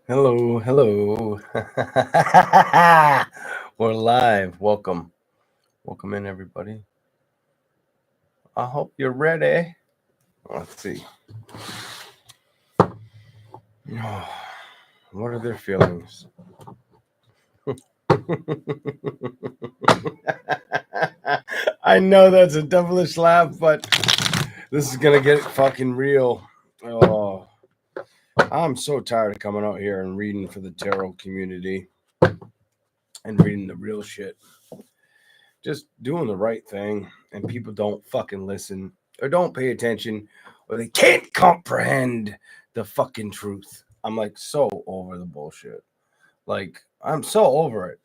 Hello, hello. We're live. Welcome in, everybody. I hope you're ready. Let's see. Oh, what are their feelings? I know that's a devilish laugh, but this is gonna get fucking real. Oh, I'm so tired of coming out here and reading for the tarot community and reading the real shit. Just doing the right thing, and people don't fucking listen or don't pay attention or they can't comprehend the fucking truth. I'm like so over the bullshit. Like, I'm so over it.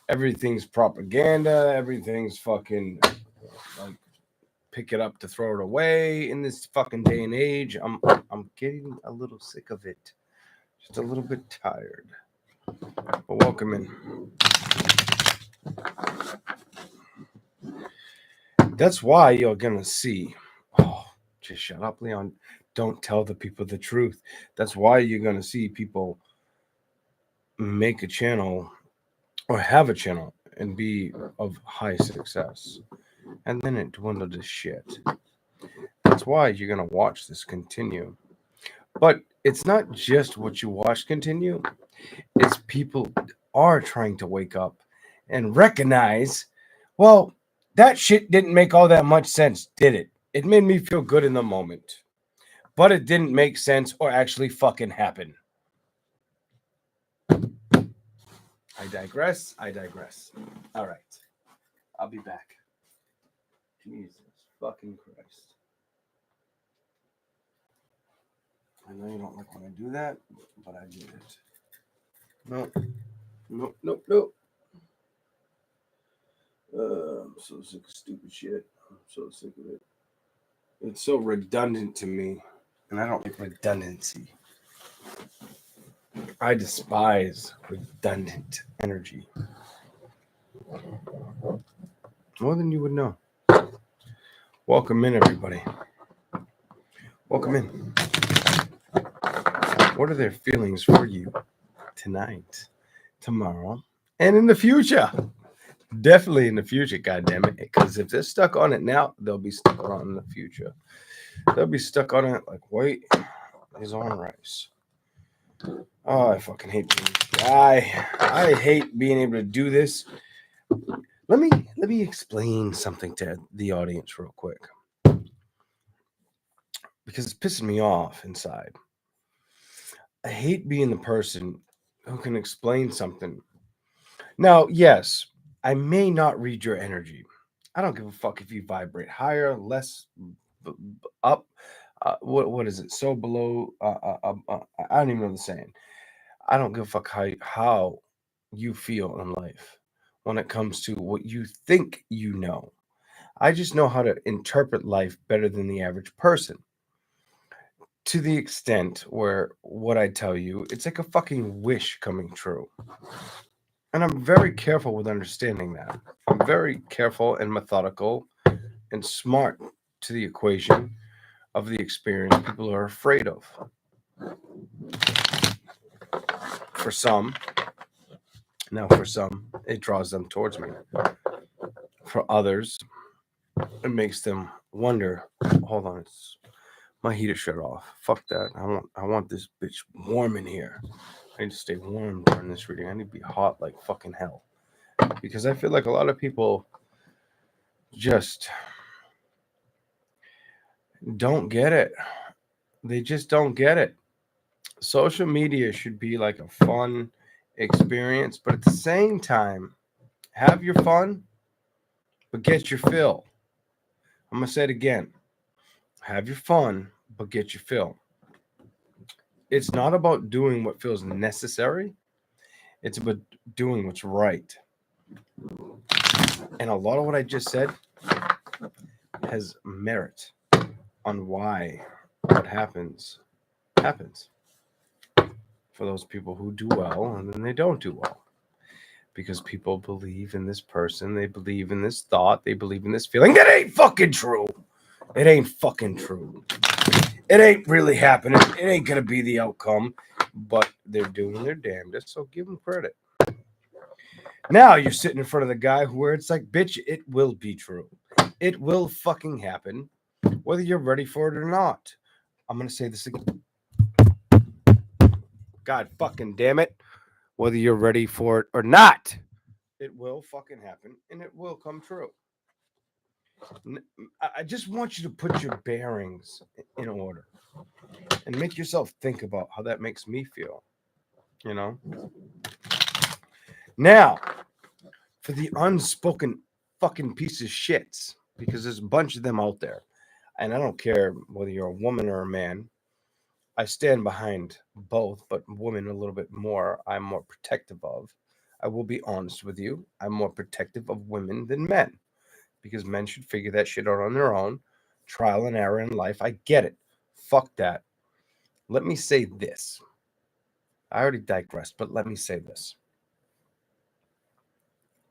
Everything's propaganda, everything's fucking like pick it up to throw it away in this fucking day and age. I'm getting a little sick of it. Just a little bit tired. But welcome in. That's why you're gonna see. Oh, just shut up, Leon. Don't tell the people the truth. That's why you're gonna see people make a channel or have a channel and be of high success, and then it dwindled to shit. That's why you're gonna watch this continue. But it's not just what you watch continue. It's people are trying to wake up and recognize, well, that shit didn't make all that much sense, did it? It made me feel good in the moment, but it didn't make sense or actually fucking happen. I digress. All right. I'll be back. Jesus fucking Christ. I know you don't like when I do that, but I did it. Nope. I'm so sick of stupid shit. I'm so sick of it. It's so redundant to me, and I don't like redundancy. I despise redundant energy. More than you would know. Welcome in, everybody. Welcome in. What are their feelings for you tonight, tomorrow, and in the future? Definitely in the future, goddammit. Because if they're stuck on it now, they'll be stuck on it in the future. They'll be stuck on it like white is on rice. Oh, I fucking hate being this guy. I hate being able to do this. Let me explain something to the audience real quick. Because it's pissing me off inside. I hate being the person who can explain something. Now, yes, I may not read your energy. I don't give a fuck if you vibrate higher, less, up. What is it? So below. I don't even know the saying. I don't give a fuck how you feel in life when it comes to what you think you know. I just know how to interpret life better than the average person. To the extent where what I tell you, it's like a fucking wish coming true. And I'm very careful with understanding that. I'm very careful and methodical and smart to the equation of the experience people are afraid of. For some, it draws them towards me. For others, it makes them wonder. Hold on, my heater shut off. Fuck that. I want this bitch warm in here. I need to stay warm during this reading. I need to be hot like fucking hell. Because I feel like a lot of people just don't get it. They just don't get it. Social media should be like a fun experience, but at the same time, have your fun, but get your fill. I'm going to say it again. Have your fun, but get your fill. It's not about doing what feels necessary. It's about doing what's right. And a lot of what I just said has merit on why what happens. For those people who do well and then they don't do well. Because people believe in this person, they believe in this thought, they believe in this feeling. That ain't fucking true. It ain't fucking true. It ain't really happening. It ain't gonna be the outcome. but they're doing their damnedest, so give them credit. Now you're sitting in front of the guy where it's like, bitch, it will be true. It will fucking happen, whether you're ready for it or not. I'm going to say this again. God fucking damn it. Whether you're ready for it or not, it will fucking happen and it will come true. I just want you to put your bearings in order and make yourself think about how that makes me feel. You know? Now, for the unspoken fucking piece of shits, because there's a bunch of them out there, and I don't care whether you're a woman or a man. I stand behind both, but women a little bit more. I'm more protective of. I will be honest with you. I'm more protective of women than men because men should figure that shit out on their own. Trial and error in life. I get it. Fuck that. Let me say this. I already digressed, but let me say this.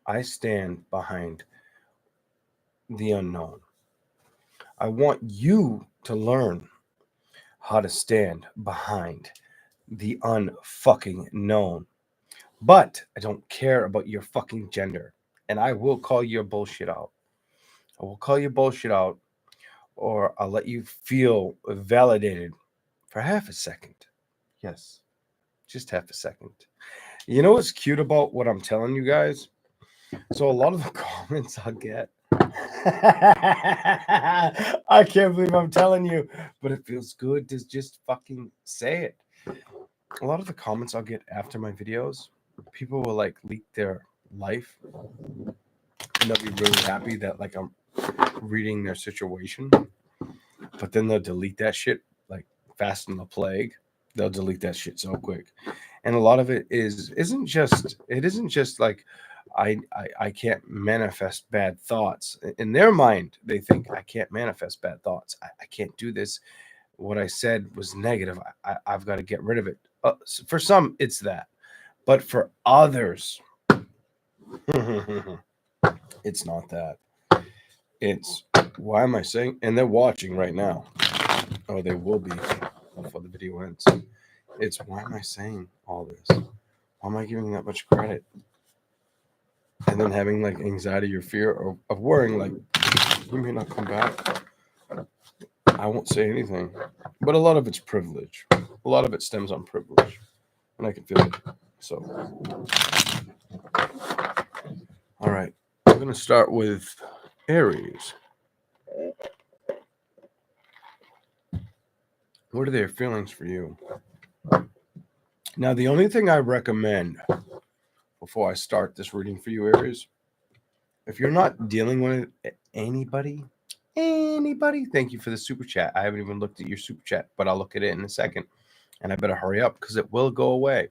I stand behind the unknown. I want you to learn how to stand behind the unfucking known. But I don't care about your fucking gender. And I will call your bullshit out. I will call your bullshit out, or I'll let you feel validated for half a second. Yes, just half a second. You know what's cute about what I'm telling you guys? So a lot of the comments I'll get. I can't believe I'm telling you, but it feels good to just fucking say it. A lot of the comments I'll get after my videos, people will like leak their life and they'll be really happy that like I'm reading their situation, but then they'll delete that shit like fast in the plague. They'll delete that shit so quick. And a lot of it isn't just like I can't manifest bad thoughts. In their mind, they think I can't manifest bad thoughts. I can't do this. What I said was negative. I've got to get rid of it. For some, it's that. But for others, it's not that. It's why am I saying? And they're watching right now. Or they will be before the video ends. It's why am I saying all this? Why am I giving that much credit? And then having like anxiety or fear of worrying, like, you may not come back. I won't say anything. But a lot of it's privilege. A lot of it stems on privilege. And I can feel it. So, all right. I'm going to start with Aries. What are their feelings for you? Now, the only thing I recommend before I start this reading for you, Aries, if you're not dealing with anybody, thank you for the super chat. I haven't even looked at your super chat, but I'll look at it in a second. And I better hurry up because it will go away.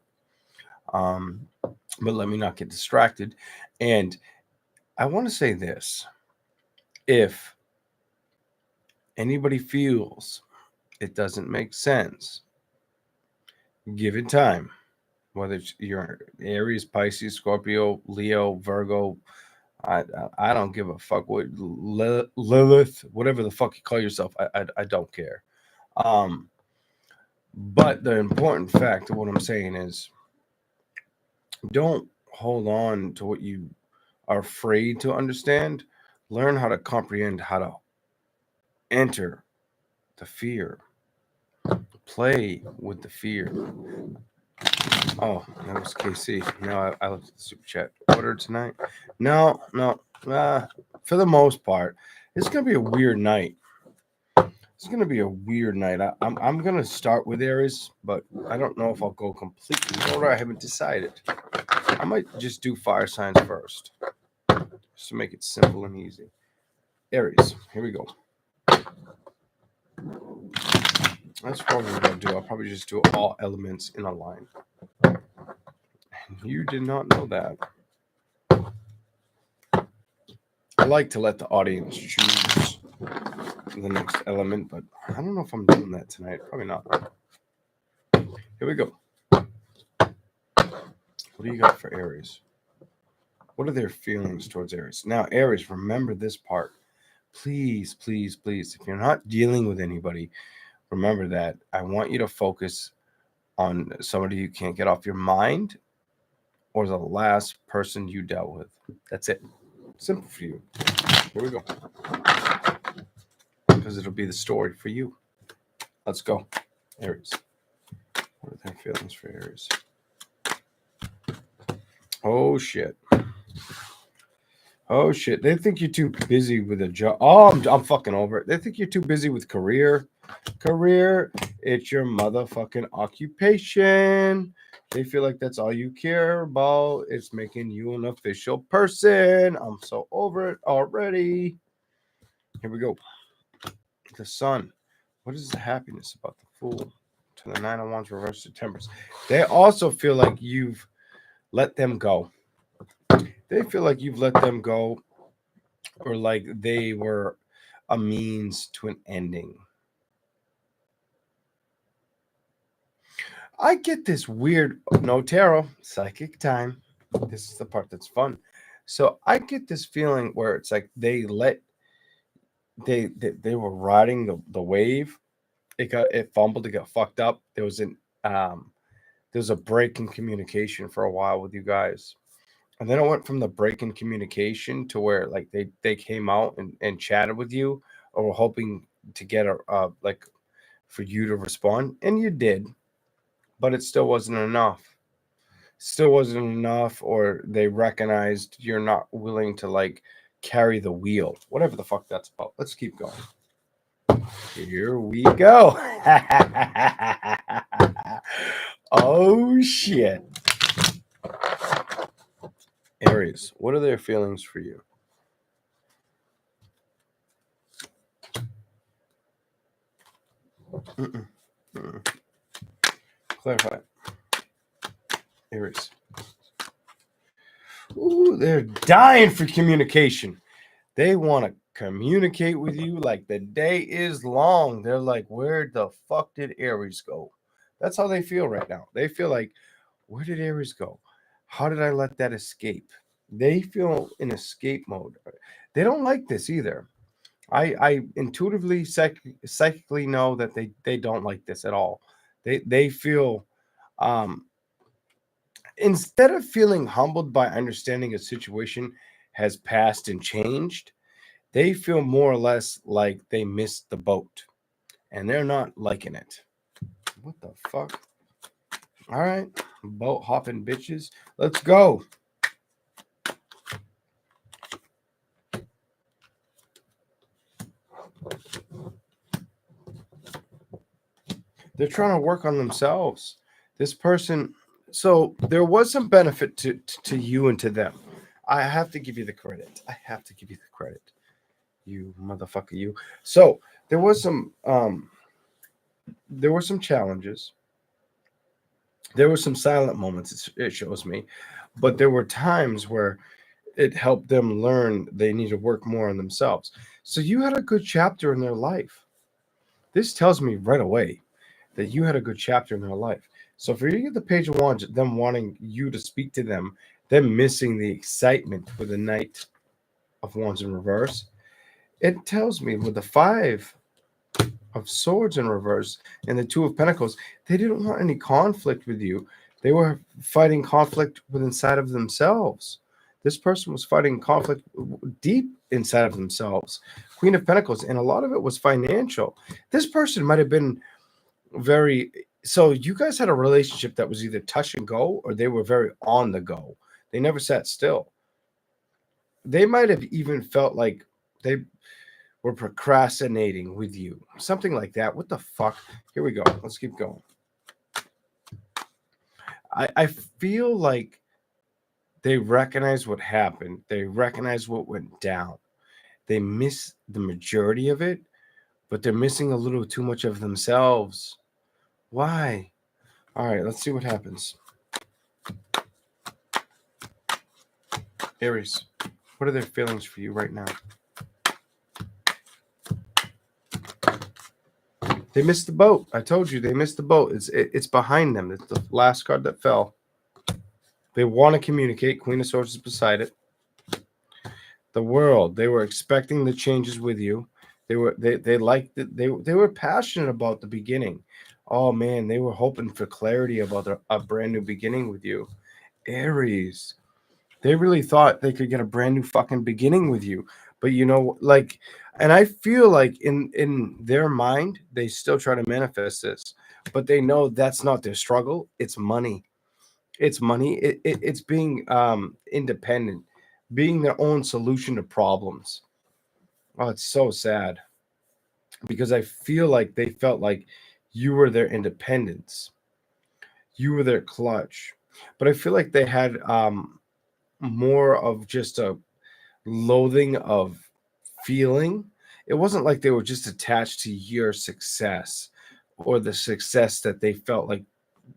But let me not get distracted. And I want to say this. If anybody feels it doesn't make sense, give it time. Whether it's your Aries, Pisces, Scorpio, Leo, Virgo, I don't give a fuck what Lilith, whatever the fuck you call yourself. I don't care. But the important fact of what I'm saying is, don't hold on to what you are afraid to understand. Learn how to comprehend, how to enter the fear. Play with the fear. Oh, that was KC. No, I looked at the super chat. Order tonight? No. For the most part, it's gonna be a weird night. It's gonna be a weird night. I'm gonna start with Aries, but I don't know if I'll go completely in order. I haven't decided. I might just do fire signs first, just to make it simple and easy. Aries, here we go. That's probably what I'll do. I'll probably just do all elements in a line. You did not know that. I like to let the audience choose the next element, but I don't know if I'm doing that tonight. Probably not. Here we go. What do you got for Aries? What are their feelings towards Aries? Now, Aries, remember this part. Please, please, please. If you're not dealing with anybody, remember that I want you to focus on somebody you can't get off your mind or the last person you dealt with. That's it. Simple for you. Here we go. Because it'll be the story for you. Let's go. Aries. What are their feelings for Aries? Oh, shit. Oh, shit. They think you're too busy with a job. Oh, I'm fucking over it. They think you're too busy with career. Career, it's your motherfucking occupation. They feel like that's all you care about. It's making you an official person. I'm so over it already. Here we go. The Sun. What is the happiness about the Fool? To the Nine of Wands reversed to Temperance. They also feel like you've let them go. They feel like you've let them go, or like they were a means to an ending. I get this weird, no tarot, psychic time. This is the part that's fun. So I get this feeling where it's like they were riding the wave. It fumbled, it got fucked up. There was a break in communication for a while with you guys. And then it went from the break in communication to where like they came out and chatted with you, or were hoping to get like for you to respond, and you did, but it still wasn't enough. Still wasn't enough, or they recognized you're not willing to like carry the wheel, whatever the fuck that's about. Let's keep going. Here we go. Oh shit. Aries, what are their feelings for you? Clarify. Aries. Ooh, they're dying for communication. They want to communicate with you like the day is long. They're like, where the fuck did Aries go? That's how they feel right now. They feel like, where did Aries go? How did I let that escape? They feel in escape mode. They don't like this either. I intuitively, psychically know that they don't like this at all. They feel, um, instead of feeling humbled by understanding a situation has passed and changed, they feel more or less like they missed the boat and they're not liking it. What the fuck? All right, boat hopping bitches. Let's go. They're trying to work on themselves. This person, so there was some benefit to you and to them. I have to give you the credit. I have to give you the credit. You motherfucker, you. So there was some challenges. There were some silent moments, it shows me, but there were times where it helped them learn they need to work more on themselves. So you had a good chapter in their life. This tells me right away that you had a good chapter in their life. So for you to get the Page of Wands, them wanting you to speak to them missing the excitement with the Knight of Wands in reverse, it tells me with the Five of Swords in reverse and the Two of Pentacles, they didn't want any conflict with you. They were fighting conflict with inside of themselves. This person was fighting conflict deep inside of themselves. Queen of Pentacles, and a lot of it was financial. This person might have been so you guys had a relationship that was either touch and go, or they were very on the go. They never sat still. They might have even felt like they were procrastinating with you, something like that. What the fuck? Here we go. Let's keep going. I feel like they recognize what happened. They recognize what went down. They miss the majority of it, but they're missing a little too much of themselves. Why? All right, let's see what happens. Aries, what are their feelings for you right now? They missed the boat. I told you they missed the boat. It's behind them. It's the last card that fell. They want to communicate. Queen of Swords is beside it. The World. They were expecting the changes with you. They liked it. They were passionate about the beginning. Oh man, they were hoping for clarity about a brand new beginning with you. Aries. They really thought they could get a brand new fucking beginning with you. But you know, like, and I feel like in their mind, they still try to manifest this, but they know that's not their struggle. It's money. It's money. It's being independent, being their own solution to problems. Oh, it's so sad because I feel like they felt like you were their independence, you were their clutch. But I feel like they had more of just a loathing of feeling. It wasn't like they were just attached to your success or the success that they felt like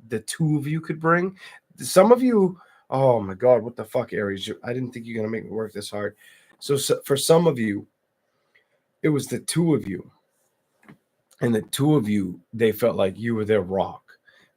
the two of you could bring. Some of you, oh my God, what the fuck, Aries? I didn't think you're going to make me work this hard. So for some of you, it was the two of you. And the two of you, they felt like you were their rock.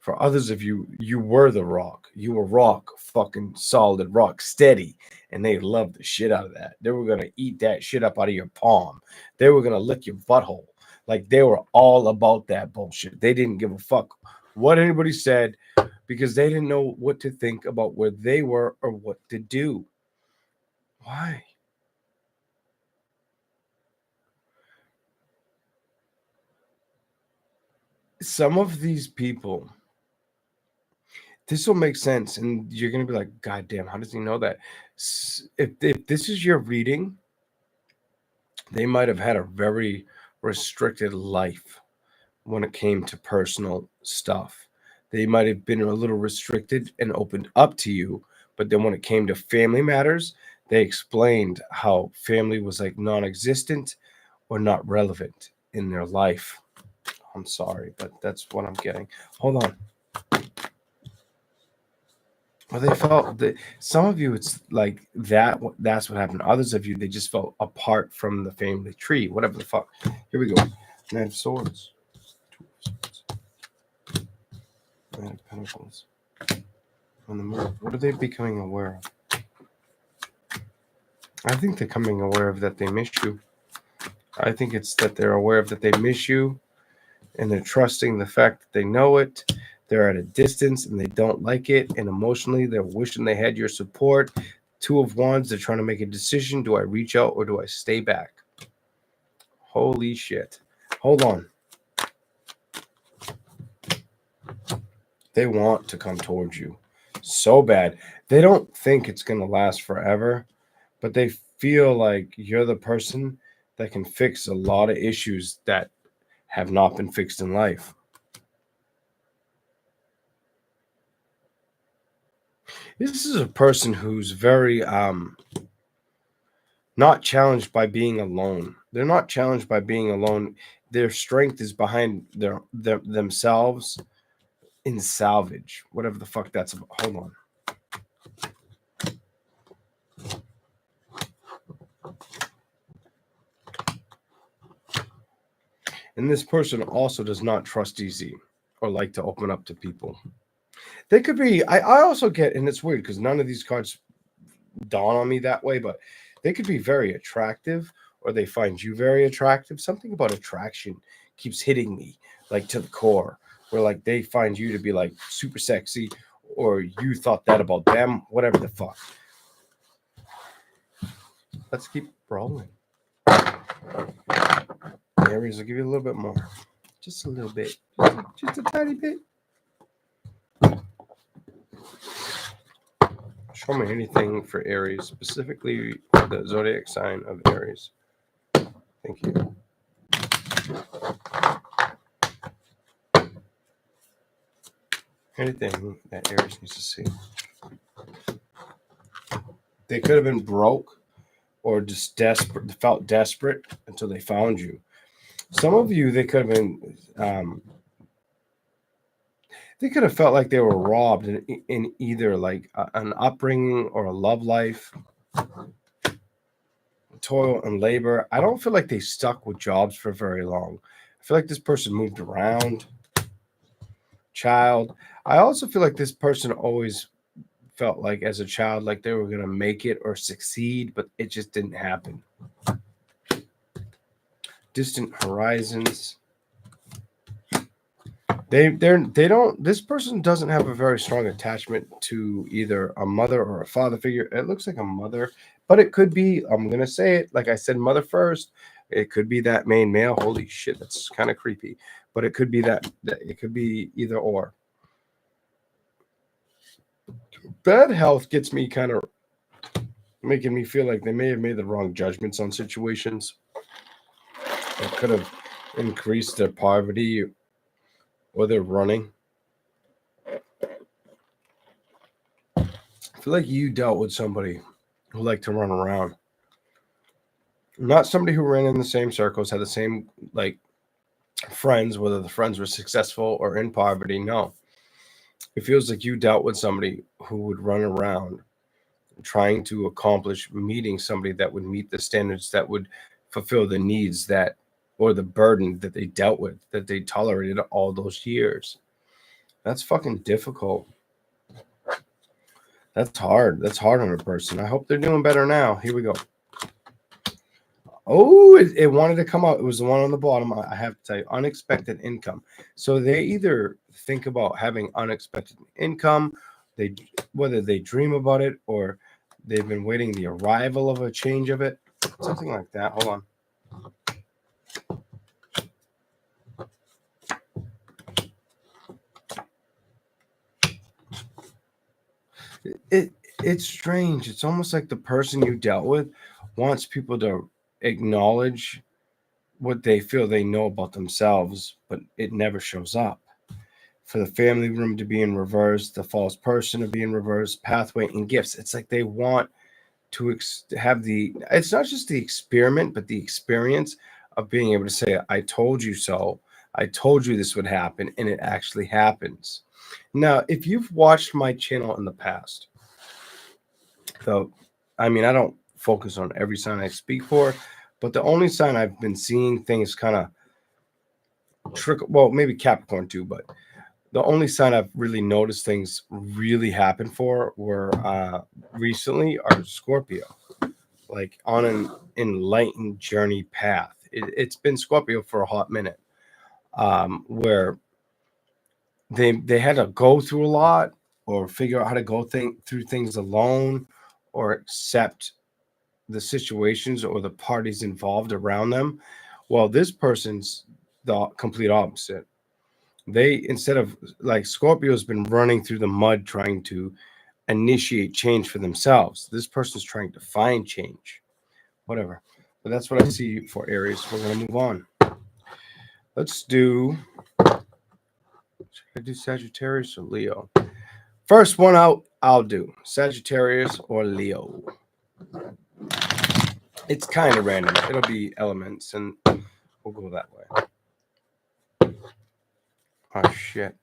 For others of you, you were the rock. You were rock, fucking solid, rock steady. And they loved the shit out of that. They were going to eat that shit up out of your palm. They were going to lick your butthole. Like they were all about that bullshit. They didn't give a fuck what anybody said because they didn't know what to think about where they were or what to do. Why? Some of these people, this will make sense, and you're gonna be like, "God damn, how does he know that?" If this is your reading, they might have had a very restricted life when it came to personal stuff. They might have been a little restricted and opened up to you, but then when it came to family matters, they explained how family was like non-existent or not relevant in their life. I'm sorry, but that's what I'm getting. Hold on. Well, they felt that some of you, it's like that. That's what happened. Others of you, they just felt apart from the family tree. Whatever the fuck. Here we go. Knight of Swords, Two of Swords, Knight of Pentacles, on the move. What are they becoming aware of? I think they're coming aware of that they miss you. I think it's that they're aware of that they miss you, and they're trusting the fact that they know it. They're at a distance and they don't like it. And emotionally, they're wishing they had your support. Two of Wands, they're trying to make a decision. Do I reach out or do I stay back? Holy shit. Hold on. They want to come towards you so bad. They don't think it's going to last forever, but they feel like you're the person that can fix a lot of issues that have not been fixed in life. This is a person who's very not challenged by being alone. They're not challenged by being alone. Their strength is behind their themselves in salvage, whatever the fuck that's about. Hold on. And this person also does not trust easy or like to open up to people. They could be, I also get, and it's weird because none of these cards dawn on me that way, but they could be very attractive or they find you very attractive. Something about attraction keeps hitting me like to the core, where like they find you to be like super sexy or you thought that about them, whatever the fuck. Let's keep rolling. Aries, I'll give you a little bit more. Just a little bit. Just a tiny bit. Show me anything for Aries, specifically the zodiac sign of Aries. Thank you. Anything that Aries needs to see. They could have been broke or just desperate, felt desperate until they found you. Some of you, they could have been, they could have felt like they were robbed in either like an upbringing or a love life, toil and labor. I don't feel like they stuck with jobs for very long. I feel like this person moved around. Child. I also feel like this person always felt like as a child like they were going to make it or succeed, but it just didn't happen. Distant horizons. They don't, this person doesn't have a very strong attachment to either a mother or a father figure. It looks like a mother, but it could be, I'm gonna say it like I said, mother first. It could be that main male. Holy shit, that's kind of creepy. But it could be that it could be either or. Bad health gets me kind of making me feel like they may have made the wrong judgments on situations. It could have increased their poverty or their running. I feel like you dealt with somebody who liked to run around. Not somebody who ran in the same circles, had the same like friends, whether the friends were successful or in poverty. No. It feels like you dealt with somebody who would run around trying to accomplish meeting somebody that would meet the standards that would fulfill the needs that or the burden that they dealt with, that they tolerated all those years. That's fucking difficult. That's hard. That's hard on a person. I hope they're doing better now. Here we go. Oh, it wanted to come out. It was the one on the bottom. I have to tell you, unexpected income. So they either think about having unexpected income, they whether they dream about it or they've been waiting the arrival of a change of it, something like that. Hold on. It's strange. It's almost like the person you dealt with wants people to acknowledge what they feel they know about themselves, but it never shows up. For the family room to be in reverse, the false person to be in reverse, pathway and gifts. It's like they want to have it's not just the experiment, but the experience of being able to say, I told you so. I told you this would happen, and it actually happens. Now, if you've watched my channel in the past, though, I mean, I don't focus on every sign I speak for, but the only sign I've been seeing things kind of trickle, well, maybe Capricorn too, but the only sign I've really noticed things really happen for were recently are Scorpio, like on an enlightened journey path. It's been Scorpio for a hot minute, where they had to go through a lot or figure out how to go through things alone or accept the situations or the parties involved around them. Well, this person's the complete opposite. They, instead of like Scorpio's been running through the mud trying to initiate change for themselves. This person's trying to find change. Whatever. But that's what I see for Aries. We're gonna move on. Let's do, should I do Sagittarius or Leo? First one out, I'll do Sagittarius or Leo. It's kind of random. It'll be elements, and we'll go that way. Oh shit.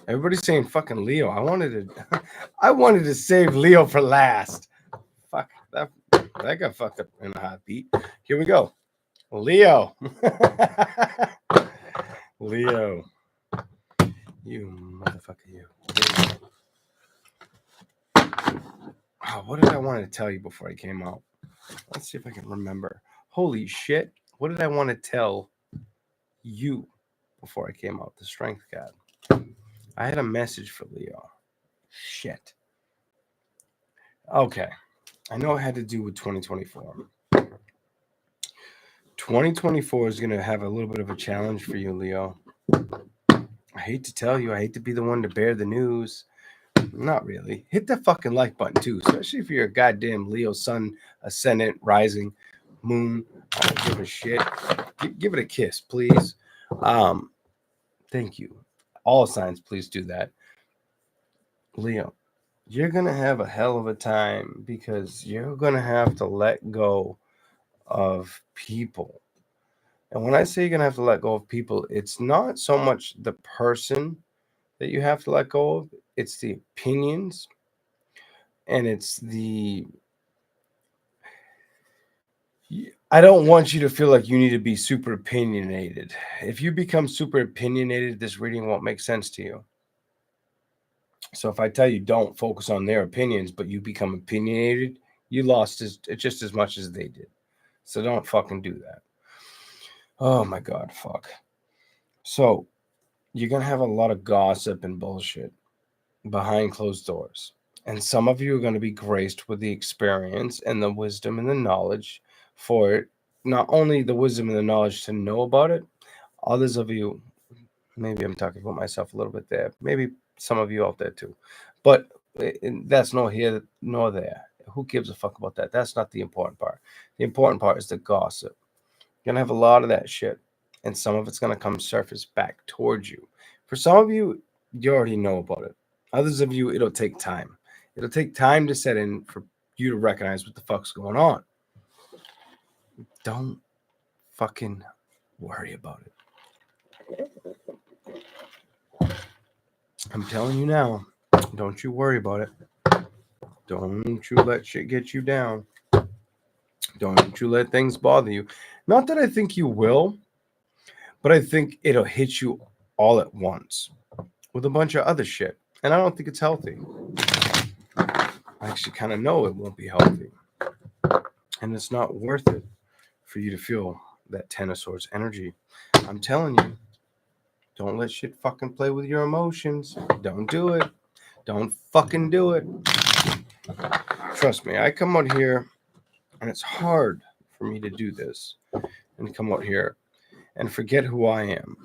Everybody's saying fucking Leo. I wanted to save Leo for last. Fuck that got fucked up in a hot beat. Here we go. Leo. Leo. You motherfucker, you. Oh, what did I want to tell you before I came out? Let's see if I can remember. Holy shit. What did I want to tell you before I came out? The strength card. I had a message for Leo. Shit. Okay. I know it had to do with 2024. 2024 is going to have a little bit of a challenge for you, Leo. I hate to tell you, I hate to be the one to bear the news. Not really. Hit that fucking like button too, especially if you're a goddamn Leo sun, ascendant, rising, moon. I don't give a shit. Give it a kiss, please. Thank you. All signs, please do that. Leo, you're going to have a hell of a time because you're going to have to let go of people. And when I say you're going to have to let go of people, it's not so much the person that you have to let go of, it's the opinions and it's the. I don't want you to feel like you need to be super opinionated. If you become super opinionated, this reading won't make sense to you. So if I tell you don't focus on their opinions, but you become opinionated, you lost just as much as they did. So don't fucking do that. Oh my God, fuck. So you're going to have a lot of gossip and bullshit behind closed doors. And some of you are going to be graced with the experience and the wisdom and the knowledge for it. Not only the wisdom and the knowledge to know about it, others of you, maybe I'm talking about myself a little bit there, maybe some of you out there too. But that's nor here nor there. Who gives a fuck about that? That's not the important part. The important part is the gossip. You're going to have a lot of that shit. And some of it's going to come surface back towards you. For some of you, you already know about it. Others of you, it'll take time. It'll take time to set in for you to recognize what the fuck's going on. Don't fucking worry about it. I'm telling you now, don't you worry about it. Don't you let shit get you down. Don't you let things bother you. Not that I think you will, but I think it'll hit you all at once with a bunch of other shit. And I don't think it's healthy. I actually kind of know it won't be healthy. And it's not worth it for you to feel that Ten of Swords energy. I'm telling you, don't let shit fucking play with your emotions. Don't do it. Don't fucking do it. Trust me, I come out here, and it's hard for me to do this and come out here and forget who I am.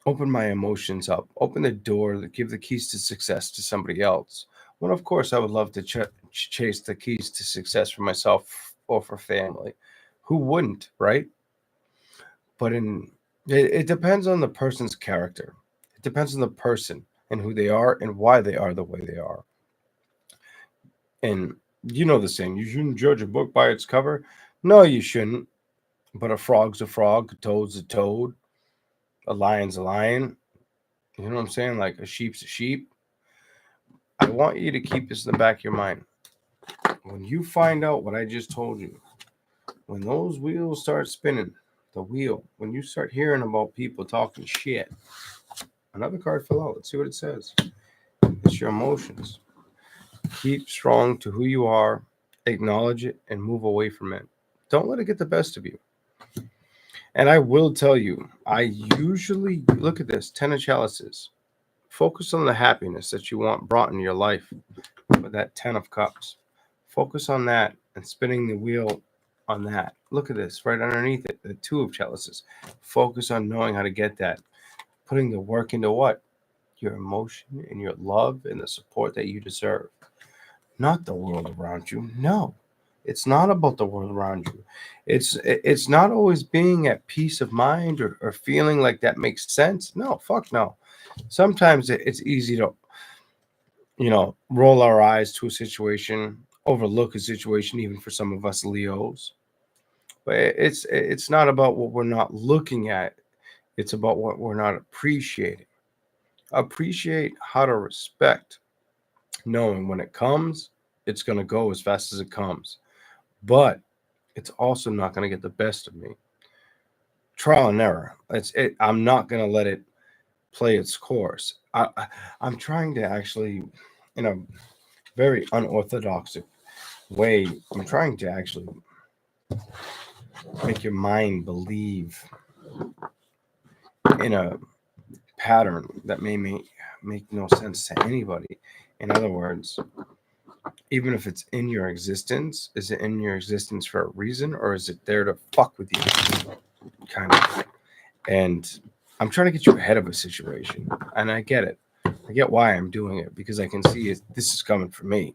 Open my emotions up. Open the door that give the keys to success to somebody else. Well, of course, I would love to chase the keys to success for myself or for family. Who wouldn't, right? But it depends on the person's character. It depends on the person and who they are and why they are the way they are. And you know the saying, you shouldn't judge a book by its cover. No, you shouldn't. But a frog's a frog, a toad's a toad, a lion's a lion. You know what I'm saying? Like a sheep's a sheep. I want you to keep this in the back of your mind. When you find out what I just told you, when those wheels start spinning, when you start hearing about people talking shit, another card fell out. Let's see what it says. It's your emotions. Keep strong to who you are, acknowledge it, and move away from it. Don't let it get the best of you. And I will tell you, I usually look at this 10 of chalices. Focus on the happiness that you want brought in your life with that 10 of cups. Focus on that and spinning the wheel on that. Look at this right underneath it, the 2 of chalices. Focus on knowing how to get that. Putting the work into what? Your emotion and your love and the support that you deserve. Not the world around you. No. It's not about the world around you. It's not always being at peace of mind or feeling like that makes sense. No, fuck no. Sometimes it's easy to, roll our eyes to a situation, overlook a situation, even for some of us Leos. But it's not about what we're not looking at. It's about what we're not appreciating. Appreciate how to respect, knowing when it comes, it's going to go as fast as it comes. But it's also not going to get the best of me. Trial and error. I'm not going to let it play its course. I'm trying to actually, in a very unorthodox way, I'm trying to actually make your mind believe in a pattern that may make no sense to anybody. In other words, even if it's in your existence, is it in your existence for a reason, or is it there to fuck with you? Kind of. And I'm trying to get you ahead of a situation. And I get it. I get why I'm doing it, because I can see this is coming for me.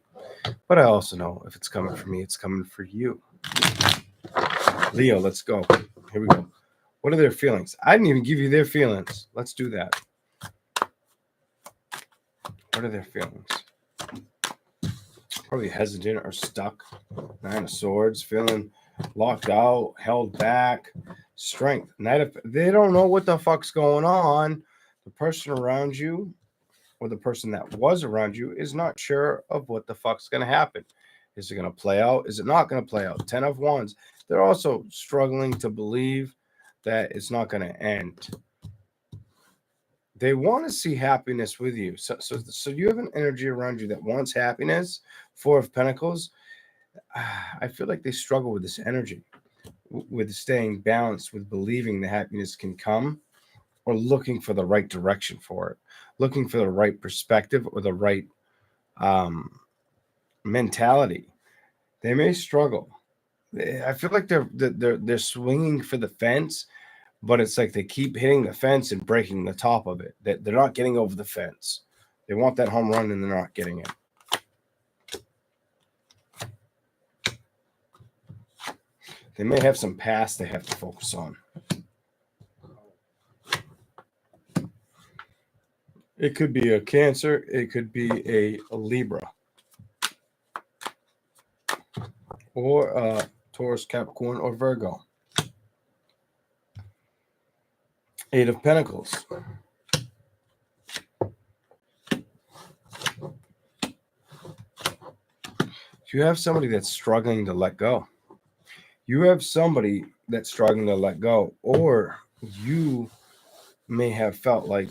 But I also know if it's coming for me, it's coming for you. Leo, let's go. Here we go. What are their feelings? I didn't even give you their feelings. Let's do that. What are their feelings? Probably hesitant or stuck. 9 of Swords, feeling locked out, held back. Strength. They don't know what the fuck's going on. The person around you, or the person that was around you, is not sure of what the fuck's going to happen. Is it going to play out? Is it not going to play out? 10 of Wands. They're also struggling to believe that it's not going to end. They want to see happiness with you. So you have an energy around you that wants happiness. 4 of Pentacles. I feel like they struggle with this energy. with staying balanced, with believing the happiness can come, or looking for the right direction for it, looking for the right perspective or the right um, mentality. They may struggle. I feel like they're swinging for the fence, but it's like they keep hitting the fence and breaking the top of it. They're not getting over the fence. They want that home run and they're not getting it. They may have some past they have to focus on. It could be a Cancer. It could be a Libra. Or Taurus, Capricorn, or Virgo. 8 of Pentacles. You have somebody that's struggling to let go. You have somebody that's struggling to let go. Or you may have felt like,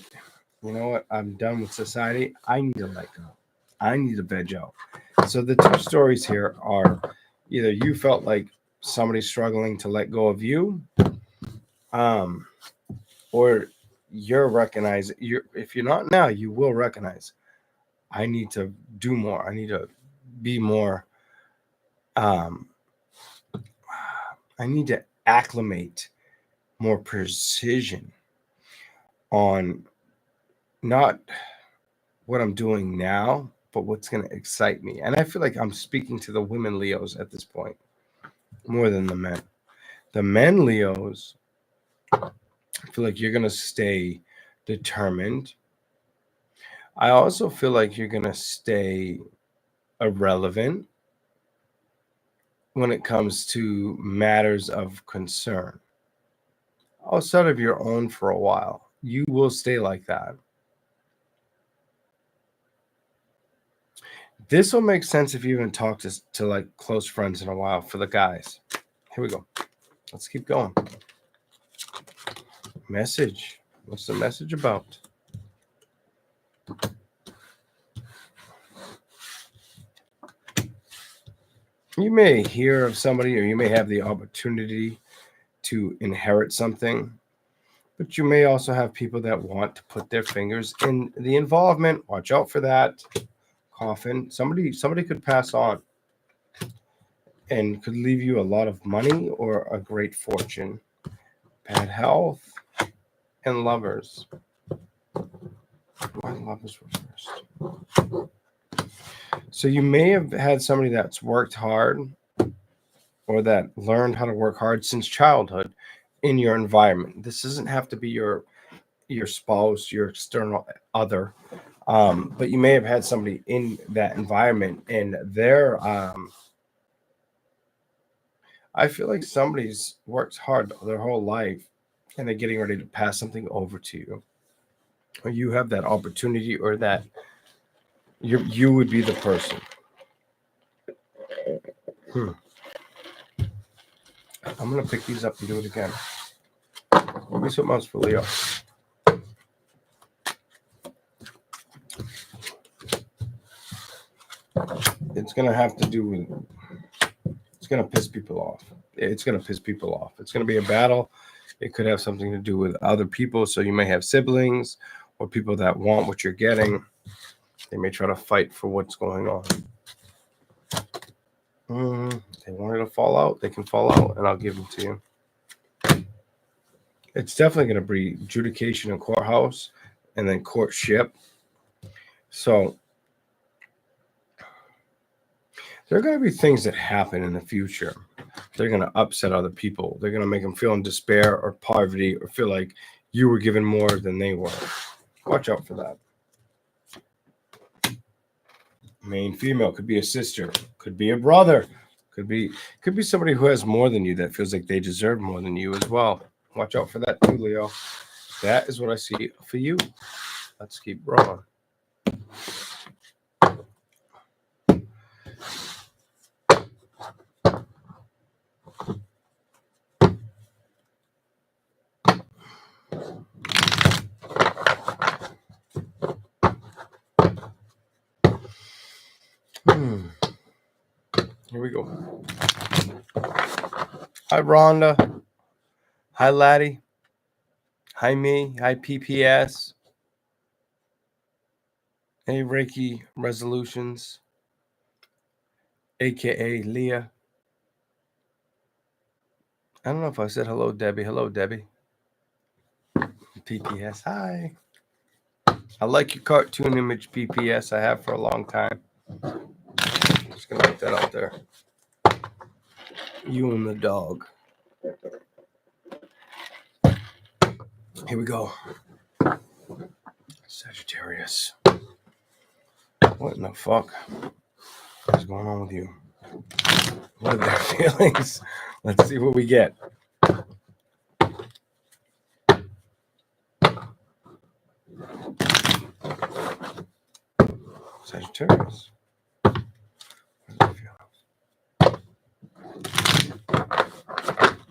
you know what, I'm done with society. I need to let go. I need to veg out. So the two stories here are either you felt like somebody's struggling to let go of you, or you're recognizing, if you're not now, you will recognize, I need to do more. I need to be more, I need to acclimate more precision on not what I'm doing now, but what's going to excite me. And I feel like I'm speaking to the women Leos at this point more than the men. The men Leos, I feel like you're going to stay determined. I also feel like you're going to stay irrelevant when it comes to matters of concern. Outside of your own for a while, you will stay like that. This will make sense if you even talk to like close friends in a while for the guys. Here we go. Let's keep going. Message. What's the message about? You may hear of somebody, or you may have the opportunity to inherit something, but you may also have people that want to put their fingers in the involvement. Watch out for that. Coffin. Somebody could pass on and could leave you a lot of money or a great fortune. Bad health and lovers. My lovers were first. So you may have had somebody that's worked hard or that learned how to work hard since childhood in your environment. This doesn't have to be your spouse, your external other. But you may have had somebody in that environment, and they're I feel like somebody's worked hard their whole life and they're getting ready to pass something over to you. Or you have that opportunity, or that you would be the person. I'm gonna pick these up and do it again. Maybe something else for Leo. It's gonna have to do with, it's gonna piss people off. It's gonna piss people off. It's gonna be a battle. It could have something to do with other people. So you may have siblings or people that want what you're getting. They may try to fight for what's going on. They want it to fall out. They can fall out, and I'll give them to you. It's definitely going to be adjudication and courthouse, and then courtship. So there are going to be things that happen in the future. They're going to upset other people. They're going to make them feel in despair or poverty, or feel like you were given more than they were. Watch out for that. Main female could be a sister, could be a brother, could be somebody who has more than you that feels like they deserve more than you as well. Watch out for that too, Leo. That is what I see for you. Let's keep rolling. Here we go. Hi, Rhonda. Hi, Laddie. Hi, me. Hi, PPS. Hey, Reiki Resolutions, aka Leah. I don't know if I said hello, Debbie. Hello, Debbie. PPS. Hi. I like your cartoon image, PPS. I have for a long time. Just gonna put that out there. You and the dog. Here we go. Sagittarius. What in the fuck is going on with you? What are their feelings? Let's see what we get. Sagittarius.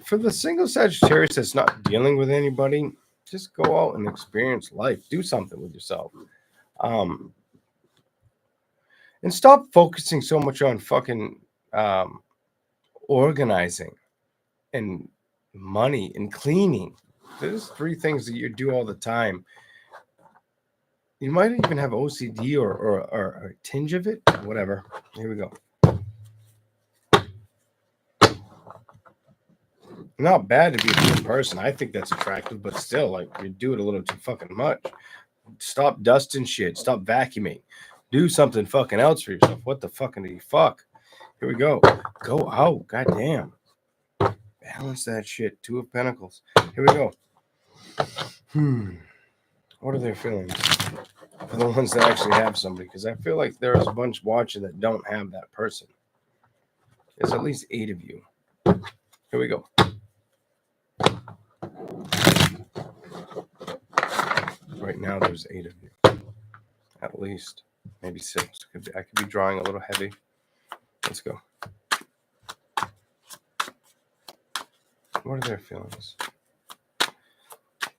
For the single Sagittarius that's not dealing with anybody, just go out and experience life. Do something with yourself. And stop focusing so much on fucking organizing and money and cleaning. There's 3 things that you do all the time. You might even have OCD or a tinge of it. Whatever. Here we go. Not bad to be a good person. I think that's attractive, but still, like, you do it a little too fucking much. Stop dusting shit. Stop vacuuming. Do something fucking else for yourself. What the fucking do you fuck? Here we go. Go out. Goddamn. Balance that shit. 2 of Pentacles. Here we go. What are their feelings for the ones that actually have somebody? Because I feel like there's a bunch watching that don't have that person. There's at least 8 of you. Here we go. Right now, there's 8 of you. At least. Maybe 6. I could be drawing a little heavy. Let's go. What are their feelings?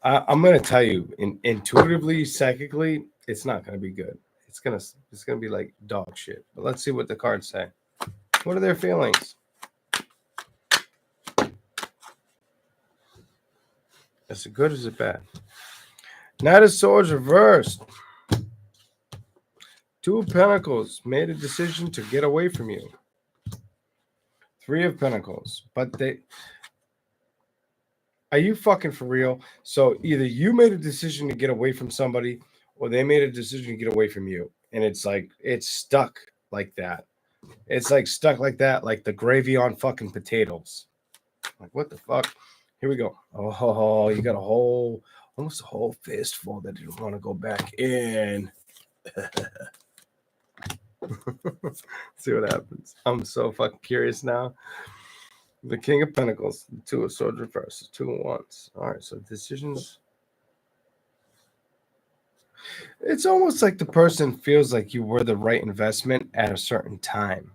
I'm going to tell you, intuitively, psychically, it's not going to be good. It's gonna be like dog shit. But let's see what the cards say. What are their feelings? Is it good or is it bad? Knight of Swords reversed. 2 of Pentacles made a decision to get away from you. 3 of Pentacles. But are you fucking for real? So either you made a decision to get away from somebody or they made a decision to get away from you. And it's like, it's stuck like that. It's like stuck like that, like the gravy on fucking potatoes. Like, what the fuck? Here we go. Oh, you got almost a whole fistful that didn't want to go back in. See what happens. I'm so fucking curious now. The King of Pentacles, 2 of Swords reversed, 2 of Wands. All right, so decisions. It's almost like the person feels like you were the right investment at a certain time.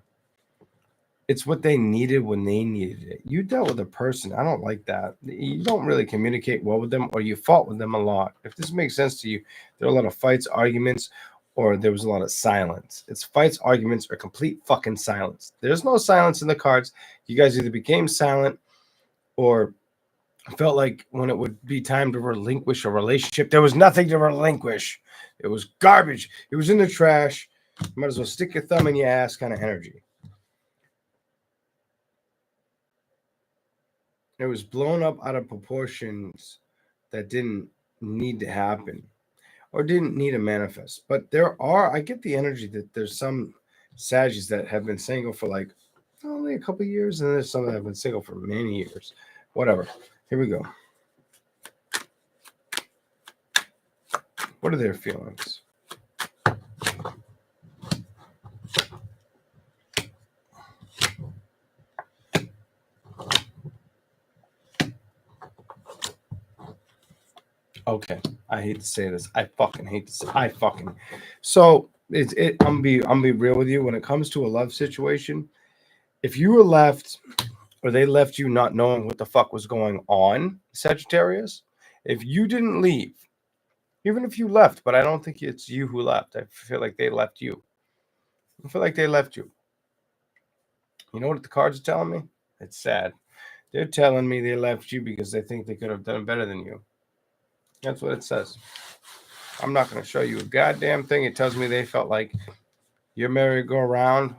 It's what they needed when they needed it. You dealt with a person. I don't like that. You don't really communicate well with them, or you fought with them a lot. If this makes sense to you, there are a lot of fights, arguments, or there was a lot of silence. It's fights, arguments, or complete fucking silence. There's no silence in the cards. You guys either became silent or felt like when it would be time to relinquish a relationship, there was nothing to relinquish. It was garbage. It was in the trash. You might as well stick your thumb in your ass kind of energy. It was blown up out of proportions that didn't need to happen or didn't need to manifest. But I get the energy that there's some Saggies that have been single for like only a couple of years, and there's some that have been single for many years. Whatever. Here we go. What are their feelings? Okay, I hate to say this. I fucking hate to say. So I'm be real with you. When it comes to a love situation, if you were left or they left you not knowing what the fuck was going on, Sagittarius, if you didn't leave, even if you left, but I don't think it's you who left. I feel like they left you. I feel like they left you. You know what the cards are telling me? It's sad. They're telling me they left you because they think they could have done better than you. That's what it says. I'm not going to show you a goddamn thing. It tells me they felt like your merry-go-round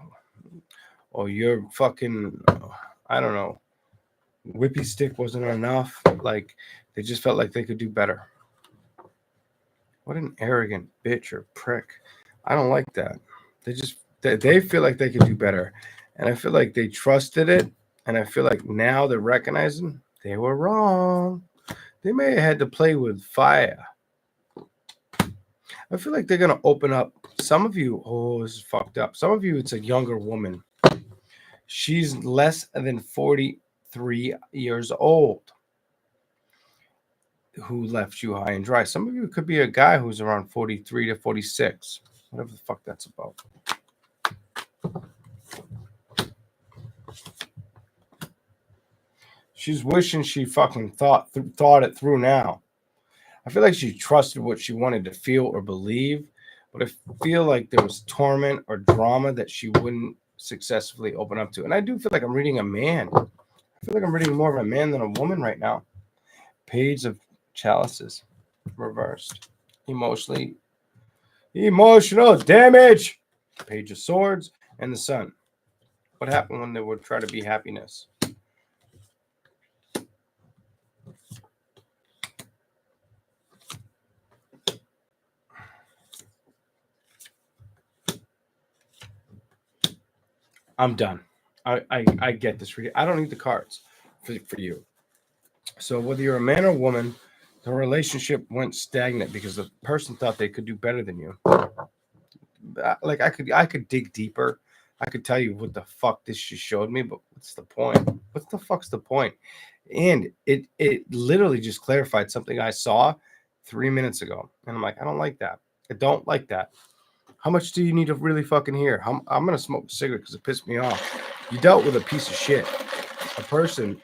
or your fucking, I don't know, whippy stick wasn't enough. Like, they just felt like they could do better. What an arrogant bitch or prick. I don't like that. They feel like they could do better. And I feel like they trusted it. And I feel like now they're recognizing they were wrong. They may have had to play with fire. I feel like they're going to open up. Some of you, oh, this is fucked up. Some of you, it's a younger woman. She's less than 43 years old who left you high and dry. Some of you could be a guy who's around 43 to 46. Whatever the fuck that's about. She's wishing she fucking thought it through now. I feel like she trusted what she wanted to feel or believe, but I feel like there was torment or drama that she wouldn't successfully open up to. And I do feel like I'm reading a man. I feel like I'm reading more of a man than a woman right now. Page of Chalices, reversed. Emotional damage. Page of Swords and the Sun. What happened when they would try to be happiness? I'm done. I get this reading. I don't need the cards for you. So whether you're a man or woman, the relationship went stagnant because the person thought they could do better than you. Like I could dig deeper. I could tell you what the fuck this just showed me, but what's the point? What the fuck's the point? And it literally just clarified something I saw 3 minutes ago. And I'm like, I don't like that. I don't like that. How much do you need to really fucking hear? I'm going to smoke a cigarette because it pissed me off. You dealt with a piece of shit. A person,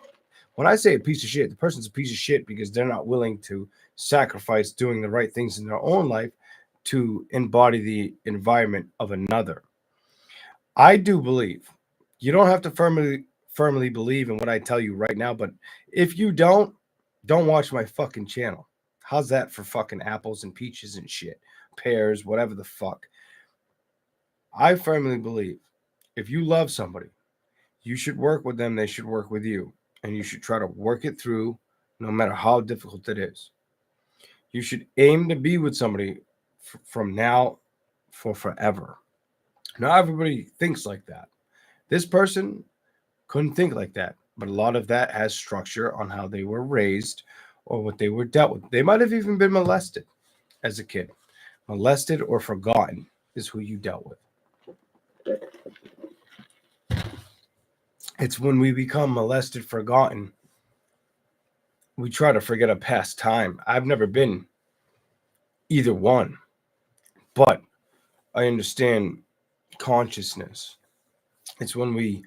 when I say a piece of shit, the person's a piece of shit because they're not willing to sacrifice doing the right things in their own life to embody the environment of another. I do believe you don't have to firmly believe in what I tell you right now, but if you don't watch my fucking channel. How's that for fucking apples and peaches and shit? Pears, whatever the fuck. I firmly believe if you love somebody, you should work with them, they should work with you. And you should try to work it through no matter how difficult it is. You should aim to be with somebody from now for forever. Not everybody thinks like that. This person couldn't think like that, but a lot of that has structure on how they were raised or what they were dealt with. They might have even been molested as a kid. Molested or forgotten is who you dealt with. It's when we become molested, forgotten, we try to forget a past time. I've never been either one, but I understand consciousness. It's when we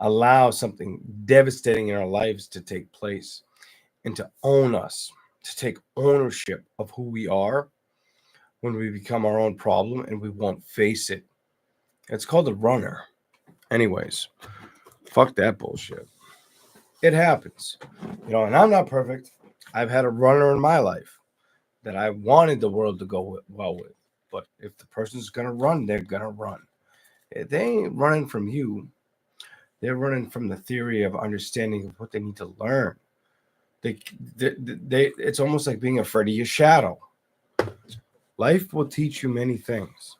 allow something devastating in our lives to take place and to own us, to take ownership of who we are when we become our own problem and we won't face it. It's called a runner. Anyways, fuck that bullshit. It happens. And I'm not perfect. I've had a runner in my life that I wanted the world to go well with. But if the person's going to run, they're going to run. They ain't running from you. They're running from the theory of understanding of what they need to learn. It's almost like being afraid of your shadow. Life will teach you many things.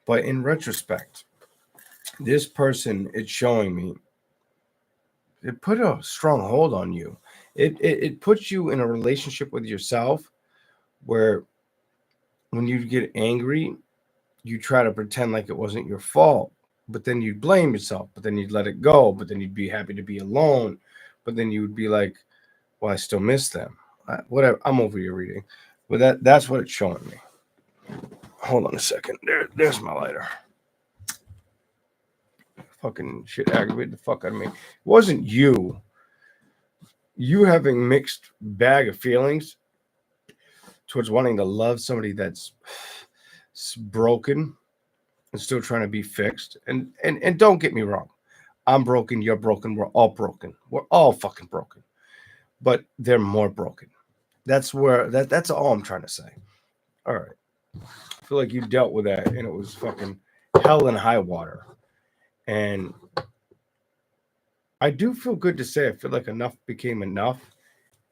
But in retrospect, this person, it's showing me, it put a strong hold on you. It puts you in a relationship with yourself where when you get angry, you try to pretend like it wasn't your fault, but then you'd blame yourself, but then you'd let it go, but then you'd be happy to be alone, but then you would be like, well, I still miss them. Whatever, I'm over your reading. But that's what it's showing me. Hold on a second. There's my lighter. Fucking shit aggravated the fuck out of me. It wasn't you. You having mixed bag of feelings towards wanting to love somebody that's broken and still trying to be fixed. And don't get me wrong. I'm broken, you're broken, we're all broken. We're all fucking broken. But they're more broken. That's all I'm trying to say. All right. I feel like you dealt with that and it was fucking hell and high water. And I do feel good to say I feel like enough became enough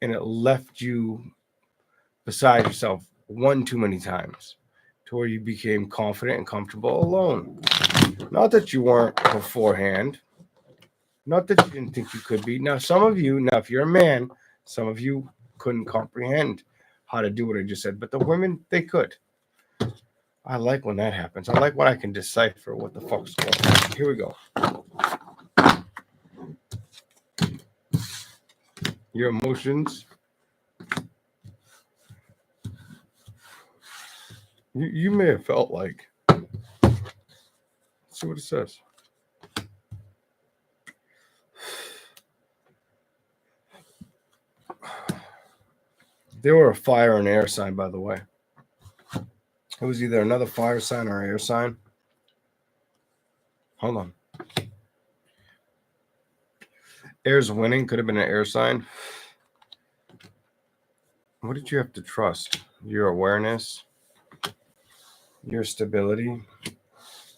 and it left you beside yourself one too many times to where you became confident and comfortable alone. Not that you weren't beforehand, not that you didn't think you could be. Now, some of you, now if you're a man, some of you couldn't comprehend how to do what I just said, but the women, they could. I like when that happens. I like when I can decipher what the fuck's going on. Here we go. Your emotions. You may have felt like. Let's see what it says. They were a fire and air sign, by the way. It was either another fire sign or air sign. Hold on. Air's winning. Could have been an air sign. What did you have to trust? Your awareness, your stability,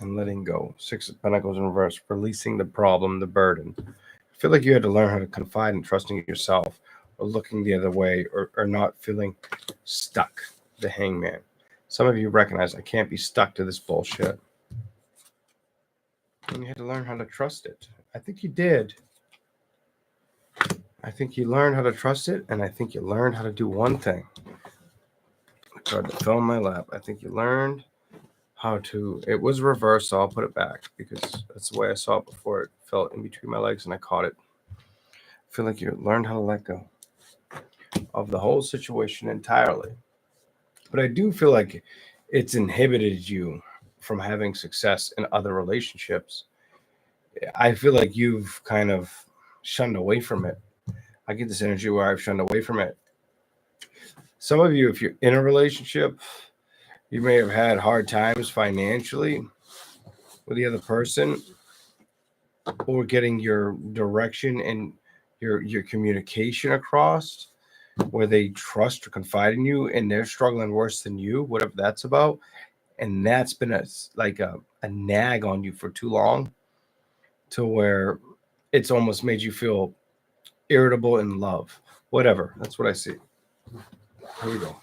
and letting go. 6 of Pentacles in reverse. Releasing the problem, the burden. I feel like you had to learn how to confide in trusting yourself or looking the other way or not feeling stuck. The Hangman. Some of you recognize I can't be stuck to this bullshit. And you had to learn how to trust it. I think you did. I think you learned how to trust it, and I think you learned how to do one thing. The card that fell in my lap. I think you learned how to. It was reversed, so I'll put it back because that's the way I saw it before. It fell in between my legs, and I caught it. I feel like you learned how to let go of the whole situation entirely. But I do feel like it's inhibited you from having success in other relationships. I feel like you've kind of shunned away from it. I get this energy where I've shunned away from it. Some of you, if you're in a relationship, you may have had hard times financially with the other person or getting your direction and your communication across where they trust or confide in you and they're struggling worse than you, whatever that's about. And that's been a nag on you for too long to where it's almost made you feel irritable in love. Whatever. That's what I see. Here we go.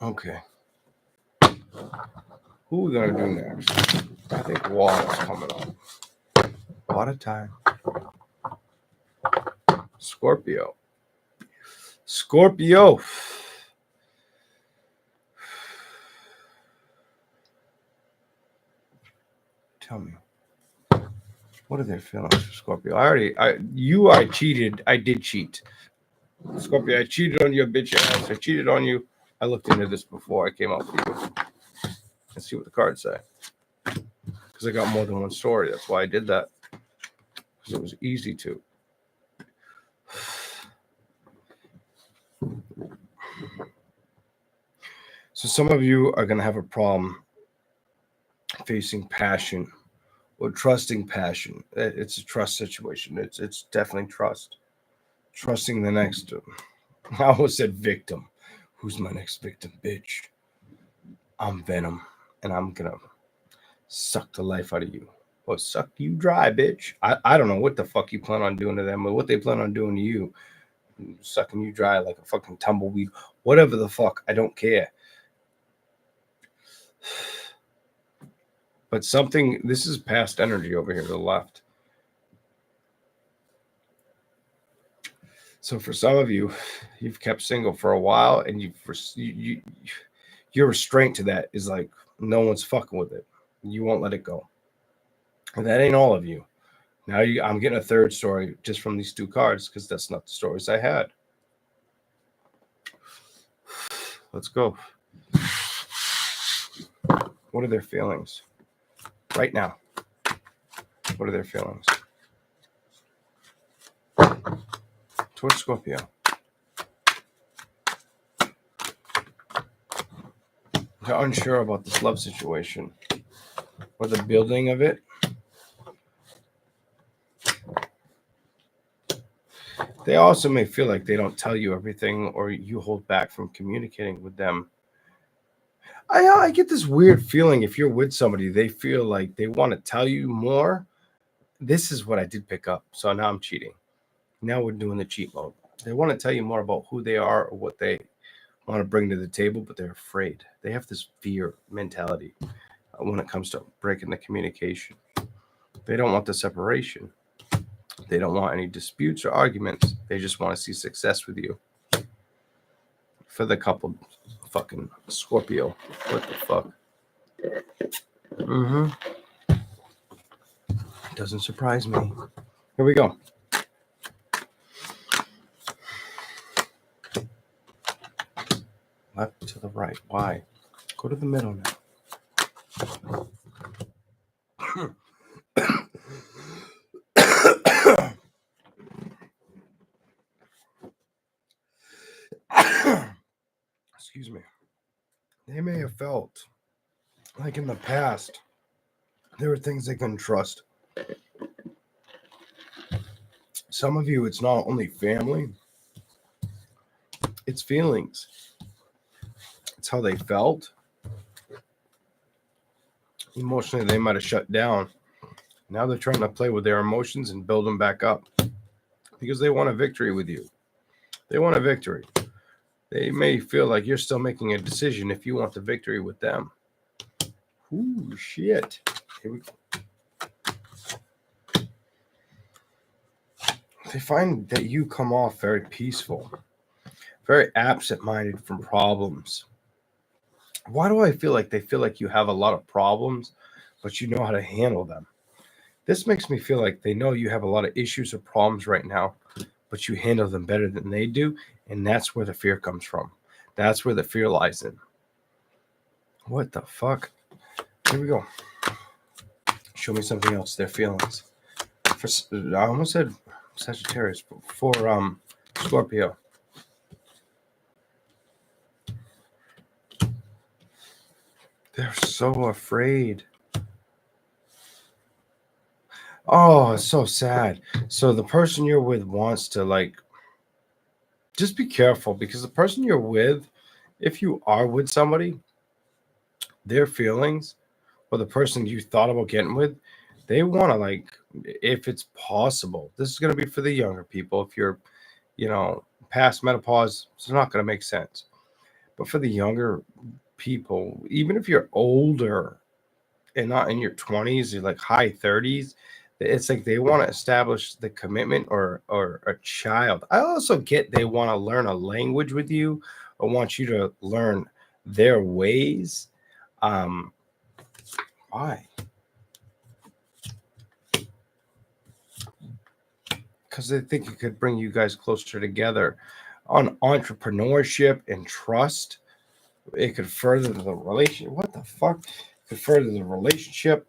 Okay. Who are we going to do next? I think water's coming up. Water time. Scorpio. Scorpio. Tell me. What are their feelings for Scorpio? I cheated. I did cheat. Scorpio, I cheated on your bitch ass. I cheated on you. I looked into this before I came up with you. Let's see what the cards say. Because I got more than one story. That's why I did that. Because it was easy to. So some of you are going to have a problem facing passion or trusting passion. It's a trust situation. It's definitely trust. Trusting the next. I almost said victim. Who's my next victim, bitch? I'm Venom, and I'm going to suck the life out of you. Or suck you dry, bitch. I don't know what the fuck you plan on doing to them or what they plan on doing to you. Sucking you dry like a fucking tumbleweed. Whatever the fuck. I don't care. But this is past energy over here to the left. So for some of you, you've kept single for a while and your restraint to that is like no one's fucking with it. You won't let it go. And that ain't all of you. Now I'm getting a third story just from these two cards because that's not the stories I had. Let's go. What are their feelings? Right now. What are their feelings? Towards Scorpio. They're unsure about this love situation or the building of it. They also may feel like they don't tell you everything or you hold back from communicating with them. I get this weird feeling if you're with somebody, they feel like they want to tell you more. This is what I did pick up. So now I'm cheating. Now we're doing the cheat mode. They want to tell you more about who they are or what they want to bring to the table, but they're afraid. They have this fear mentality when it comes to breaking the communication. They don't want the separation. They don't want any disputes or arguments. They just want to see success with you. For the couple, fucking Scorpio. What the fuck? Doesn't surprise me. Here we go. Left to the right. Why? Go to the middle now. Excuse me. They may have felt like in the past there were things they couldn't trust. Some of you, it's not only family, it's feelings. It's how they felt. Emotionally, they might have shut down. Now they're trying to play with their emotions and build them back up because they want a victory with you. They want a victory. They may feel like you're still making a decision if you want the victory with them. Ooh, shit. Here we go. They find that you come off very peaceful, very absent-minded from problems. Why do I feel like they feel like you have a lot of problems, but you know how to handle them? This makes me feel like they know you have a lot of issues or problems right now, but you handle them better than they do, and that's where the fear comes from. That's where the fear lies in. What the fuck? Here we go. Show me something else. Their feelings. I almost said Sagittarius, but for Scorpio. They're so afraid. Oh, it's so sad. So the person you're with wants to just be careful because the person you're with, if you are with somebody, their feelings or the person you thought about getting with, they want to if it's possible. This is going to be for the younger people. If you're, past menopause, it's not going to make sense. But for the younger people, even if you're older and not in your 20s, you're like high 30s, it's like they want to establish the commitment or a child. I also get they want to learn a language with you or want you to learn their ways. Why? Because they think it could bring you guys closer together on entrepreneurship and trust. It could further the relationship. What the fuck? It could further the relationship.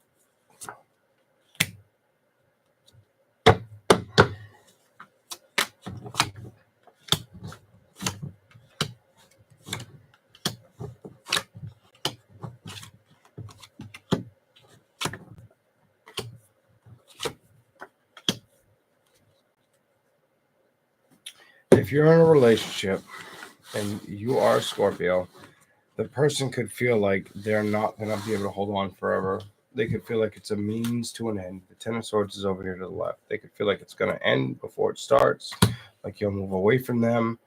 If you're in a relationship and you are a Scorpio, the person could feel like they're not going to be able to hold on forever. They could feel like it's a means to an end. The Ten of Swords is over here to the left. They could feel like it's going to end before it starts, like you'll move away from them,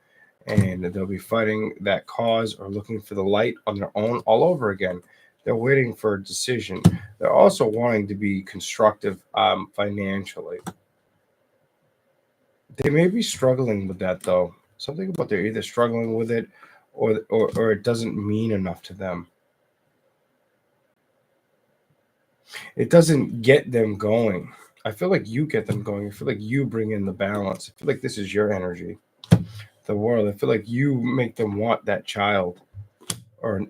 and they'll be fighting that cause or looking for the light on their own all over again. They're waiting for a decision. They're also wanting to be constructive financially. They may be struggling with that, though. Something about they're either struggling with it or it doesn't mean enough to them. It doesn't get them going. I feel like you get them going. I feel like you bring in the balance. I feel like this is your energy, the world. I feel like you make them want that child or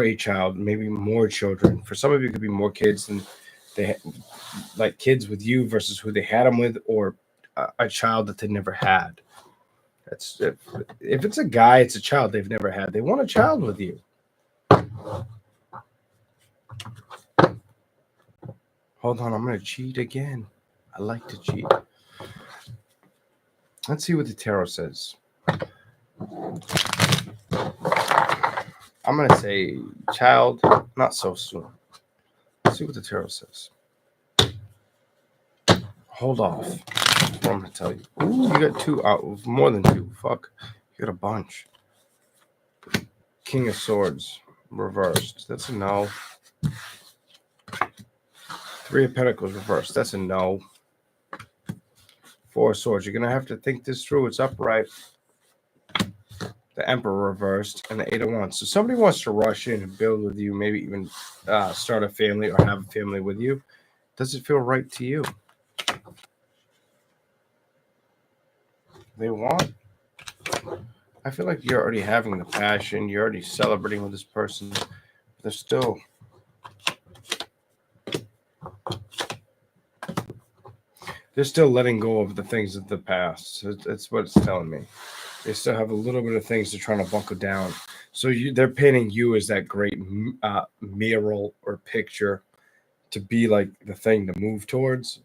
a child, maybe more children. For some of you, it could be more kids than they like kids with you versus who they had them with, or a child that they never had. That's if it's a guy, it's a child they've never had. They want a child with you. Hold on, I'm going to cheat again. I like to cheat. Let's see what the tarot says. I'm going to say child, not so soon. Let's see what the tarot says. Hold off. That's what I'm going to tell you. Ooh, you got two out. More than two. Fuck. You got a bunch. King of Swords. Reversed. That's a no. Three of Pentacles reversed. That's a no. Four of Swords. You're going to have to think this through. It's upright. The Emperor reversed. And the Eight of Wands. So somebody wants to rush in and build with you. Maybe even start a family or have a family with you. Does it feel right to you? They want. I feel like you're already having the passion. You're already celebrating with this person. They're still. They're still letting go of the things of the past. That's what it's telling me. They still have a little bit of things they're trying to buckle down. So they're painting you as that great mural or picture to be like the thing to move towards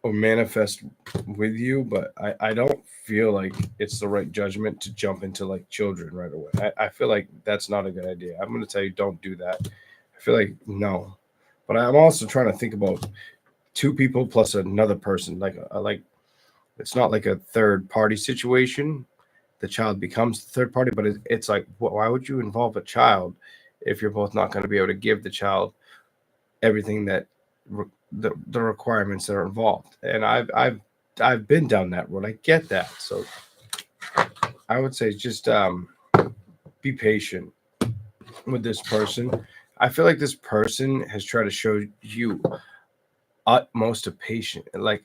or manifest with you. But I don't feel like it's the right judgment to jump into like children right away. I feel like that's not a good idea. I'm going to tell you, don't do that. I feel like no. But I'm also trying to think about two people plus another person. Like it's not like a third party situation. The child becomes the third party, but it's like, why would you involve a child if you're both not going to be able to give the child everything that the requirements that are involved? And I've been down that road. I get that. So I would say just be patient with this person. I feel like this person has tried to show you utmost of patience. Like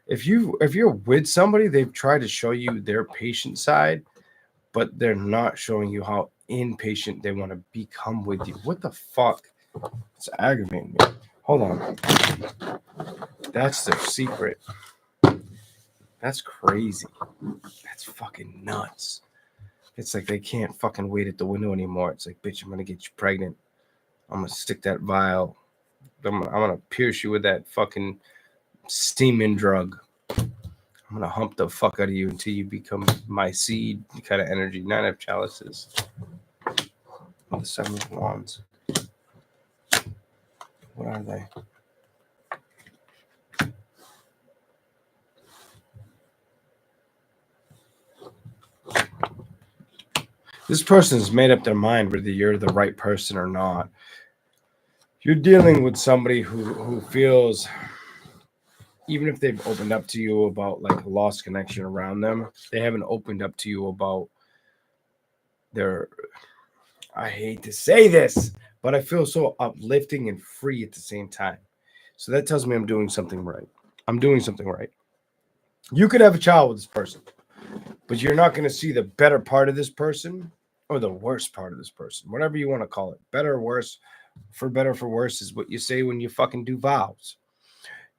if you're with somebody, they've tried to show you their patient side, but they're not showing you how impatient they want to become with you. What the fuck? It's aggravating me. Hold on. That's their secret. That's crazy. That's fucking nuts. It's like they can't fucking wait at the window anymore. It's like, bitch, I'm gonna get you pregnant. I'm gonna stick that vial. I'm gonna pierce you with that fucking steaming drug. I'm gonna hump the fuck out of you until you become my seed kind of energy. 9 of Chalices. Oh, the 7 of Wands. What are they? This person's made up their mind whether you're the right person or not. You're dealing with somebody who feels, even if they've opened up to you about like a lost connection around them, they haven't opened up to you about their, I hate to say this, but I feel so uplifting and free at the same time. So that tells me I'm doing something right. I'm doing something right. You could have a child with this person, but you're not going to see the better part of this person or the worst part of this person, whatever you want to call it. Better or worse, for better or for worse is what you say when you fucking do vows.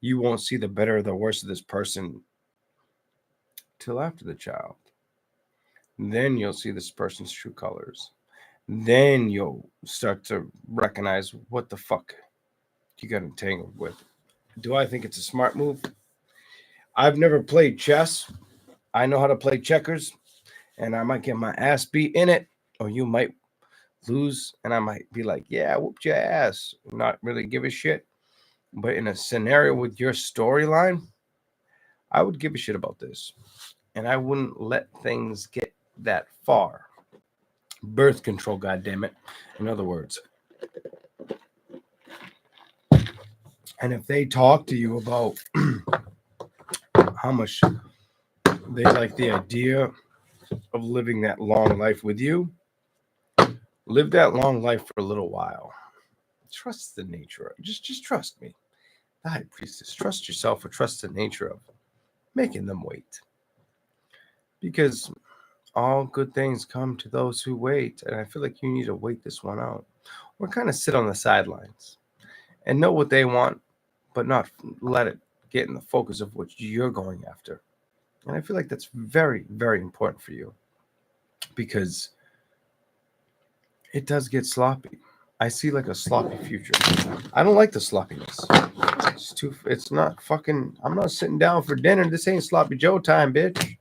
You won't see the better or the worst of this person till after the child. Then you'll see this person's true colors. Then you'll start to recognize what the fuck you got entangled with. Do I think it's a smart move? I've never played chess. I know how to play checkers, and I might get my ass beat in it, or you might lose, and I might be like, yeah, I whooped your ass, not really give a shit. But in a scenario with your storyline, I would give a shit about this, and I wouldn't let things get that far. Birth control, goddammit. In other words. And if they talk to you about how much they like the idea of living that long life with you, live that long life for a little while. Trust the nature. Just trust me. The High Priestess. Trust yourself or trust the nature of making them wait. Because all good things come to those who wait. And I feel like you need to wait this one out. Or kind of sit on the sidelines and know what they want, but not let it get in the focus of what you're going after. And I feel like that's very, very important for you because it does get sloppy. I see like a sloppy future. I don't like the sloppiness. It's not fucking, I'm not sitting down for dinner. This ain't sloppy Joe time, bitch.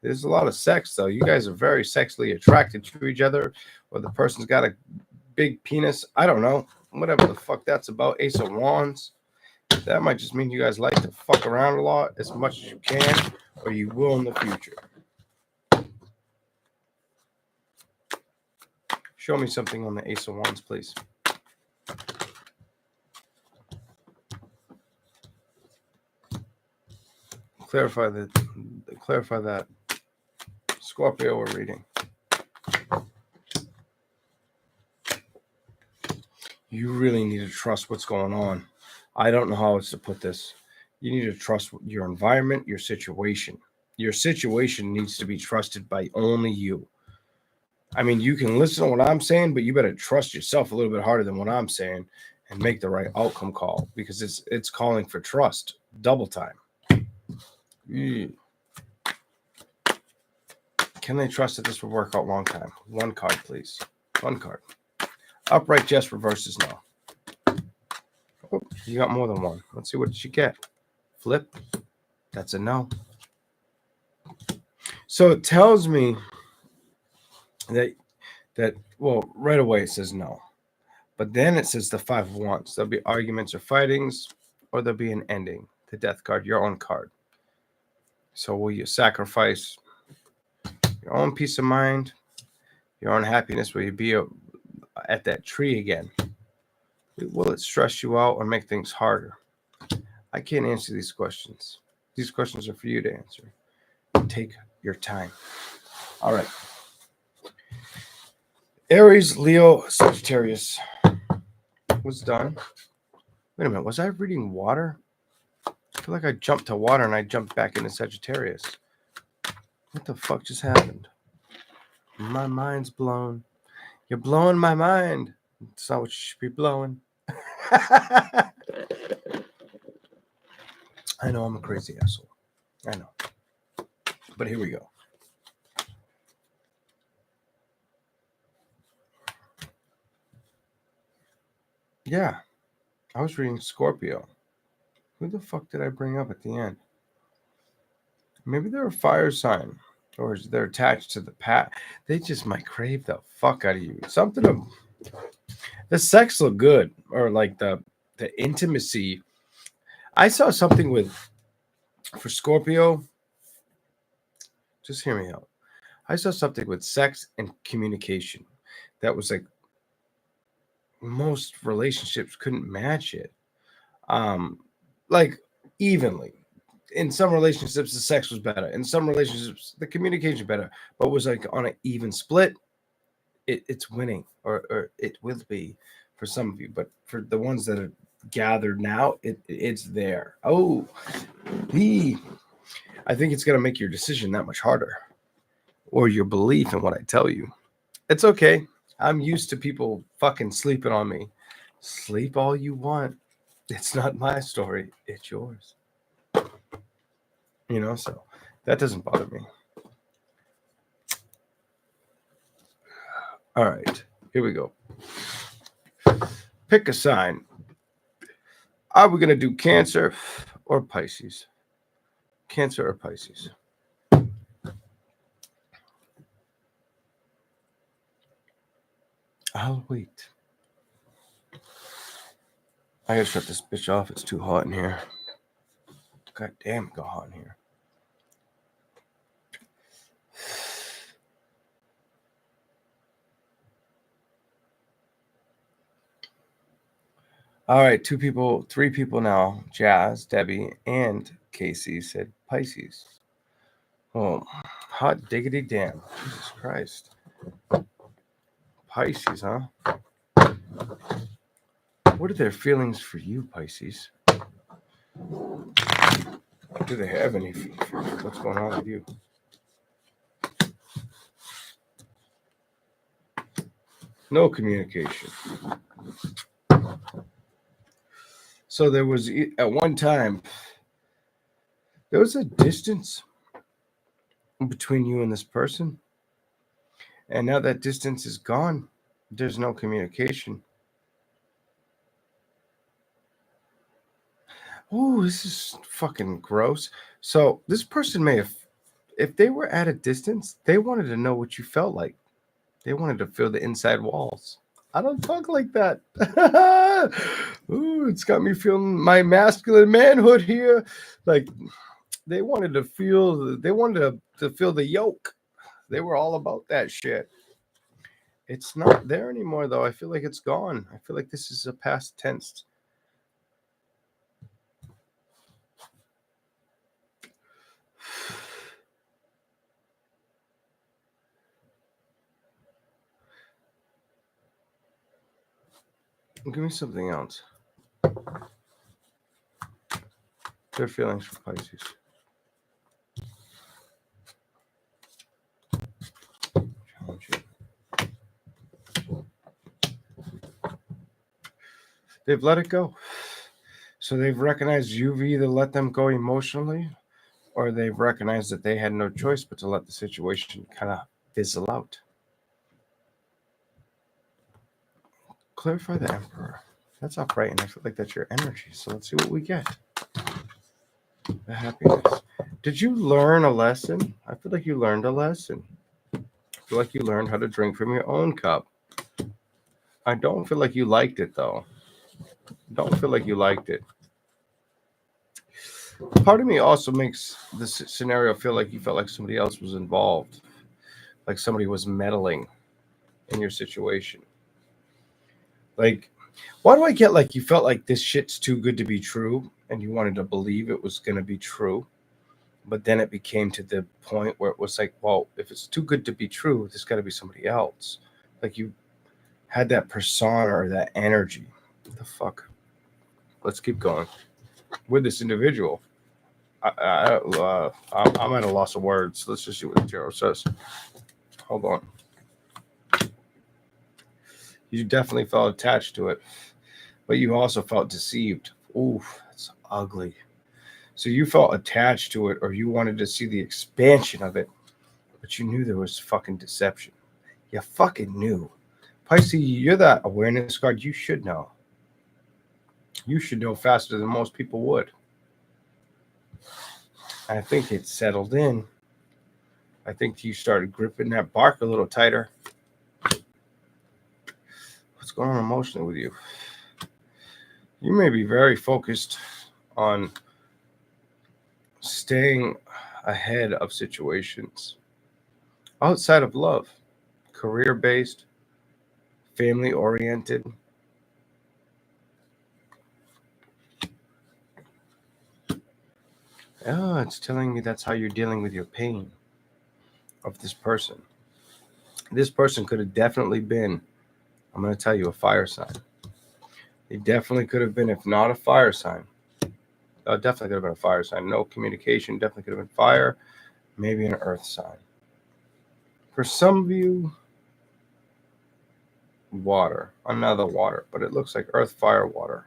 There's a lot of sex though. You guys are very sexually attracted to each other, or the person's got a big penis. I don't know. Whatever the fuck that's about. Ace of Wands. That might just mean you guys like to fuck around a lot as much as you can, or you will in the future. Show me something on the Ace of Wands, please. Clarify that. Scorpio we're reading. You really need to trust what's going on. I don't know how else to put this. You need to trust your environment, your situation. Your situation needs to be trusted by only you. I mean, you can listen to what I'm saying, but you better trust yourself a little bit harder than what I'm saying and make the right outcome call, because it's calling for trust. Double time. Can they trust that this will work out long time? One card, please. One card. Upright just reverses no. Oh, you got more than one. Let's see what you get. Flip. That's a no. So it tells me that well, right away it says no. But then it says the Five of Wands. There'll be arguments or fightings, or there'll be an ending. The Death card, your own card. So will you sacrifice your own peace of mind, your own happiness? Will you be at that tree again? Will it stress you out or make things harder? I can't answer these questions. These questions are for you to answer. Take your time. All right. Aries, Leo, Sagittarius was done. Wait a minute. Was I reading water? I feel like I jumped to water and I jumped back into Sagittarius. What the fuck just happened? My mind's blown. You're blowing my mind. It's not what you should be blowing. I know I'm a crazy asshole. I know. But here we go. Yeah. I was reading Scorpio. Who the fuck did I bring up at the end? Maybe they're a fire sign. Or they're attached to the past. They just might crave the fuck out of you. Something of the sex look good. Or like the intimacy. I saw something for Scorpio. Just hear me out. I saw something with sex and communication. That was like most relationships couldn't match it. Like evenly. In some relationships, the sex was better. In some relationships, the communication better. But it was like on an even split. It's winning, or it will be for some of you. But for the ones that are gathered now, it's there. Oh, I think it's gonna make your decision that much harder, or your belief in what I tell you. It's okay. I'm used to people fucking sleeping on me. Sleep all you want. It's not my story. It's yours. So that doesn't bother me. All right, here we go. Pick a sign. Are we going to do Cancer or Pisces? Cancer or Pisces? I'll wait. I gotta shut this bitch off. It's too hot in here. God damn, it got hot in here. All right, 2 people, 3 people now. Jazz, Debbie, and Casey said Pisces. Oh, hot diggity damn. Jesus Christ. Pisces, huh? What are their feelings for you, Pisces? Do they have any feelings? What's going on with you? No communication. So there was, at one time, there was a distance between you and this person. And now that distance is gone. There's no communication. Oh, this is fucking gross. So this person may have, if they were at a distance, they wanted to know what you felt like. They wanted to feel the inside walls. I don't talk like that. Ooh, it's got me feeling my masculine manhood here. Like they wanted to feel, they wanted to feel the yoke. They were all about that shit. It's not there anymore, though. I feel like it's gone. I feel like this is a past tense. Give me something else. Their feelings for Pisces. They've let it go. So they've recognized you've either let them go emotionally or they've recognized that they had no choice but to let the situation kind of fizzle out. Clarify the Emperor. That's upright, and I feel like that's your energy. So let's see what we get. The happiness. Did you learn a lesson? I feel like you learned a lesson. I feel like you learned how to drink from your own cup. I don't feel like you liked it, though. Don't feel like you liked it. Part of me also makes this scenario feel like you felt like somebody else was involved, like somebody was meddling in your situation. Like, why do I get like you felt like this shit's too good to be true and you wanted to believe it was going to be true? But then it became to the point where it was like, well, if it's too good to be true, there's got to be somebody else. Like you had that persona or that energy. What the fuck? Let's keep going with this individual. I'm at a loss of words. Let's just see what the tarot says. Hold on. You definitely felt attached to it, but you also felt deceived. Ooh, that's ugly. So you felt attached to it, or you wanted to see the expansion of it, but you knew there was fucking deception. You fucking knew. Pisces, you're that awareness card. You should know. You should know faster than most people would. I think it settled in. I think you started gripping that bark a little tighter. What's going on emotionally with you? You may be very focused on staying ahead of situations outside of love, career-based, family-oriented. Oh, it's telling me that's how you're dealing with your pain of this person. This person could have definitely been, I'm going to tell you, a fire sign. They definitely could have been, if not a fire sign. Definitely could have been a fire sign. No communication, definitely could have been fire, maybe an earth sign. For some of you, water, another water, but it looks like earth, fire, water.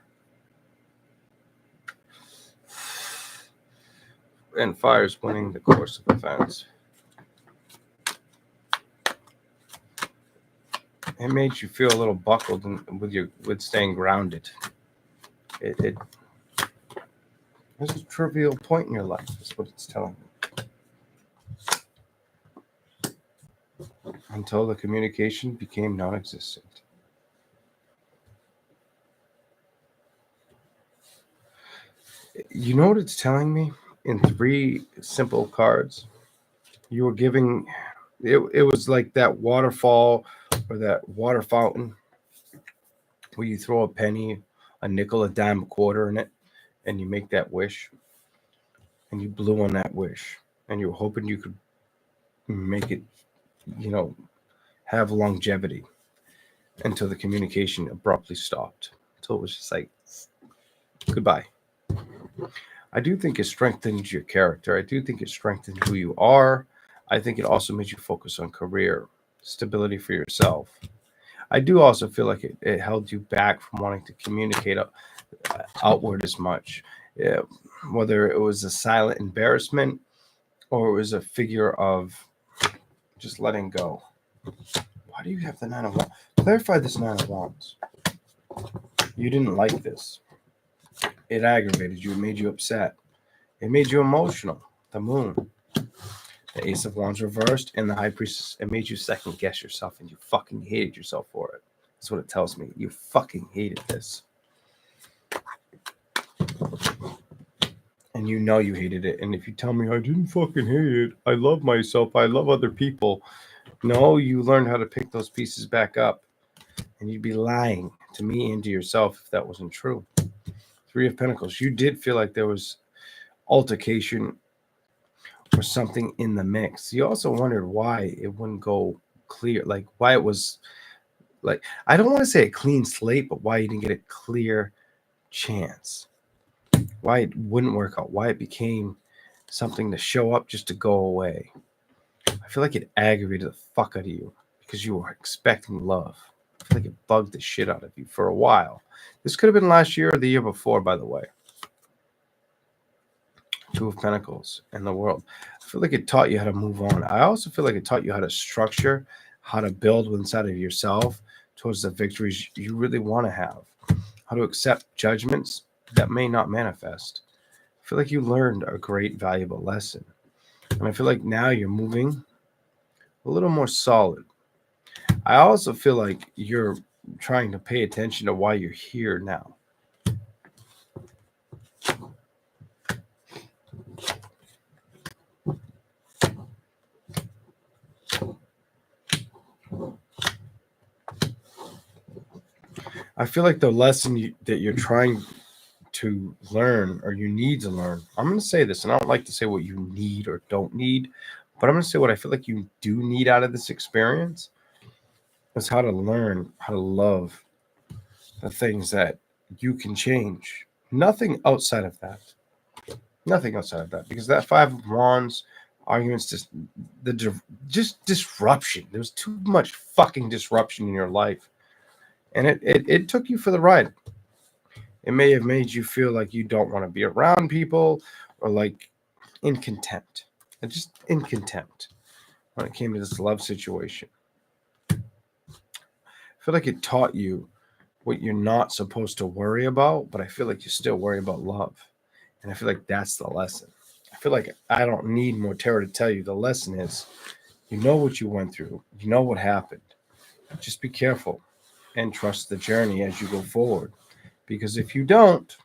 And fire's winning the course of events. It made you feel a little buckled with staying grounded. It was a trivial point in your life, is what it's telling me. Until the communication became non-existent. You know what it's telling me? In 3 simple cards, you were giving, it was like that waterfall or that water fountain where you throw a penny, a nickel, a dime, a quarter in it, and you make that wish. And you blew on that wish. And you were hoping you could make it, have longevity until the communication abruptly stopped. Until it was just like, goodbye. I do think it strengthened your character. I do think it strengthened who you are. I think it also made you focus on career, stability for yourself. I do also feel like it held you back from wanting to communicate outward as much. Whether it was a silent embarrassment or it was a figure of just letting go. Why do you have the 9 of Wands? Clarify this 9 of Wands. You didn't like this. It aggravated you. It made you upset. It made you emotional. The moon, the Ace of Wands reversed, and the High Priestess. It made you second guess yourself, and you fucking hated yourself for it. That's what it tells me. You fucking hated this. And you know you hated it. And if you tell me I didn't fucking hate it, I love myself, I love other people. No, you learned how to pick those pieces back up. And you'd be lying to me and to yourself if that wasn't true. Three of Pentacles. You did feel like there was altercation or something in the mix. You also wondered why it wouldn't go clear, like why it was like, I don't want to say a clean slate, but why you didn't get a clear chance. Why it wouldn't work out, why it became something to show up just to go away. I feel like it aggravated the fuck out of you because you were expecting love. I feel like it bugged the shit out of you for a while. This could have been last year or the year before, by the way. Two of Pentacles and the World. I feel like it taught you how to move on. I also feel like it taught you how to structure, how to build inside of yourself towards the victories you really want to have, how to accept judgments that may not manifest. I feel like you learned a great, valuable lesson. And I feel like now you're moving a little more solid. I also feel like you're trying to pay attention to why you're here now. I feel like the lesson that you're trying to learn or you need to learn, I'm going to say this, and I don't like to say what you need or don't need, but I'm going to say what I feel like you do need out of this experience is how to learn how to love the things that you can change. Nothing outside of that. Nothing outside of that. Because that Five of Wands arguments, just disruption. There was too much fucking disruption in your life. And it took you for the ride. It may have made you feel like you don't want to be around people or like in contempt. Just in contempt when it came to this love situation. I feel like it taught you what you're not supposed to worry about, but I feel like you still worry about love. And I feel like that's the lesson. I feel like I don't need more tarot to tell you. The lesson is, you know what you went through. You know what happened. Just be careful and trust the journey as you go forward. Because if you don't,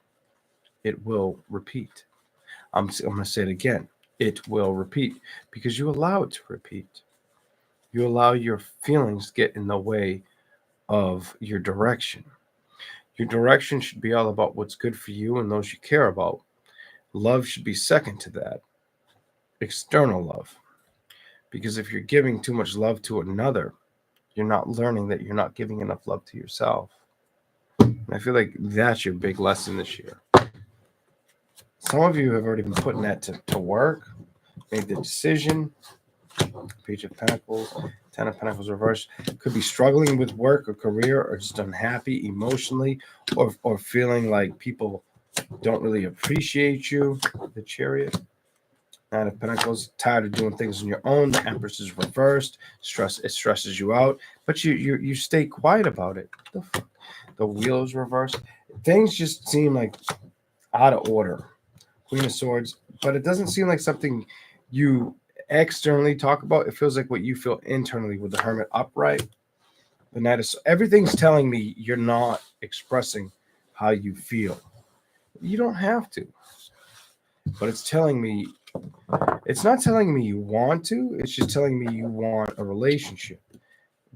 it will repeat. I'm going to say it again. It will repeat because you allow it to repeat. You allow your feelings to get in the way of your direction. Your direction should be all about what's good for you and those you care about. Love should be second to that. External love. Because if you're giving too much love to another, you're not learning that you're not giving enough love to yourself. And I feel like that's your big lesson this year. Some of you have already been putting that to work, made the decision. Page of Pentacles, Ten of Pentacles reversed. Could be struggling with work or career or just unhappy emotionally or feeling like people don't really appreciate you. The Chariot. Nine of Pentacles, tired of doing things on your own. The Empress is reversed. It stresses you out, but you stay quiet about it. The fuck? The Wheel is reversed. Things just seem like out of order. Queen of Swords, but it doesn't seem like something you externally talk about. It feels like what you feel internally with the Hermit upright. The Knight of everything's telling me you're not expressing how you feel. You don't have to, but it's telling me. It's not telling me you want to. It's just telling me you want a relationship.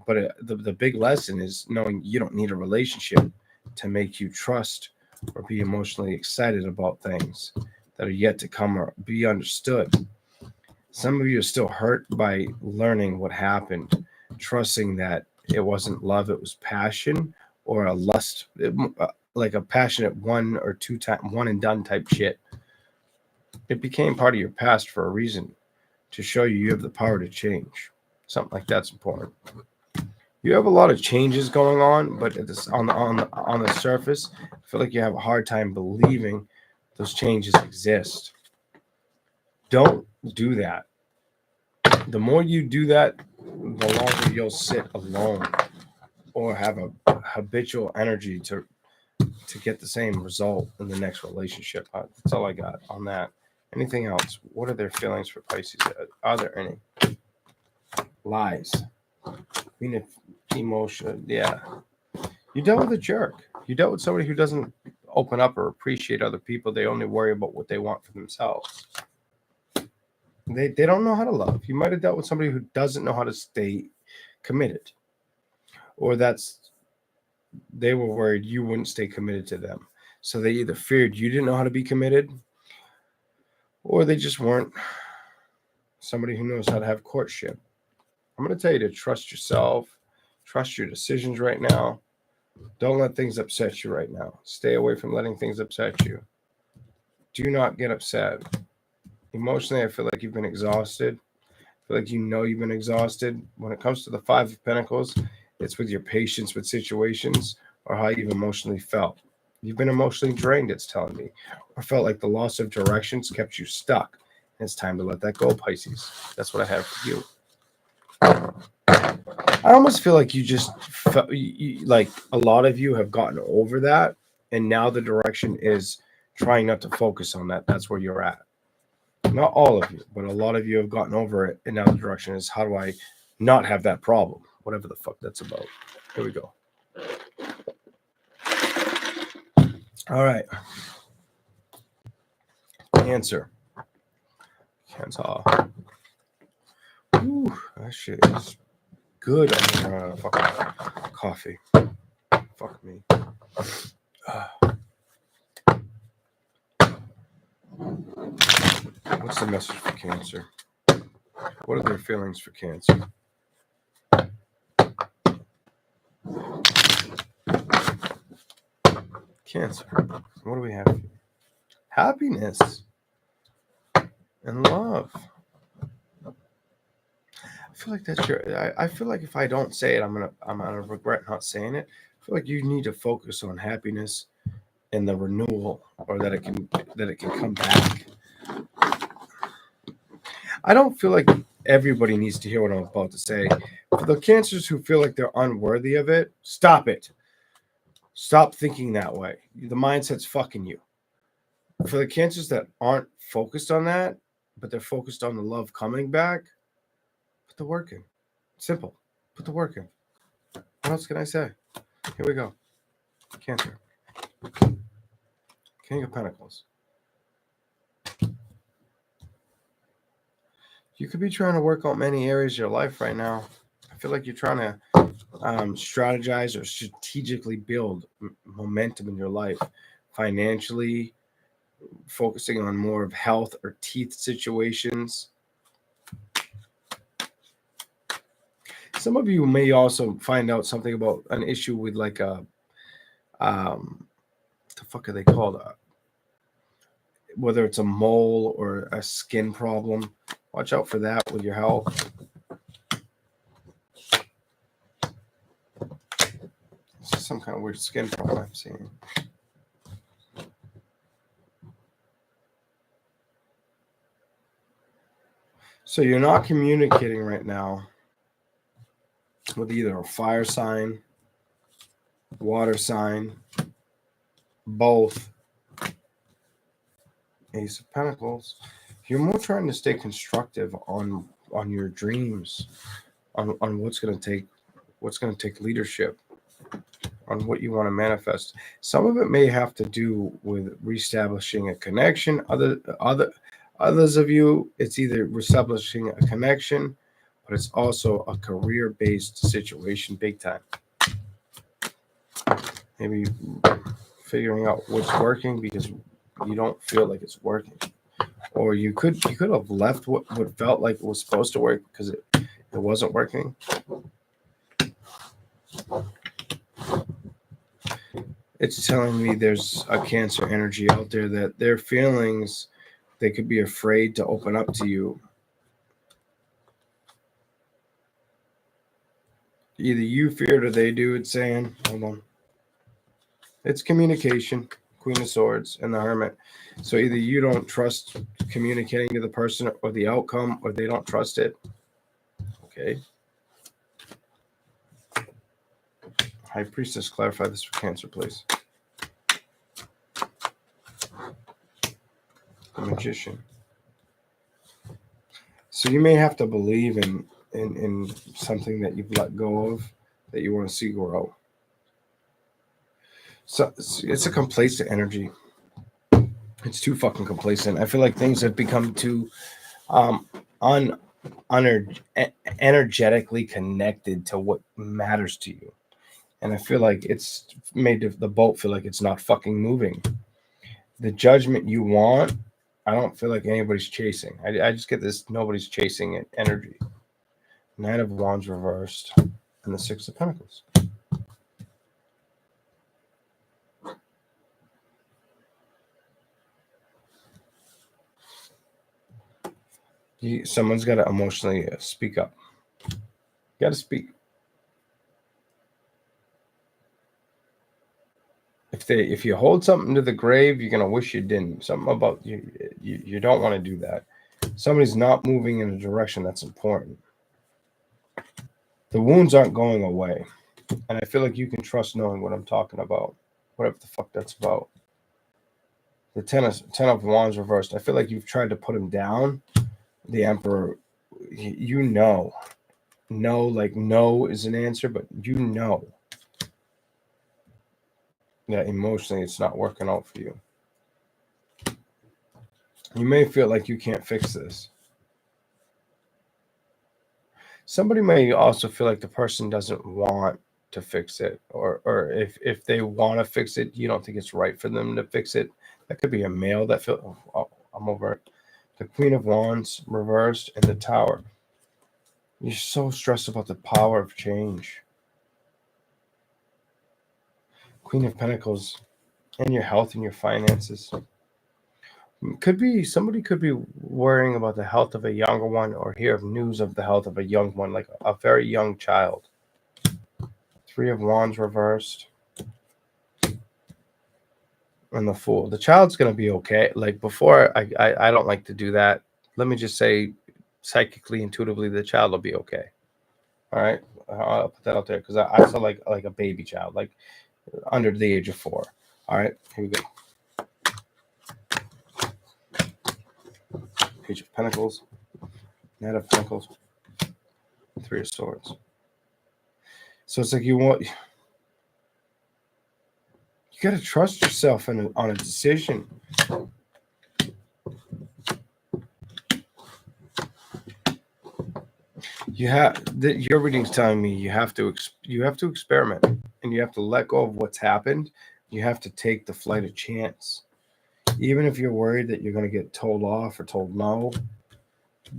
But the big lesson is knowing you don't need a relationship to make you trust or be emotionally excited about things that are yet to come or be understood. Some of you are still hurt by learning what happened, trusting that it wasn't love, it was passion or a lust, like a passionate one or two time, one and done type shit. It became part of your past for a reason, to show you have the power to change. Something like that's important. You have a lot of changes going on, but on the surface, I feel like you have a hard time believing those changes exist. Don't do that. The more you do that, the longer you'll sit alone or have a habitual energy to to get the same result in the next relationship. That's all I got on that. Anything else? What are their feelings for Pisces? Are there any? Lies. Emotion. Yeah. You dealt with a jerk. You dealt with somebody who doesn't open up or appreciate other people. They only worry about what they want for themselves. They don't know how to love. You might have dealt with somebody who doesn't know how to stay committed. Or they were worried you wouldn't stay committed to them. So they either feared you didn't know how to be committed, or they just weren't somebody who knows how to have courtship. I'm going to tell you to trust yourself, trust your decisions right now. Don't let things upset you right now. Stay away from letting things upset you. Do not get upset. Emotionally, I feel like you've been exhausted. I feel like you've been exhausted. When it comes to the Five of Pentacles, it's with your patience with situations or how you've emotionally felt. You've been emotionally drained, it's telling me. Or felt like the loss of directions kept you stuck. And it's time to let that go, Pisces. That's what I have for you. I almost feel like you just felt like a lot of you have gotten over that. And now the direction is trying not to focus on that. That's where you're at. Not all of you, but a lot of you have gotten over it. And now the direction is, how do I not have that problem? Whatever the fuck that's about. Here we go. All right. Cancer. Ooh, that shit is good. I'm running out of fucking coffee. Fuck me. What's the message for Cancer? What are their feelings for Cancer? Cancer. What do we have here? Happiness and love. I feel like that's I feel like if I don't say it, I'm gonna regret not saying it. I feel like you need to focus on happiness and the renewal, or that it can come back. I don't feel like everybody needs to hear what I'm about to say. For the Cancers who feel like they're unworthy of it, stop it. Stop thinking that way. The mindset's fucking you. For the Cancers that aren't focused on that, but they're focused on the love coming back, put the work in. Simple. Put the work in. What else can I say? Here we go. Cancer. King of Pentacles. You could be trying to work on many areas of your life right now. I feel like you're trying to strategize or strategically build momentum in your life. Financially, focusing on more of health or teeth situations. Some of you may also find out something about an issue with like a, what the fuck are they called? Whether it's a mole or a skin problem. Watch out for that with your health. This is some kind of weird skin problem I'm seeing. So you're not communicating right now with either a fire sign, water sign, both. Ace of Pentacles. You're more trying to stay constructive on your dreams, on what's going to take leadership, on what you want to manifest. Some of it may have to do with reestablishing a connection. Others of you, it's either reestablishing a connection, but it's also a career-based situation, big time. Maybe figuring out what's working because you don't feel like it's working. Or you could have left what felt like it was supposed to work because it wasn't working. It's telling me there's a Cancer energy out there that their feelings, they could be afraid to open up to you. Either you fear it or they do. It's saying, hold on. It's communication. Queen of Swords and the Hermit. So either you don't trust communicating to the person or the outcome, or they don't trust it. Okay. High Priestess, clarify this for Cancer, please. The Magician. So you may have to believe in something that you've let go of that you want to see grow. So it's a complacent energy. It's too fucking complacent. I feel like things have become too um un, energetically connected to what matters to you. And I feel like it's made the boat feel like it's not fucking moving. The judgment you want, I don't feel like anybody's chasing. I just get this nobody's chasing it energy. Knight of Wands reversed and the Six of Pentacles. Someone's got to emotionally speak up. You got to speak. If you hold something to the grave, you're gonna wish you didn't. Something about you don't want to do that. Somebody's not moving in a direction that's important. The wounds aren't going away, and I feel like you can trust knowing what I'm talking about, whatever the fuck that's about. The ten of Wands reversed. I feel like you've tried to put him down. The Emperor, no, like no is an answer, but that emotionally it's not working out for you. You may feel like you can't fix this. Somebody may also feel like the person doesn't want to fix it, or if they want to fix it, you don't think it's right for them to fix it. That could be a male that feel. Oh, I'm over it. The Queen of Wands reversed and the Tower. You're so stressed about the power of change. Queen of Pentacles and your health and your finances. Somebody could be worrying about the health of a younger one or hear news of the health of a young one, like a very young child. Three of Wands reversed. And the Fool. The child's going to be okay. Like before, I don't like to do that. Let me just say, psychically, intuitively, the child will be okay. All right? I'll put that out there because I saw like a baby child, like under the age of 4. All right? Here we go. Page of Pentacles. Knight of Pentacles. Three of Swords. So it's like you got to trust yourself on a decision. Your reading's telling me you have to experiment and you have to let go of what's happened. You have to take the flight of chance. Even if you're worried that you're going to get told off or told no,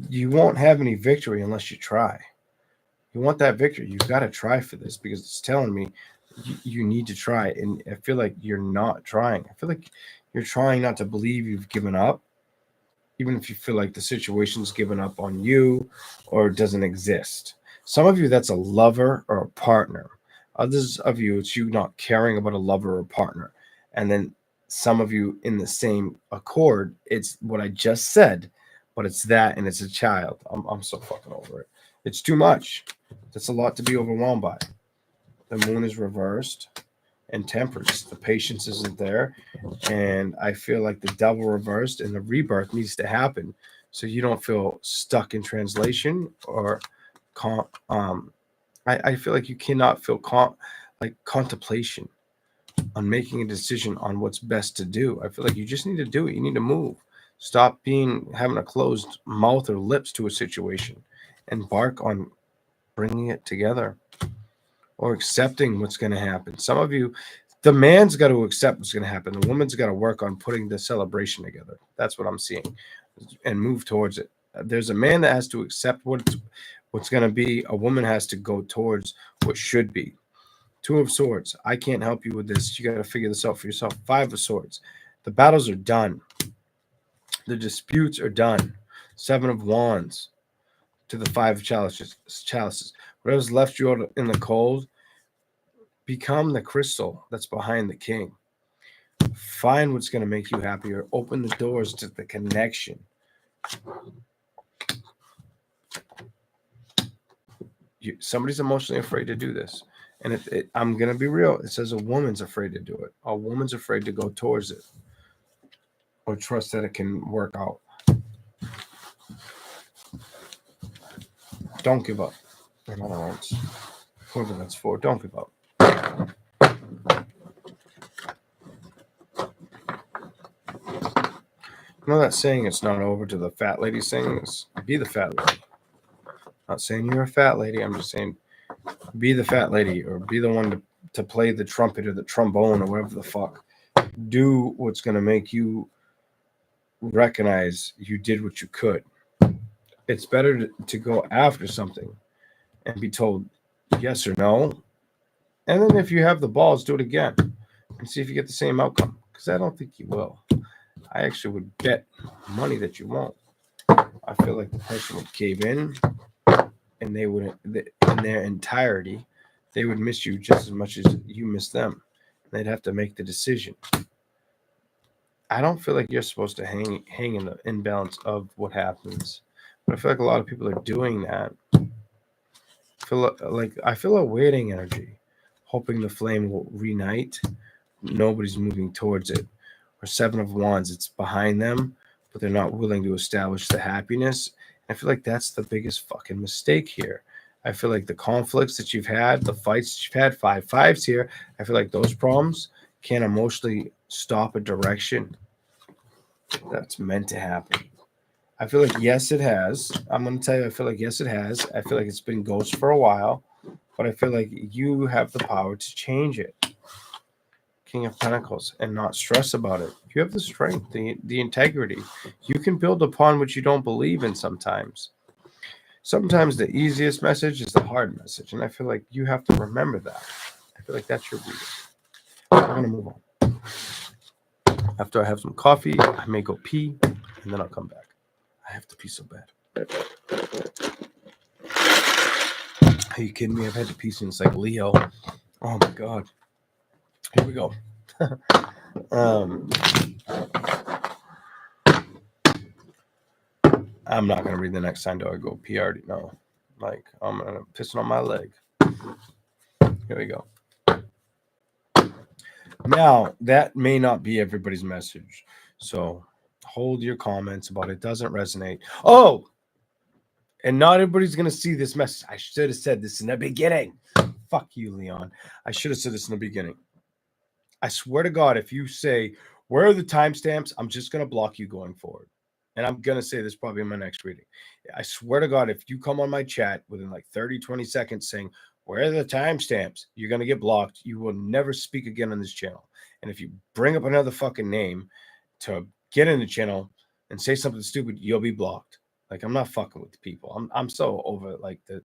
you won't have any victory unless you try. You want that victory, you've got to try for this because it's telling me you need to try. And I feel like you're not trying. I feel like you're trying not to believe you've given up, even if you feel like the situation's given up on you or doesn't exist. Some of you, that's a lover or a partner. Others of you, it's you not caring about a lover or partner. And then some of you in the same accord, it's what I just said, but it's that and it's a child. I'm so fucking over it. It's too much. That's a lot to be overwhelmed by. The Moon is reversed and Temperance. The patience isn't there. And I feel like the Devil reversed and the rebirth needs to happen so you don't feel stuck in translation or I feel like you cannot feel contemplation on making a decision on what's best to do. I feel like you just need to do it. You need to move. Stop having a closed mouth or lips to a situation. Embark on bringing it together or accepting what's going to happen. Some of you, the man's got to accept what's going to happen. The woman's got to work on putting the celebration together. That's what I'm seeing, and move towards it. There's a man that has to accept what's going to be. A woman has to go towards what should be. Two of Swords. I can't help you with this. You got to figure this out for yourself. Five of Swords. The battles are done. The disputes are done. Seven of Wands to the Five of Chalices. Whatever's left you out in the cold, become the crystal that's behind the king. Find what's going to make you happier. Open the doors to the connection. Somebody's emotionally afraid to do this. And I'm going to be real. It says a woman's afraid to do it. A woman's afraid to go towards it. or trust that it can work out. Don't give up. In other words, whoever that's for, don't give up. You know that saying, it's not over to the fat lady saying this? Be the fat lady. Not saying you're a fat lady. I'm just saying be the fat lady, or be the one to play the trumpet or the trombone or whatever the fuck. Do what's going to make you recognize you did what you could. It's better to go after something and be told yes or no. And then if you have the balls, do it again and see if you get the same outcome. Because I don't think you will. I actually would bet money that you won't. I feel like the person would cave in, and they wouldn't, in their entirety, they would miss you just as much as you miss them. They'd have to make the decision. I don't feel like you're supposed to hang in the imbalance of what happens, but I feel like a lot of people are doing that. I feel a waiting energy, hoping the flame will reignite. Nobody's moving towards it. Or Seven of Wands, it's behind them, but they're not willing to establish the happiness. I feel like that's the biggest fucking mistake here. I feel like the conflicts that you've had, the fights that you've had, 5/5s here, I feel like those problems can't emotionally stop a direction that's meant to happen. I feel like, yes, it has. I'm going to tell you, I feel like, yes, it has. I feel like it's been ghost for a while, but I feel like you have the power to change it. King of Pentacles, and not stress about it. You have the strength, the integrity. You can build upon what you don't believe in sometimes. Sometimes the easiest message is the hard message, and I feel like you have to remember that. I feel like that's your reading. I'm going to move on. After I have some coffee, I may go pee, and then I'll come back. I have to pee so bad. Are you kidding me? I've had to pee since like Leo. Oh my God. Here we go. I'm not going to read the next sign till I go pee. I already know. Like, I'm pissing on my leg. Here we go. Now, that may not be everybody's message. So hold your comments about it. Doesn't resonate. Oh, and not everybody's going to see this message. I should have said this in the beginning. Fuck you, Leon. I should have said this in the beginning. I swear to God, if you say, where are the timestamps? I'm just going to block you going forward. And I'm going to say this probably in my next reading. I swear to God, if you come on my chat within like 30, 20 seconds saying, where are the timestamps? You're going to get blocked. You will never speak again on this channel. And if you bring up another fucking name to get in the channel and say something stupid, you'll be blocked. Like, I'm not fucking with the people. I'm so over it. Like that.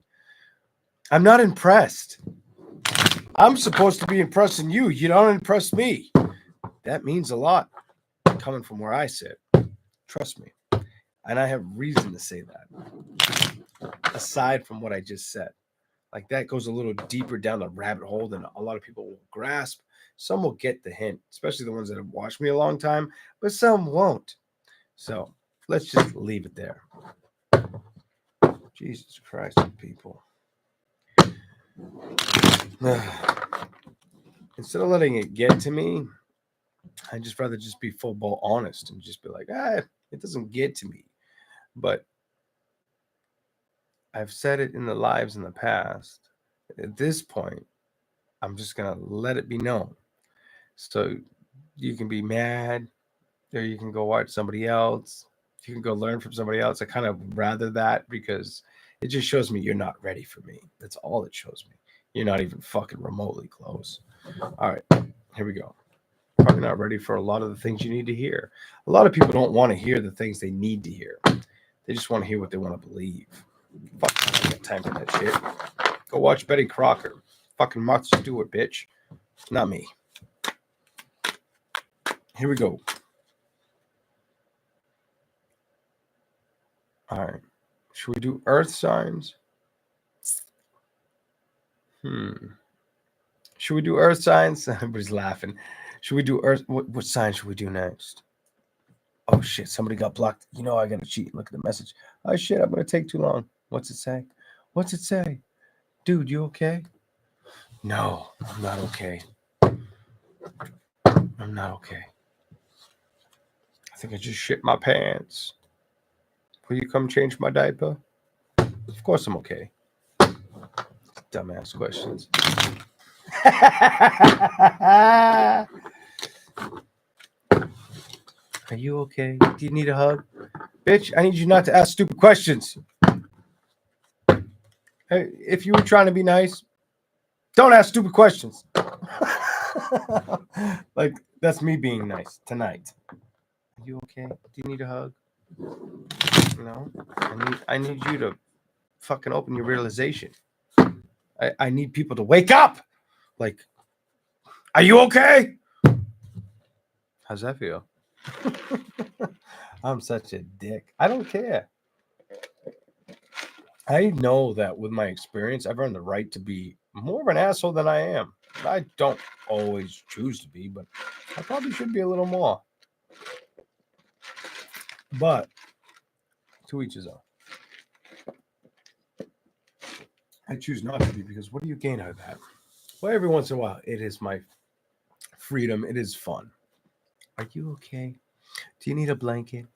I'm not impressed. I'm supposed to be impressing you. You don't impress me. That means a lot coming from where I sit. Trust me. And I have reason to say that. Aside from what I just said. Like, that goes a little deeper down the rabbit hole than a lot of people will grasp. Some will get the hint, especially the ones that have watched me a long time, but some won't. So let's just leave it there. Jesus Christ, people. Instead of letting it get to me, I'd just rather just be full ball honest and just be like, it doesn't get to me. But I've said it in the lives in the past. At this point, I'm just going to let it be known. So you can be mad, or you can go watch somebody else. You can go learn from somebody else. I kind of rather that, because it just shows me you're not ready for me. That's all it shows me. You're not even fucking remotely close. All right, here we go. Probably not ready for a lot of the things you need to hear. A lot of people don't want to hear the things they need to hear. They just want to hear what they want to believe. Fuck, I don't got time for that shit. Go watch Betty Crocker. Fucking Martha Stewart, bitch. Not me. Here we go. All right. Should we do earth signs? Should we do earth signs? Everybody's laughing. Should we do earth? What sign should we do next? Oh, shit. Somebody got blocked. You know I got to cheat. Look at the message. Oh, shit. I'm going to take too long. What's it say? What's it say? Dude, you okay? No, I'm not okay. I'm not okay. I think I just shit my pants. Will you come change my diaper? Of course I'm okay. Dumbass questions. Are you okay? Do you need a hug? Bitch, I need you not to ask stupid questions. Hey, if you were trying to be nice, don't ask stupid questions. Like, that's me being nice tonight. Are you okay? Do you need a hug? No. I need you to fucking open your realization. I need people to wake up. Like, are you okay? How's that feel? I'm such a dick. I don't care. I know that with my experience, I've earned the right to be more of an asshole than I am. I don't always choose to be, but I probably should be a little more. But to each his own. I choose not to be because what do you gain out of that? Well, every once in a while, it is my freedom. It is fun. Are you okay? Do you need a blanket?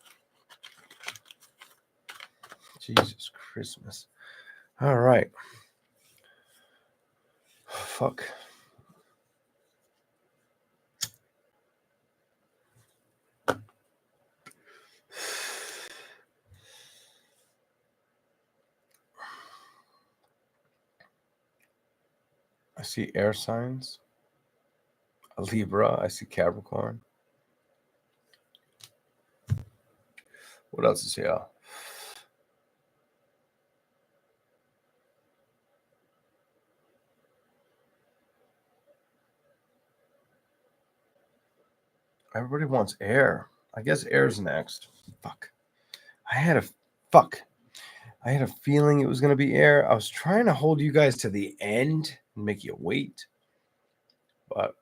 Jesus Christmas. All right. Fuck. I see air signs. A Libra. I see Capricorn. What else is here? Everybody wants air. I guess air's next. Fuck. I had a feeling it was going to be air. I was trying to hold you guys to the end and make you wait. But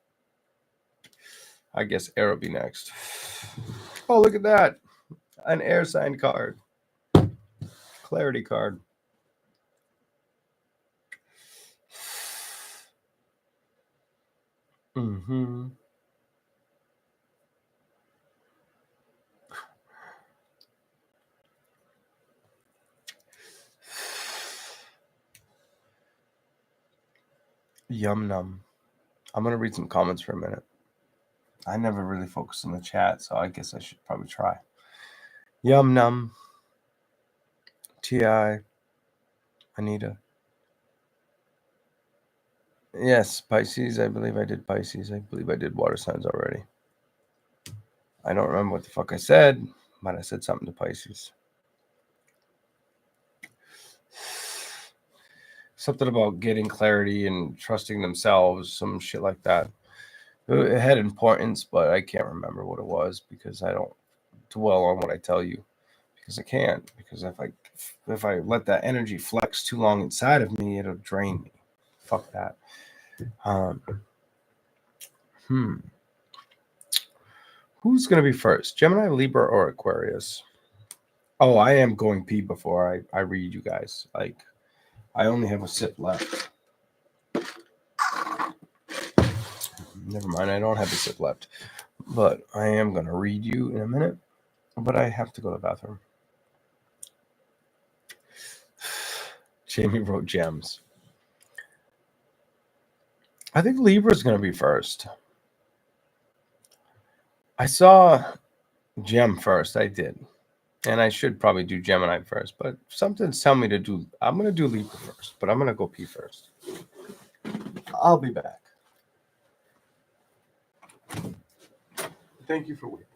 I guess air will be next. Oh, look at that. An air sign card. Clarity card. Mm-hmm. Yum num. I'm going to read some comments for a minute. I never really focused on the chat, so I guess I should probably try. Yum num. T.I. Anita. Yes, Pisces. I believe I did Pisces. I believe I did water signs already. I don't remember what the fuck I said, but I said something to Pisces. Something about getting clarity and trusting themselves, some shit like that. It had importance, but I can't remember what it was because I don't dwell on what I tell you because I can't. Because if I let that energy flex too long inside of me, it'll drain me. Fuck that. Who's gonna be first? Gemini, Libra, or Aquarius? Oh, I am going pee before I read you guys. Like, I only have a sip left. Never mind, I don't have a sip left. But I am gonna read you in a minute. But I have to go to the bathroom. Jamie wrote gems. I think Libra's gonna be first. I saw Gem first. I did. And I should probably do Gemini first, but something's telling me to do. I'm going to do Libra first, but I'm going to go pee first. I'll be back. Thank you for waiting.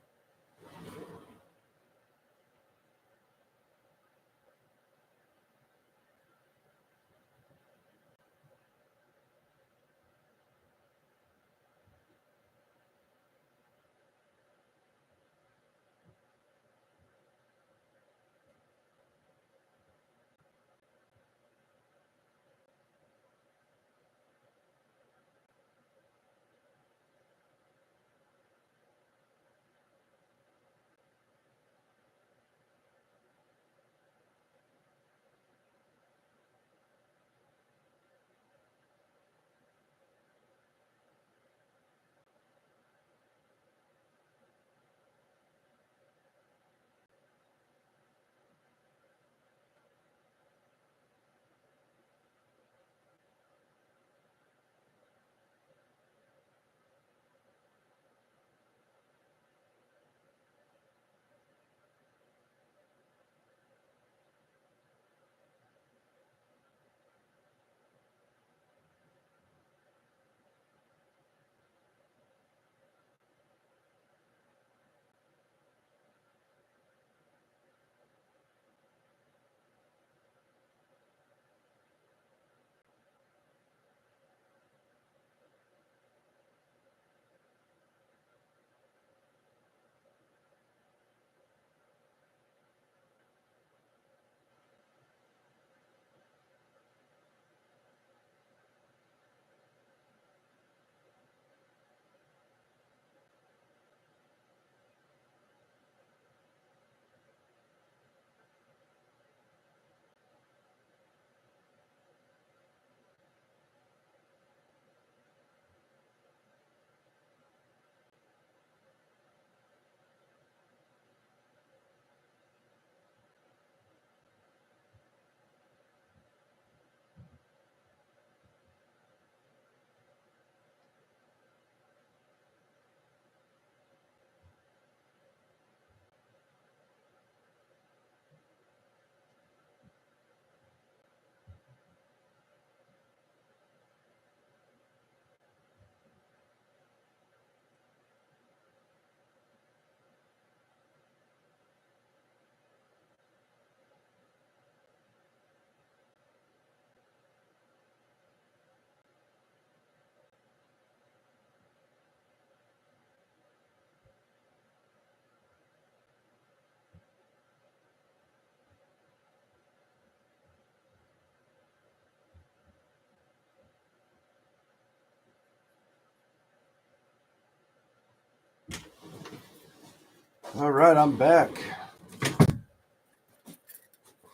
All right, I'm back.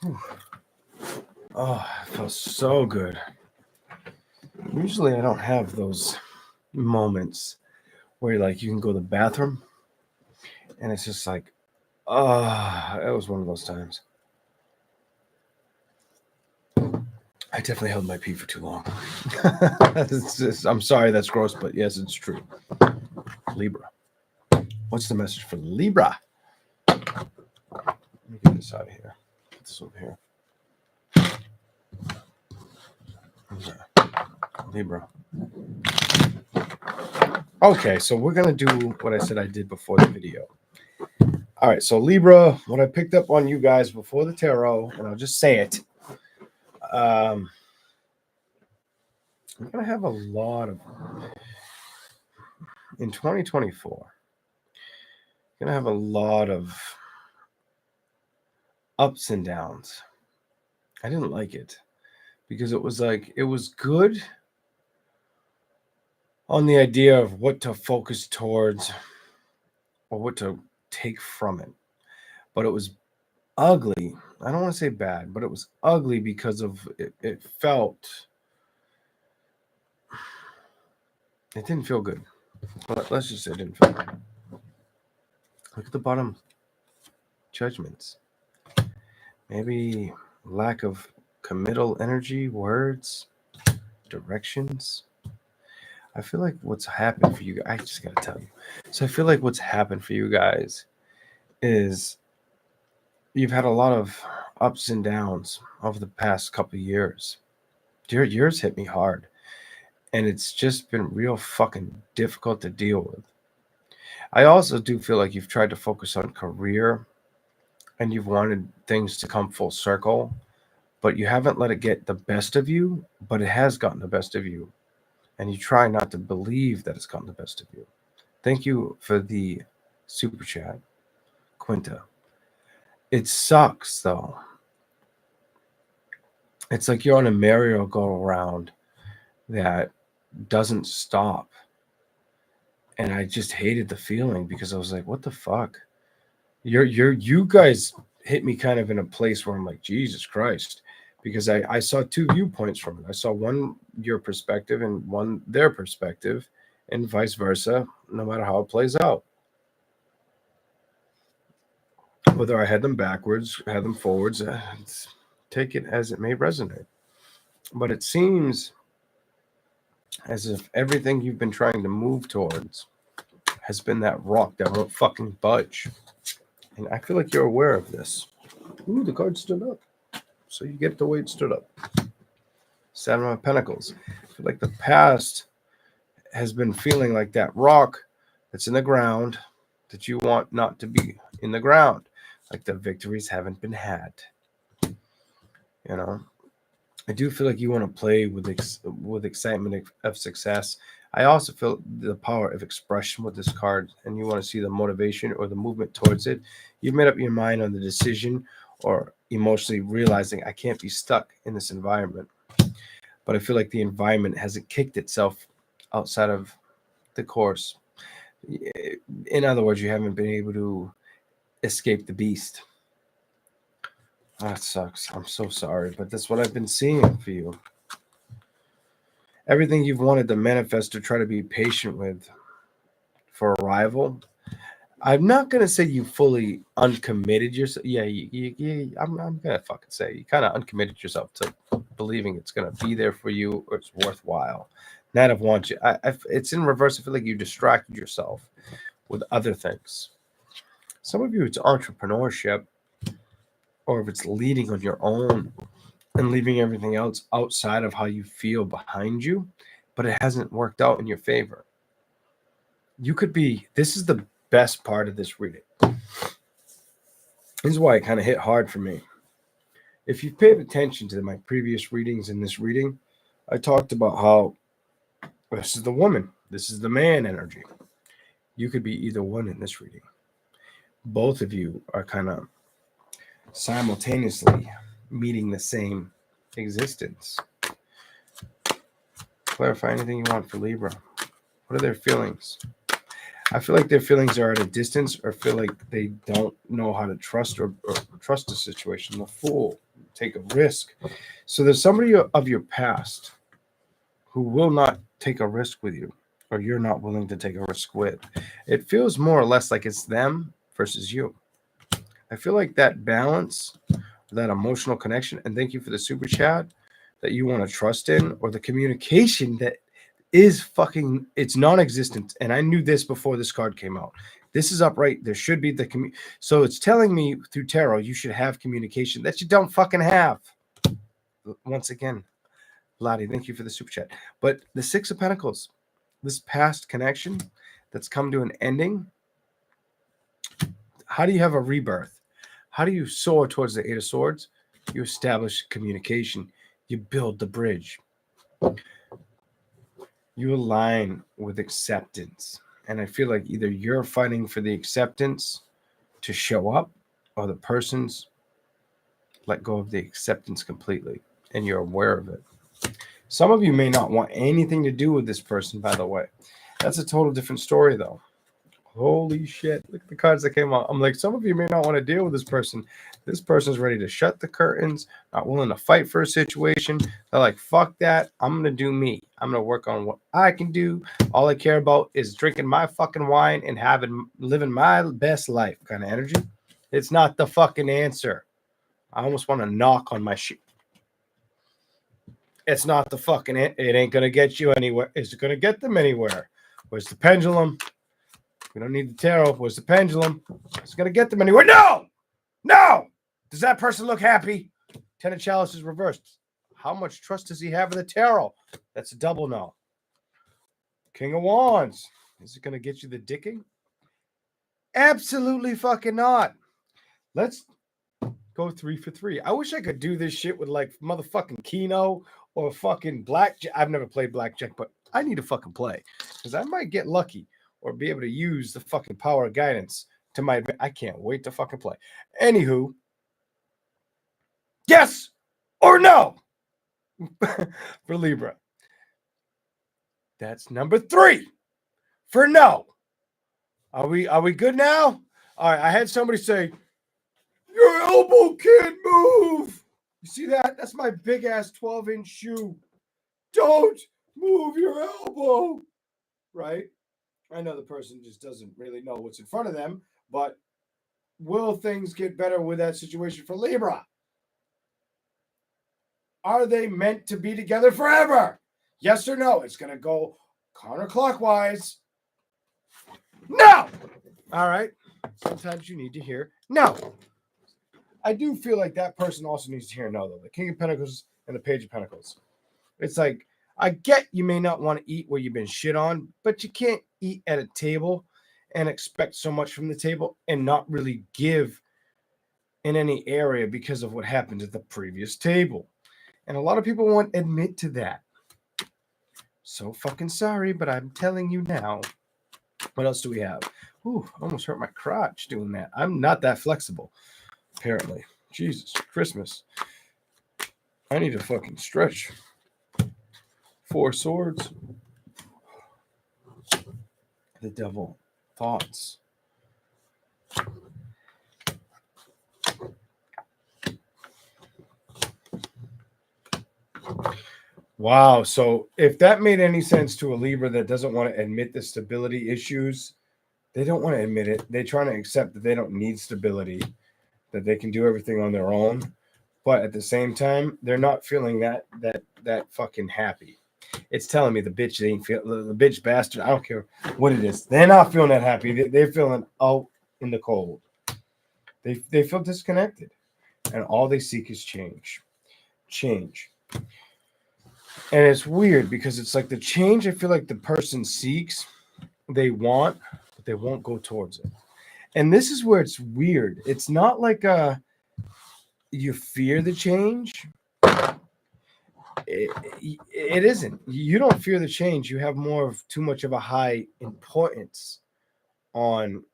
Whew. Oh, it feels so good. Usually I don't have those moments where you can go to the bathroom and it's just like, it was one of those times. I definitely held my pee for too long. I'm sorry that's gross, but yes, it's true. Libra. What's the message for Libra? Let me get this out of here. Put this over here. Okay. Libra. Okay, so we're going to do what I said I did before the video. All right, so Libra, what I picked up on you guys before the tarot, and I'll just say it. I'm going to have a lot of, in 2024, going to have a lot of ups and downs. I didn't like it because it was good on the idea of what to focus towards or what to take from it. But it was ugly. I don't want to say bad, but it was ugly because of it didn't feel good. Let's just say it didn't feel good. Look at the bottom. Judgments. Maybe lack of committal energy, words, directions. I feel like what's happened for you, I just gotta tell you. So I feel like what's happened for you guys is you've had a lot of ups and downs over the past couple of years. Yours hit me hard, and it's just been real fucking difficult to deal with. I also do feel like you've tried to focus on career and you've wanted things to come full circle, but you haven't let it get the best of you, but it has gotten the best of you. And you try not to believe that it's gotten the best of you. Thank you for the super chat, Quinta. It sucks, though. It's like you're on a merry-go-round that doesn't stop. And I just hated the feeling because I was like, what the fuck? You guys hit me kind of in a place where I'm like, Jesus Christ. Because I saw two viewpoints from it. I saw one your perspective and one their perspective, and vice versa, no matter how it plays out. Whether I had them backwards, had them forwards, take it as it may resonate. But it seems as if everything you've been trying to move towards has been that rock that won't fucking budge. And I feel like you're aware of this. Ooh, the card stood up. So you get the way it stood up. Seven of Pentacles. I feel like the past has been feeling like that rock that's in the ground that you want not to be in the ground. Like the victories haven't been had. You know? I do feel like you want to play with excitement of success. I also feel the power of expression with this card, and you want to see the motivation or the movement towards it. You've made up your mind on the decision or emotionally realizing I can't be stuck in this environment. But I feel like the environment hasn't kicked itself outside of the course. In other words, you haven't been able to escape the beast. That sucks. I'm so sorry, but that's what I've been seeing for you. Everything you've wanted to manifest or try to be patient with for arrival. I'm not going to say you fully uncommitted yourself. Yeah, I'm going to fucking say you kind of uncommitted yourself to believing it's going to be there for you or it's worthwhile. Not have want you. It's in reverse. I feel like you distracted yourself with other things. Some of you, it's entrepreneurship, or if it's leading on your own and leaving everything else outside of how you feel behind you, but it hasn't worked out in your favor. You could be, this is the best part of this reading. This is why it kind of hit hard for me. If you've paid attention to my previous readings in this reading, I talked about how this is the woman, this is the man energy. You could be either one in this reading. Both of you are kind of simultaneously meeting the same existence. Clarify anything you want for Libra. What are their feelings? I feel like their feelings are at a distance, or feel like they don't know how to trust or trust a situation. The fool, take a risk. So there's somebody of your past who will not take a risk with you, or you're not willing to take a risk with. It feels more or less like it's them versus you. I feel like that balance, that emotional connection, and thank you for the super chat, that you want to trust in, or the communication that is fucking, it's non-existent. And I knew this before this card came out. This is upright. There should be so it's telling me through tarot you should have communication that you don't fucking have. Once again, Lottie, thank you for the super chat. But the Six of Pentacles, this past connection that's come to an ending, how do you have a rebirth? How do you soar towards the Eight of Swords? You establish communication. You build the bridge. You align with acceptance. And I feel like either you're fighting for the acceptance to show up, or the person's let go of the acceptance completely, and you're aware of it. Some of you may not want anything to do with this person, by the way. That's a total different story, though. Holy shit. Look at the cards that came out. I'm like, some of you may not want to deal with this person. This person's ready to shut the curtains, not willing to fight for a situation. They're like, fuck that. I'm going to do me. I'm going to work on what I can do. All I care about is drinking my fucking wine and living my best life kind of energy. It's not the fucking answer. I almost want to knock on my shit. It's not the fucking, it ain't going to get you anywhere. Is it going to get them anywhere? Where's the pendulum? We don't need the tarot. Where's the pendulum? It's going to get them anywhere. No! No! Does that person look happy? Ten of Chalice is reversed. How much trust does he have in the tarot? That's a double no. King of Wands. Is it going to get you the dicking? Absolutely fucking not. Let's go 3 for 3. I wish I could do this shit with like motherfucking Keno or fucking Blackjack. I've never played Blackjack, but I need to fucking play because I might get lucky or be able to use the fucking power of guidance to my advantage. I can't wait to fucking play. Anywho, yes or no for Libra. That's number 3 for no. Are we good now? All right, I had somebody say, your elbow can't move. You see that? That's my big ass 12-inch shoe. Don't move your elbow. Right? I know the person just doesn't really know what's in front of them, but will things get better with that situation for Libra? Are they meant to be together forever? Yes or no? It's going to go counterclockwise. No! All right. Sometimes you need to hear no. I do feel like that person also needs to hear no, though. The King of Pentacles and the Page of Pentacles. It's like, I get you may not want to eat where you've been shit on, but you can't eat at a table and expect so much from the table and not really give in any area because of what happened at the previous table. And a lot of people won't admit to that. So fucking sorry, but I'm telling you now. What else do we have? Ooh, almost hurt my crotch doing that. I'm not that flexible, apparently. Jesus, Christmas. I need to fucking stretch. 4 swords. The devil. Thoughts. Wow. So if that made any sense to a Libra that doesn't want to admit the stability issues, they don't want to admit it. They're trying to accept that they don't need stability, that they can do everything on their own. But at the same time, they're not feeling that fucking happy. It's telling me the bitch ain't feel the bitch bastard. I don't care what it is. They're not feeling that happy. They're feeling out in the cold. They feel disconnected, and all they seek is change. Change. And it's weird because it's like the change I feel like the person seeks, they want, but they won't go towards it. And this is where it's weird. It's not like you fear the change. It isn't. You don't fear the change. You have more of too much of a high importance on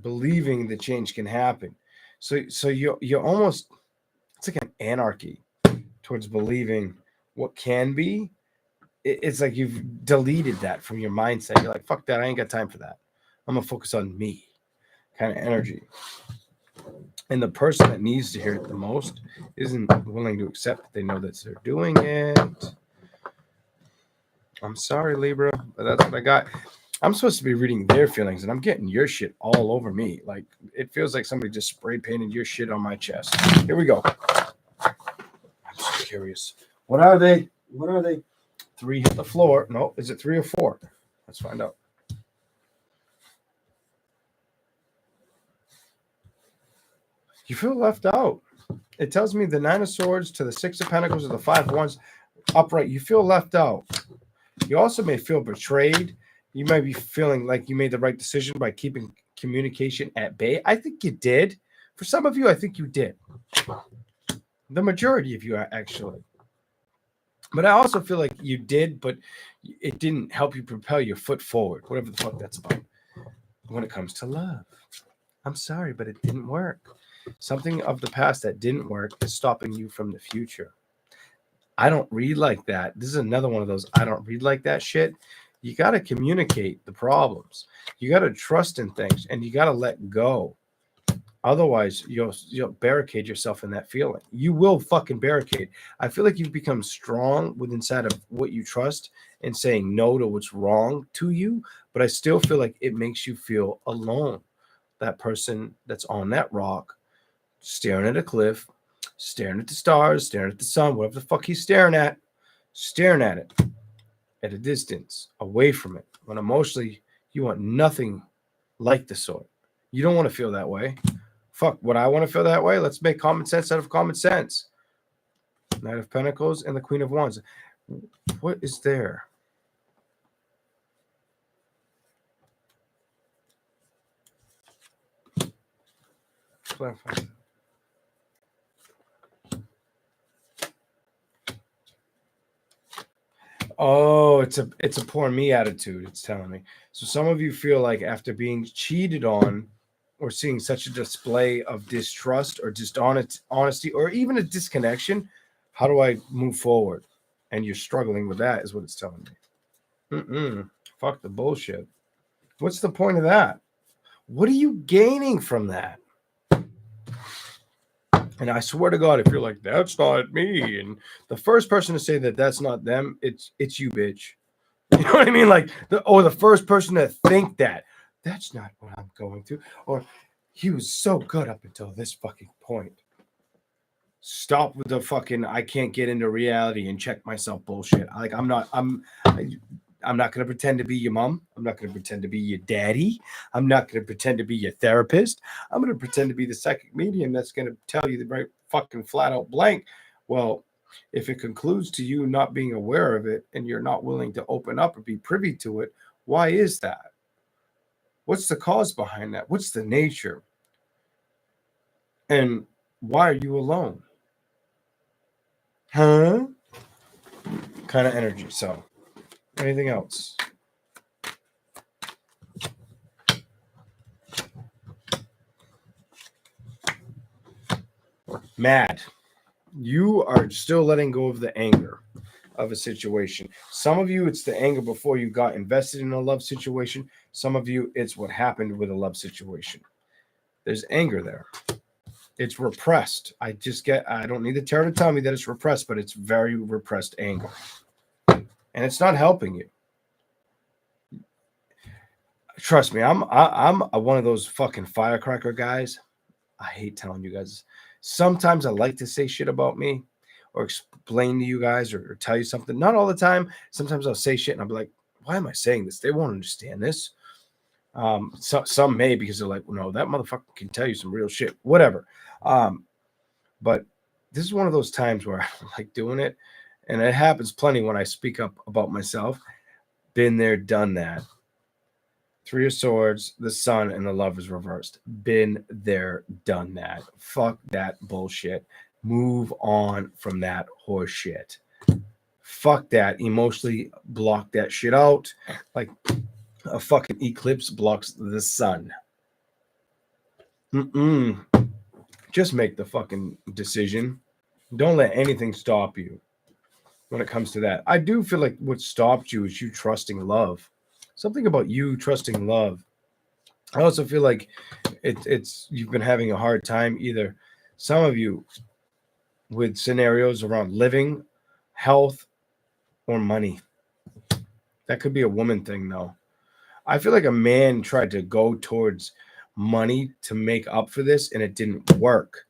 believing the change can happen. So you're almost, it's like an anarchy towards believing what can be. It's like you've deleted that from your mindset. You're like, fuck that. I ain't got time for that. I'm going to focus on me kind of energy. And the person that needs to hear it the most isn't willing to accept that they know that they're doing it. I'm sorry, Libra, but that's what I got. I'm supposed to be reading their feelings, and I'm getting your shit all over me. Like, it feels like somebody just spray painted your shit on my chest. Here we go. I'm so curious. What are they? What are they? 3 hit the floor. No, is it 3 or 4? Let's find out. You feel left out. It tells me the 9 of Swords to the 6 of Pentacles or the 5 of Wands upright. You feel left out. You also may feel betrayed. You might be feeling like you made the right decision by keeping communication at bay. I think you did. For some of you, I think you did. The majority of you are actually. But I also feel like you did, but it didn't help you propel your foot forward, whatever the fuck that's about. When it comes to love, I'm sorry, but it didn't work. Something of the past that didn't work is stopping you from the future. I don't read like that. This is another one of those I don't read like that shit. You got to communicate the problems. You got to trust in things, and you got to let go. Otherwise, you'll barricade yourself in that feeling. You will fucking barricade. I feel like you've become strong with inside of what you trust and saying no to what's wrong to you, but I still feel like it makes you feel alone. That person that's on that rock, staring at a cliff, staring at the stars, staring at the sun, whatever the fuck he's staring at it at a distance, away from it. When emotionally, you want nothing like the sort. You don't want to feel that way. Fuck, would I want to feel that way? Let's make common sense out of common sense. Knight of Pentacles and the Queen of Wands. What is there? Clarify. Oh, it's a poor me attitude, it's telling me. So some of you feel like after being cheated on or seeing such a display of distrust or honesty or even a disconnection, how do I move forward? And you're struggling with that is what it's telling me. Fuck the bullshit. What's the point of that? What are you gaining from that? And I swear to God, if you're like, that's not me, and the first person to say that that's not them, it's you, bitch. You know what I mean? Like, the first person to think that's not what I'm going through, or he was so good up until this fucking point. Stop with the fucking I can't get into reality and check myself bullshit. Like, I'm not going to pretend to be your mom. I'm not going to pretend to be your daddy. I'm not going to pretend to be your therapist. I'm going to pretend to be the psychic medium that's going to tell you the right fucking flat out blank. Well, if it concludes to you not being aware of it and you're not willing to open up or be privy to it, why is that? What's the cause behind that? What's the nature? And why are you alone? Huh? Kind of energy. So, anything else? Mad. You are still letting go of the anger of a situation. Some of you, it's the anger before you got invested in a love situation. Some of you, it's what happened with a love situation. There's anger there. It's repressed. I don't need the tarot to tell me that it's repressed, but it's very repressed anger. And it's not helping you. Trust me, I'm one of those fucking firecracker guys. I hate telling you guys. Sometimes I like to say shit about me or explain to you guys or tell you something. Not all the time. Sometimes I'll say shit and I'll be like, why am I saying this? They won't understand this. Some may, because they're like, no, that motherfucker can tell you some real shit. Whatever. But this is one of those times where I like doing it. And it happens plenty when I speak up about myself. Been there, done that. 3 of Swords, the Sun, and the Lovers reversed. Been there, done that. Fuck that bullshit. Move on from that horse shit. Fuck that. Emotionally block that shit out. Like a fucking eclipse blocks the sun. Just make the fucking decision. Don't let anything stop you when it comes to that. I do feel like what stopped you is you trusting love. Something about you trusting love I also feel like it's you've been having a hard time, either some of you, with scenarios around living, health, or money. That could be a woman thing, though. I feel like a man tried to go towards money to make up for this, and it didn't work.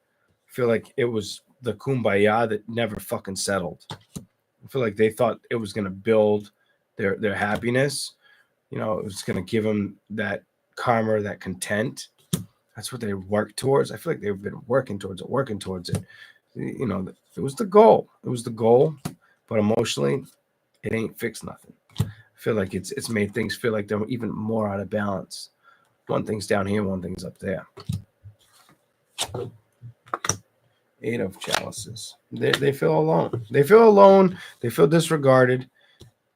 I feel like it was the kumbaya that never fucking settled. I feel like they thought it was going to build their happiness. You know, it was going to give them that karma, that content. That's what they worked towards. I feel like they've been working towards it. You know, it was the goal. It was the goal, but emotionally, it ain't fixed nothing. I feel like it's made things feel like they're even more out of balance. One thing's down here, one thing's up there. Eight of chalices. They feel alone. They feel alone. They feel disregarded.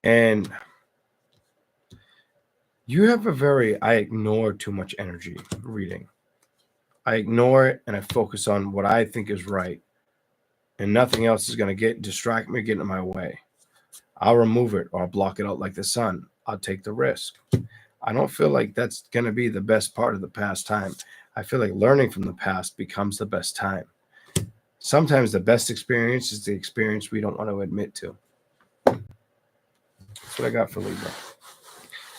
And you have a very I ignore too much energy reading. I ignore it and I focus on what I think is right. And nothing else is going to distract me, get in my way. I'll remove it or I'll block it out like the sun. I'll take the risk. I don't feel like that's going to be the best part of the past time. I feel like learning from the past becomes the best time. Sometimes the best experience is the experience we don't want to admit to. That's what I got for Libra.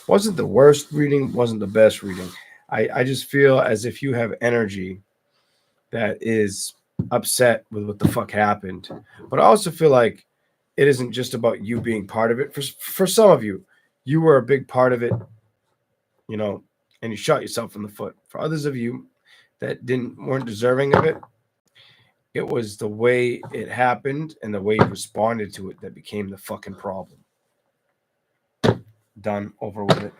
Wasn't the worst reading, wasn't the best reading. I just feel as if you have energy that is upset with what the fuck happened. But I also feel like it isn't just about you being part of it. For some of you, you were a big part of it, you know, and you shot yourself in the foot. For others of you that weren't deserving of it, it was the way it happened and the way you responded to it that became the fucking problem. Done, over with it.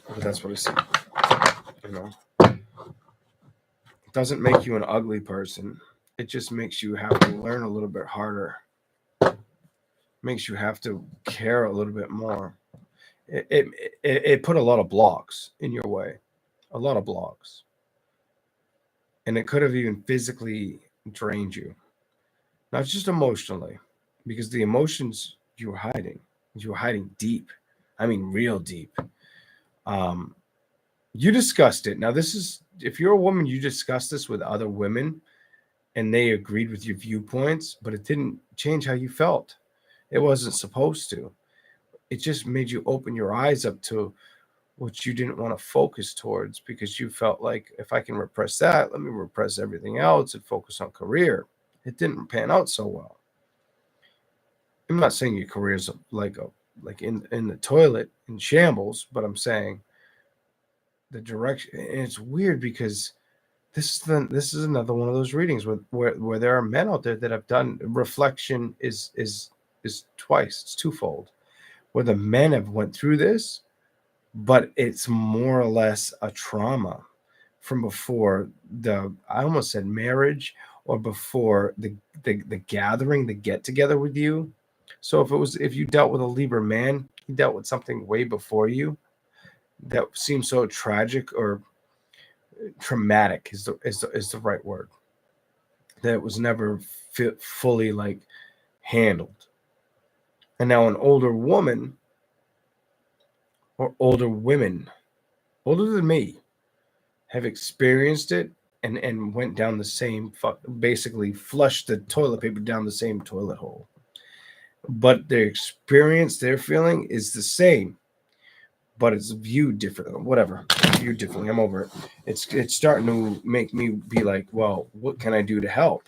But that's what I see. You know, it doesn't make you an ugly person. It just makes you have to learn a little bit harder. Makes you have to care a little bit more. It put a lot of blocks in your way, a lot of blocks, and it could have even physically drained you, not just emotionally, because the emotions you were hiding deep. I mean, real deep. You discussed it. Now, this is if you're a woman, you discussed this with other women, and they agreed with your viewpoints, but it didn't change how you felt. It wasn't supposed to. It just made you open your eyes up to what you didn't want to focus towards, because you felt like, if I can repress that, let me repress everything else and focus on career. It didn't pan out so well. I'm not saying your career's like in the toilet in shambles, but I'm saying the direction. And it's weird because this is another one of those readings where there are men out there that have done reflection is twice, it's twofold, where the men have went through this, but it's more or less a trauma from before I almost said marriage, or before the gathering, the get together with you. So if you dealt with a Libra man, he dealt with something way before you that seems so tragic, or traumatic is the right word, that was never fully like handled. And now an older woman, or older women, older than me, have experienced it and went down the same basically flushed the toilet paper down the same toilet hole. But their experience, their feeling is the same, but it's viewed differently. Whatever, viewed differently. I'm over it. It's starting to make me be like, well, what can I do to help?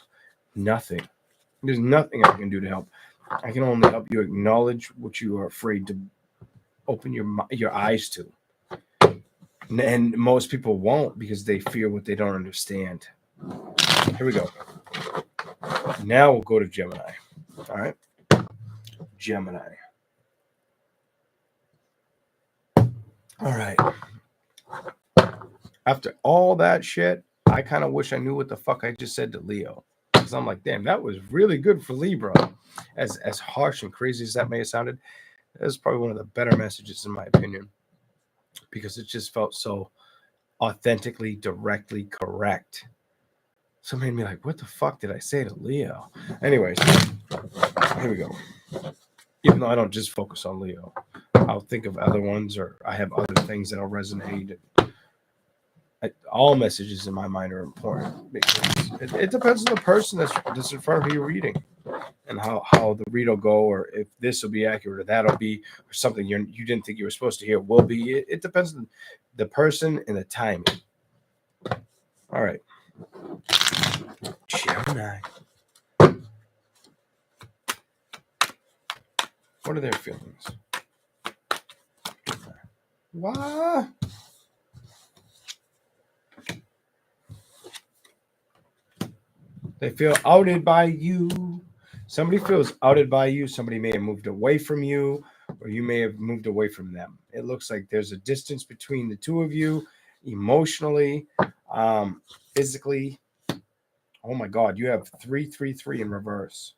Nothing. There's nothing I can do to help. I can only help you acknowledge what you are afraid to open your eyes to. And most people won't, because they fear what they don't understand. Here we go. Now we'll go to Gemini. All right. Gemini. All right. After all that shit, I kind of wish I knew what the fuck I just said to Leo. Because I'm like, damn, that was really good for Libra. As harsh and crazy as that may have sounded, that was probably one of the better messages, in my opinion. Because it just felt so authentically, directly correct. So it made me like, what the fuck did I say to Leo? Anyways, here we go. Even though I don't just focus on Leo, I'll think of other ones, or I have other things that'll resonate. All messages in my mind are important because it depends on the person that's in front of you reading, and how the read will go, or if this will be accurate, or that'll be, or something you didn't think you were supposed to hear will be. It depends on the person and the timing. All right. Gemini. What are their feelings? What? They feel outed by you. Somebody feels outed by you. Somebody may have moved away from you, or you may have moved away from them. It looks like there's a distance between the two of you, emotionally, physically. Oh my God, you have 333 in reverse.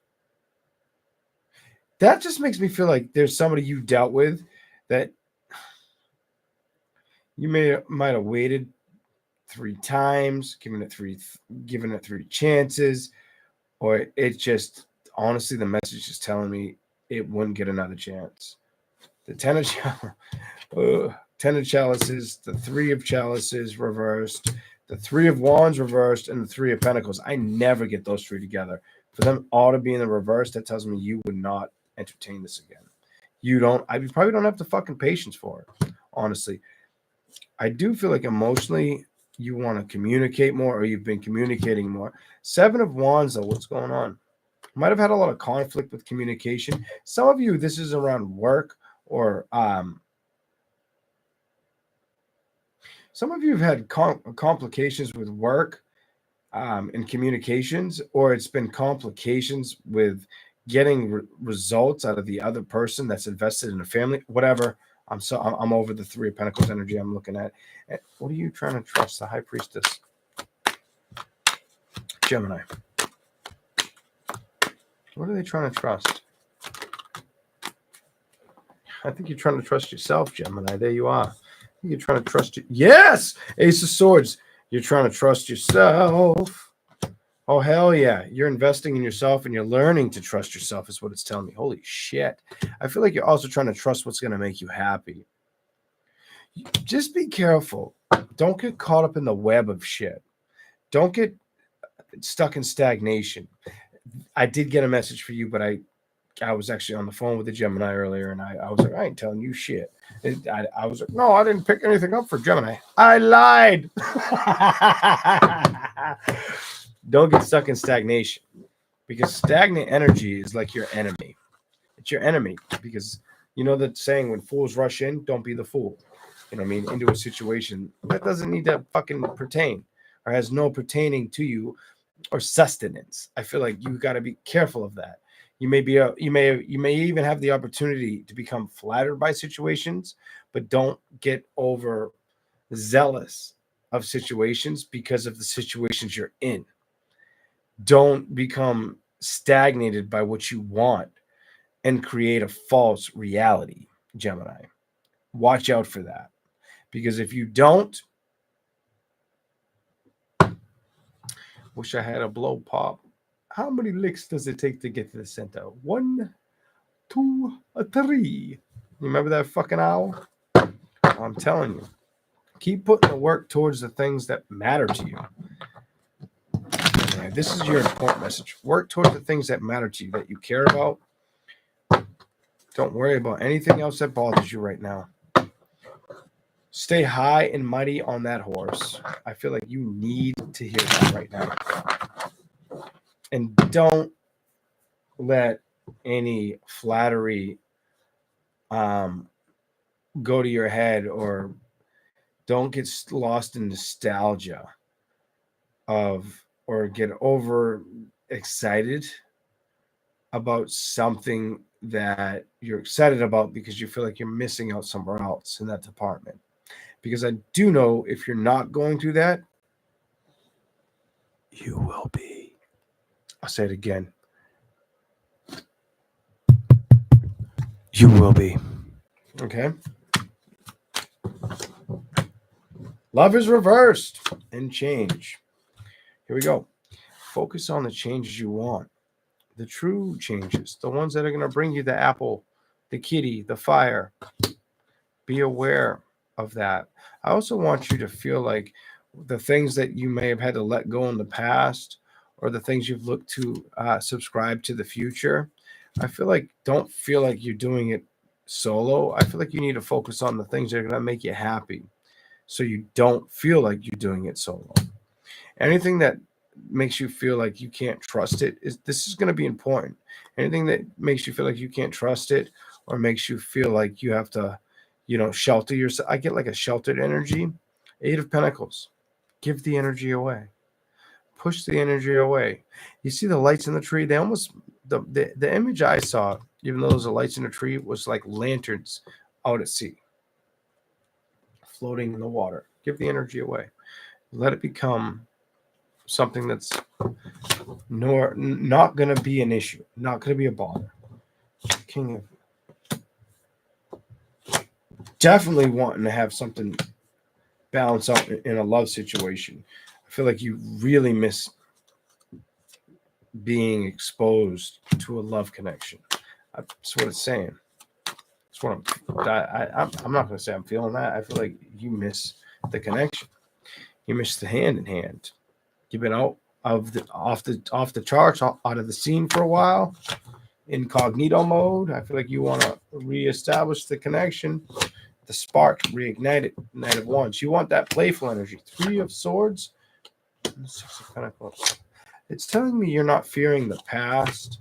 That just makes me feel like there's somebody you dealt with that you might have waited 3 times, given it three chances, or it just, honestly, the message is telling me it wouldn't get another chance. The 10 of chalices, the 3 of chalices reversed, the 3 of wands reversed, and the 3 of pentacles. I never get those 3 together. For them all to be in the reverse, that tells me you would not entertain this again. You probably don't have the fucking patience for it, honestly. I do feel like emotionally you want to communicate more, or you've been communicating more. 7 of wands, though, what's going on? Might have had a lot of conflict with communication. Some of you, this is around work, or some of you have had complications with work and communications, or it's been complications with getting results out of the other person that's invested in a family, whatever. I'm over the 3 of Pentacles energy I'm looking at. What are you trying to trust? The High Priestess. Gemini. What are they trying to trust? I think you're trying to trust yourself, Gemini. There you are. You're trying to trust you. Yes! Ace of Swords. You're trying to trust yourself. Oh, hell yeah. You're investing in yourself, and you're learning to trust yourself is what it's telling me. Holy shit. I feel like you're also trying to trust what's going to make you happy. Just be careful. Don't get caught up in the web of shit. Don't get stuck in stagnation. I did get a message for you, but I was actually on the phone with the Gemini earlier, and I was like, I ain't telling you shit. I was like, no, I didn't pick anything up for Gemini. I lied. Don't get stuck in stagnation, because stagnant energy is like your enemy. It's your enemy, because you know that saying, when fools rush in, don't be the fool. You know what I mean? Into a situation that doesn't need to fucking pertain, or has no pertaining to you or sustenance. I feel like you got to be careful of that. You may even have the opportunity to become flattered by situations, but don't get over zealous of situations because of the situations you're in. Don't become stagnated by what you want and create a false reality, Gemini. Watch out for that. Because if you don't, wish I had a blow pop. How many licks does it take to get to the center? 1, 2, 3. You remember that fucking owl? I'm telling you. Keep putting the work towards the things that matter to you. This is your important message. Work towards the things that matter to you, that you care about. Don't worry about anything else that bothers you right now. Stay high and mighty on that horse. I feel like you need to hear that right now. And don't let any flattery go to your head, or don't get lost in nostalgia or get over excited about something that you're excited about because you feel like you're missing out somewhere else in that department. Because I do know if you're not going through that, you will be. I'll say it again. You will be. Okay? Love is reversed and change. Here we go. Focus on the changes you want. The true changes. The ones that are going to bring you the apple, the kitty, the fire. Be aware of that. I also want you to feel like the things that you may have had to let go in the past, or the things you've looked to subscribe to the future. I feel like don't feel like you're doing it solo. I feel like you need to focus on the things that are going to make you happy, so you don't feel like you're doing it solo. Anything that makes you feel like you can't trust it is this is going to be important. Anything that makes you feel like you can't trust it, or makes you feel like you have to, shelter yourself. I get like a sheltered energy. 8 of Pentacles. Give the energy away. Push the energy away. You see the lights in the tree? They almost the image I saw, even though those are lights in the tree, was like lanterns out at sea, floating in the water. Give the energy away. Let it become something that's not going to be an issue, not going to be a bother. King of definitely wanting to have something balance out in a love situation. I feel like you really miss being exposed to a love connection. That's what it's saying. That's what I'm not going to say I'm feeling that. I feel like you miss the connection. You miss the hand in hand. You've been out of off the charts, out of the scene for a while, incognito mode. I feel like you want to reestablish the connection, the spark, reignite it. Knight of Wands. You want that playful energy. 3 of Swords, and 6 of Pentacles. It's telling me you're not fearing the past.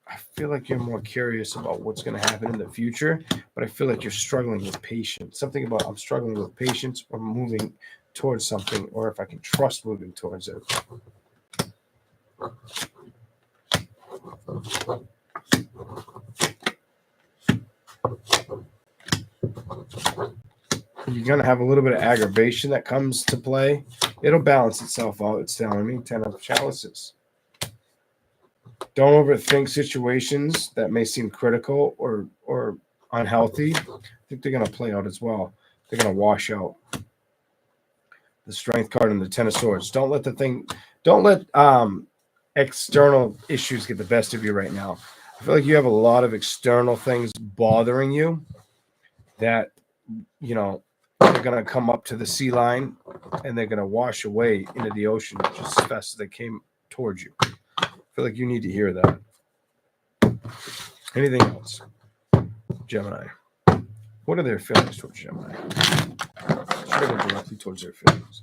I feel like you're more curious about what's going to happen in the future, but I feel like you're struggling with patience. Something about I'm struggling with patience, or moving towards something, or if I can trust moving towards it. You're going to have a little bit of aggravation that comes to play. It'll balance itself out, it's telling me. 10 of Chalices. Don't overthink situations that may seem critical or unhealthy. I think they're going to play out as well. They're going to wash out. The Strength card and the 10 of Swords. Don't let external issues get the best of you right now. I feel like you have a lot of external things bothering you that, they're going to come up to the sea line, and they're going to wash away into the ocean just as fast as they came towards you. I feel like you need to hear that. Anything else? Gemini. What are their feelings towards Gemini? Should I go directly towards their feelings?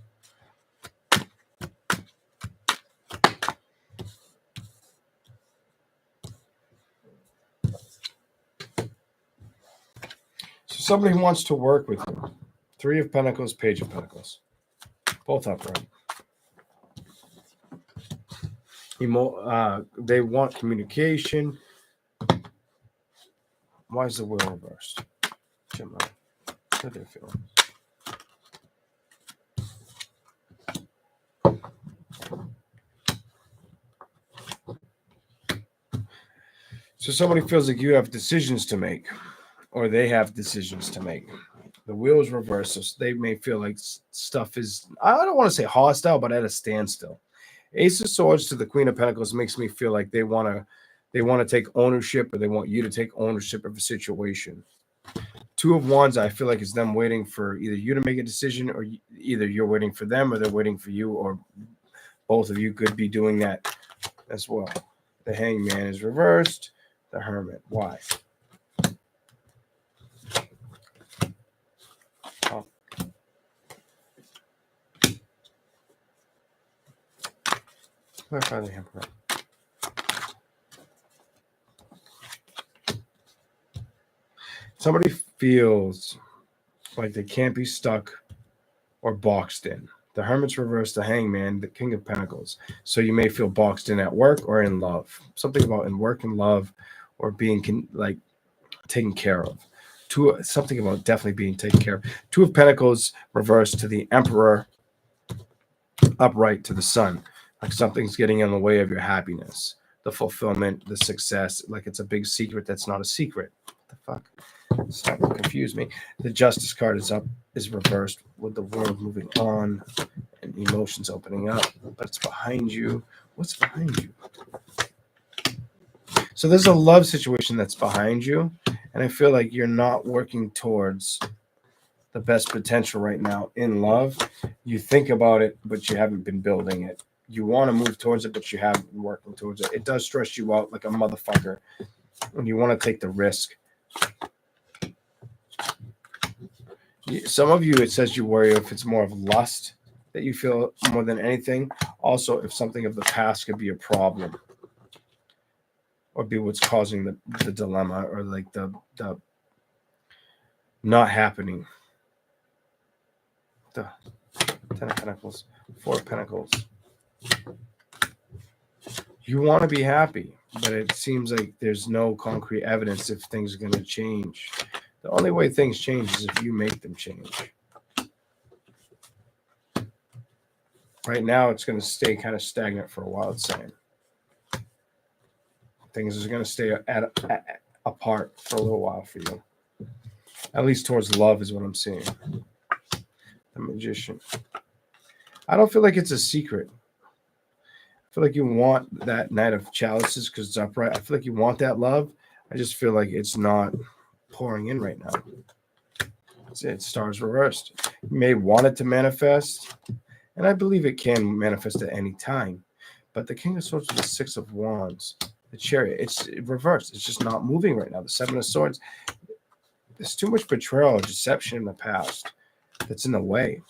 So somebody wants to work with you. 3 of Pentacles, Page of Pentacles. Both upright. They want communication. Why is the wheel reversed? Gemini. What are their feelings? So somebody feels like you have decisions to make, or they have decisions to make. The wheel is reversed, so they may feel like stuff is, I don't want to say hostile, but at a standstill. Ace of Swords to the Queen of Pentacles makes me feel like they want to take ownership, or they want you to take ownership of a situation. 2 of Wands, I feel like it's them waiting for either you to make a decision, or either you're waiting for them, or they're waiting for you, or both of you could be doing that as well. The Hangman is reversed. The Hermit. Why? Oh. Clarify the Emperor. Somebody feels like they can't be stuck or boxed in. The Hermit's reversed, the Hangman, the King of Pentacles. So you may feel boxed in at work or in love. Something about in work and love, or being taken care of. Something about definitely being taken care of. 2 of Pentacles reversed to the Emperor, upright to the Sun. Like something's getting in the way of your happiness, the fulfillment, the success. Like it's a big secret that's not a secret. What the fuck? It's not going to confuse me. The Justice card is reversed, with the world moving on and emotions opening up. But it's behind you. What's behind you? So there's a love situation that's behind you, and I feel like you're not working towards the best potential right now in love. You think about it, but you haven't been building it. You want to move towards it, but you haven't been working towards it. It does stress you out like a motherfucker, and you want to take the risk. Some of you, it says you worry if it's more of lust that you feel more than anything. Also, if something of the past could be a problem or be what's causing the dilemma or like the not happening. The 10 of Pentacles, 4 of Pentacles. You want to be happy, but it seems like there's no concrete evidence if things are going to change. The only way things change is if you make them change. Right now, it's going to stay kind of stagnant for a while, it's saying. Things are going to stay apart for a little while for you. At least towards love is what I'm seeing. The Magician. I don't feel like it's a secret. I feel like you want that Knight of Chalices because it's upright. I feel like you want that love. I just feel like it's not pouring in right now. It stars reversed. You may want it to manifest, and I believe it can manifest at any time. But the King of Swords with the 6 of Wands, the Chariot, it's reversed. It's just not moving right now. The 7 of Swords, there's too much betrayal or deception in the past that's in the way.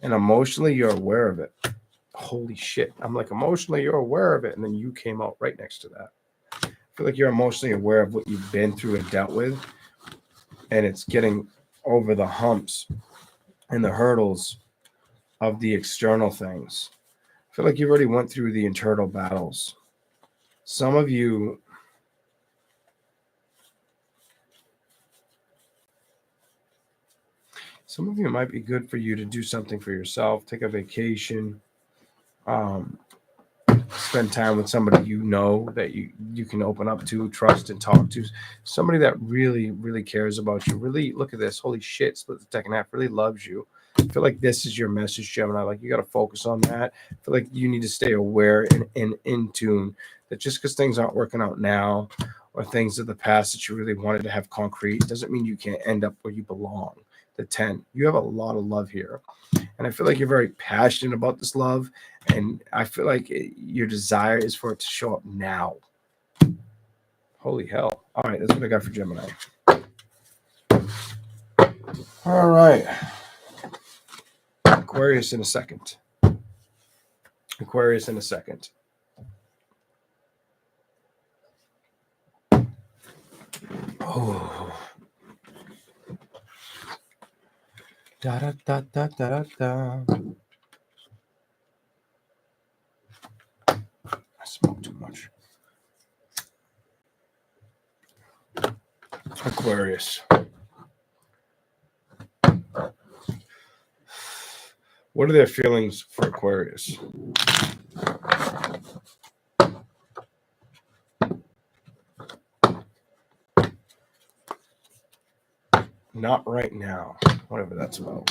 And emotionally, you're aware of it. Holy shit. I'm like, emotionally, you're aware of it. And then you came out right next to that. I feel like you're emotionally aware of what you've been through and dealt with. And it's getting over the humps and the hurdles of the external things. I feel like you already went through the internal battles. Some of you might be good for you to do something for yourself, take a vacation, spend time with somebody you know that you can open up to, trust, and talk to. Somebody that really, really cares about you. Really, look at this. Holy shit, split the deck in half. Really loves you. I feel like this is your message, Gemini. Like, you got to focus on that. I feel like you need to stay aware and in tune that just because things aren't working out now or things of the past that you really wanted to have concrete doesn't mean you can't end up where you belong. The 10. You have a lot of love here. And I feel like you're very passionate about this love. And I feel like your desire is for it to show up now. Holy hell. All right, that's what I got for Gemini. All right. Aquarius in a second. Aquarius in a second. Oh. Da da da da da da. I smoke too much. Aquarius. What are their feelings for Aquarius? Not right now. Whatever that's about.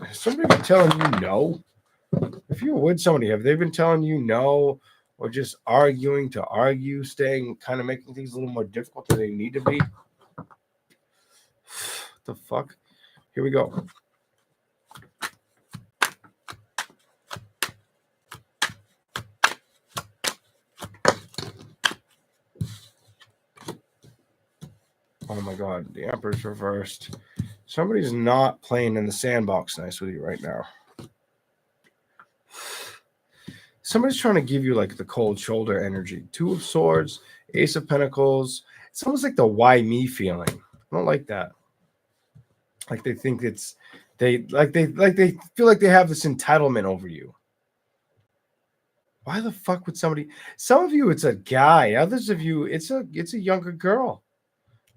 Has somebody been telling you no? If you're with somebody, have they been telling you no, or just arguing to argue, staying, kind of making things a little more difficult than they need to be? What the fuck? Here we go. Oh my God, the Emperor's reversed. Somebody's not playing in the sandbox nice with you right now. Somebody's trying to give you like the cold shoulder energy. 2 of Swords, Ace of Pentacles. It's almost like the why me feeling. I don't like that. Like they think they feel like they have this entitlement over you. Why the fuck would somebody? Some of you, it's a guy. Others of you, it's a younger girl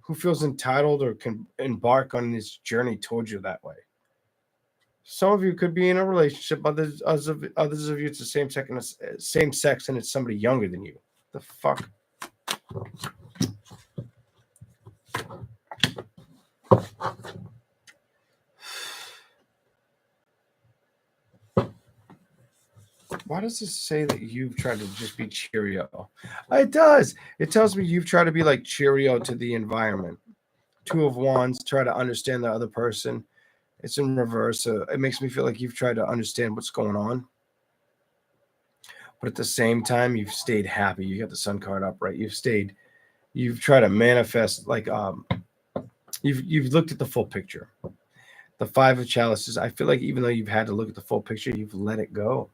who feels entitled or can embark on this journey towards you that way. Some of you could be in a relationship. Others of you, it's the same sex, and it's somebody younger than you. The fuck. Why does this say that you've tried to just be Cheerio? It does. It tells me you've tried to be like Cheerio to the environment. Two of Wands, try to understand the other person. It's in reverse. So it makes me feel like you've tried to understand what's going on. But at the same time, you've stayed happy. You got the Sun card up, right? You've tried to manifest like you've looked at the full picture. The Five of Chalices, I feel like even though you've had to look at the full picture, you've let it go.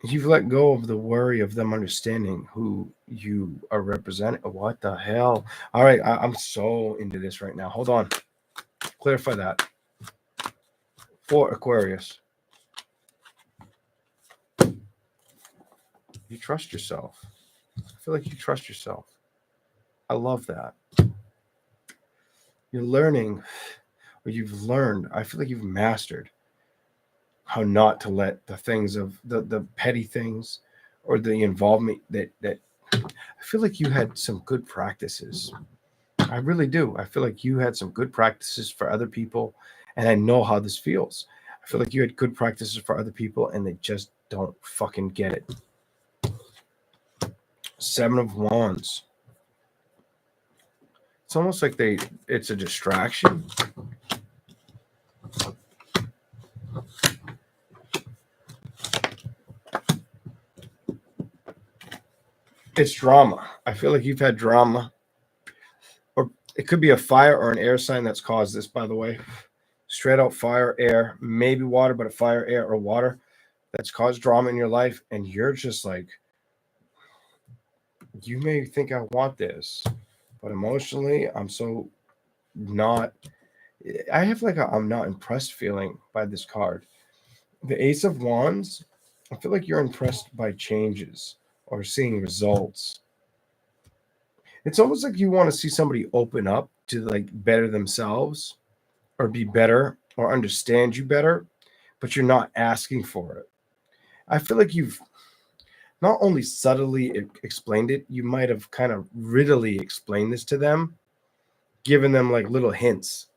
You've let go of the worry of them understanding who you are representing. What the hell? All right, I'm so into this right now. Hold on. Clarify that. For Aquarius, you trust yourself. I feel like you trust yourself. I love that. You're learning, or you've learned, I feel like you've mastered how not to let the things of the petty things or the involvement that I feel like you had some good practices. I really do. I feel like you had some good practices for other people, and I know how this feels. I feel like you had good practices for other people and they just don't fucking get it. Seven of Wands. It's almost like it's a distraction. It's drama. I feel like you've had drama. Or it could be a fire or an air sign that's caused this, by the way. Straight out fire, air, maybe water, but a fire, air, or water that's caused drama in your life. And you're just like, you may think I want this, but emotionally, I'm so not. I have like I'm not impressed feeling by this card. The Ace of Wands, I feel like you're impressed by changes or seeing results. It's almost like you want to see somebody open up to like better themselves or be better or understand you better, but you're not asking for it. I feel like you've not only subtly explained it, you might have kind of riddlely explained this to them, given them like little hints,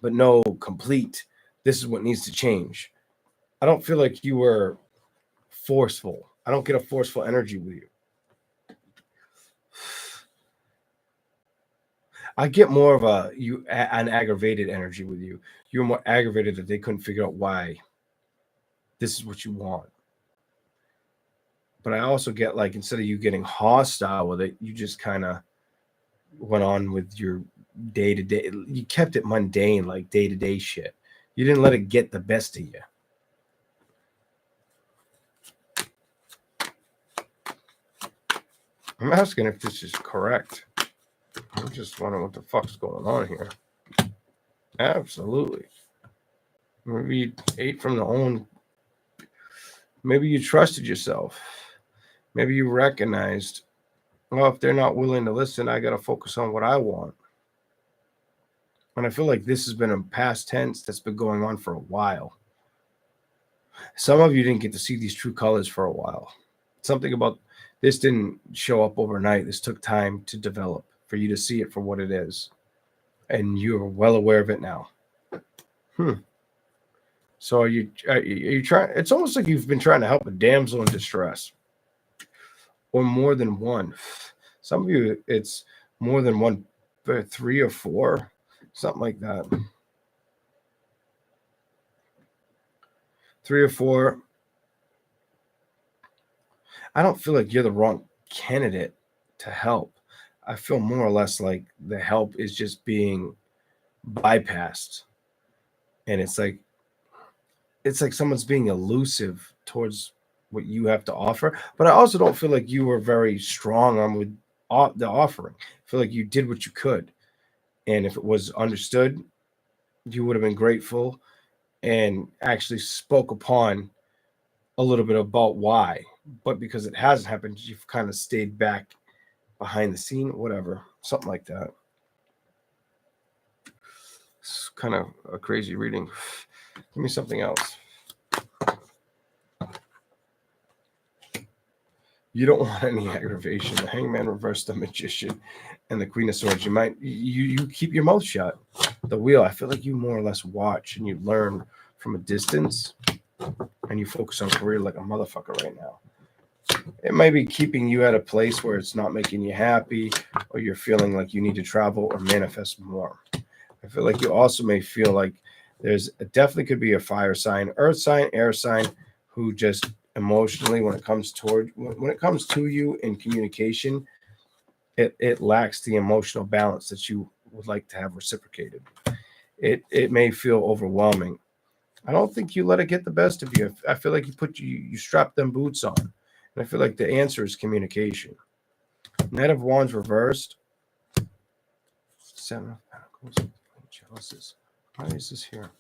but no complete, this is what needs to change. I don't feel like you were forceful. I don't get a forceful energy with you. I get more of an aggravated energy with you. You're more aggravated that they couldn't figure out why this is what you want. But I also get like instead of you getting hostile with it, you just kind of went on with your day to day. You kept it mundane, like day to day shit. You didn't let it get the best of you. I'm asking if this is correct. I'm just wondering what the fuck's going on here. Absolutely. Maybe you ate from the own. Maybe you trusted yourself. Maybe you recognized, well, if they're not willing to listen, I got to focus on what I want. And I feel like this has been a past tense that's been going on for a while. Some of you didn't get to see these true colors for a while. Something about this didn't show up overnight. This took time to develop for you to see it for what it is. And you're well aware of it now. So are you trying? It's almost like you've been trying to help a damsel in distress. Or more than one. Some of you, it's more than one, 3 or 4, something like that. 3 or 4. I don't feel like you're the wrong candidate to help. I feel more or less like the help is just being bypassed. And it's like someone's being elusive towards what you have to offer. But I also don't feel like you were very strong on with the offering. I feel like you did what you could. And if it was understood, you would have been grateful and actually spoke upon a little bit about why. But because it hasn't happened, you've kind of stayed back behind the scene, whatever, something like that. It's kind of a crazy reading. Give me something else. You don't want any aggravation. The Hangman reversed, the Magician, and the Queen of Swords. You keep your mouth shut. The Wheel, I feel like you more or less watch and you learn from a distance. and you focus on career like a motherfucker right now. It might be keeping you at a place where it's not making you happy, or you're feeling like you need to travel or manifest more. I feel like you also may feel like definitely could be a fire sign, earth sign, air sign, who just emotionally, when it comes to you in communication, it lacks the emotional balance that you would like to have reciprocated. It may feel overwhelming. I don't think you let it get the best of you. I feel like you strap them boots on. And I feel like the answer is communication. Knight of Wands reversed. Seven of Pentacles. Jealousies. Why is this here?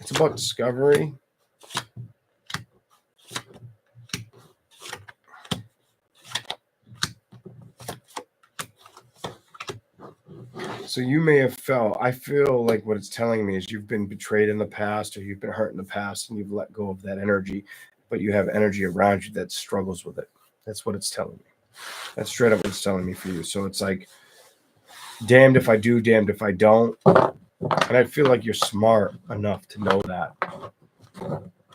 It's about discovery. So you may have I feel like what it's telling me is you've been betrayed in the past, or you've been hurt in the past, and you've let go of that energy, but you have energy around you that struggles with it. That's what it's telling me. That's straight up what it's telling me for you. So it's like, damned if I do, damned if I don't. And I feel like you're smart enough to know that.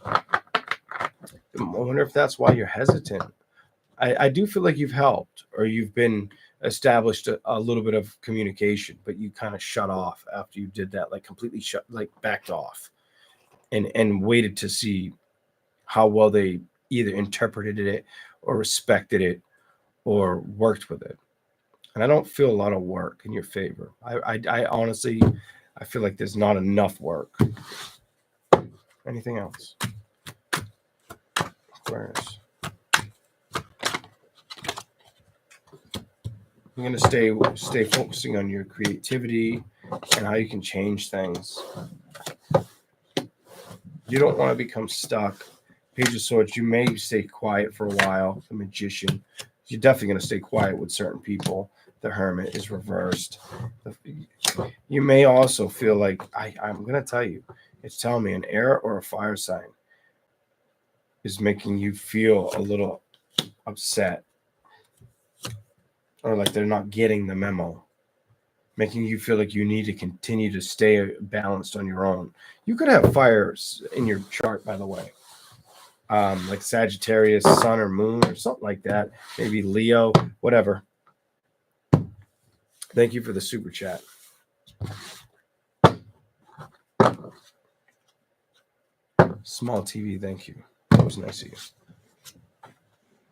I wonder if that's why you're hesitant. I do feel like you've helped, or you've been established a little bit of communication, but you kind of shut off after you did that, like completely backed off and waited to see how well they either interpreted it or respected it or worked with it. And I don't feel a lot of work in your favor. I honestly, I feel like there's not enough work. Anything else? Aquarius. You're going to stay focusing on your creativity and how you can change things. You don't want to become stuck. Page of Swords, you may stay quiet for a while. The Magician, you're definitely going to stay quiet with certain people. The Hermit is reversed. You may also feel like, I'm going to tell you, it's telling me an air or a fire sign is making you feel a little upset, or like they're not getting the memo, making you feel like you need to continue to stay balanced on your own. You could have fires in your chart, by the way, like Sagittarius, Sun or Moon or something like that. Maybe Leo, whatever. Thank you for the super chat. Small TV, thank you. That was nice of you.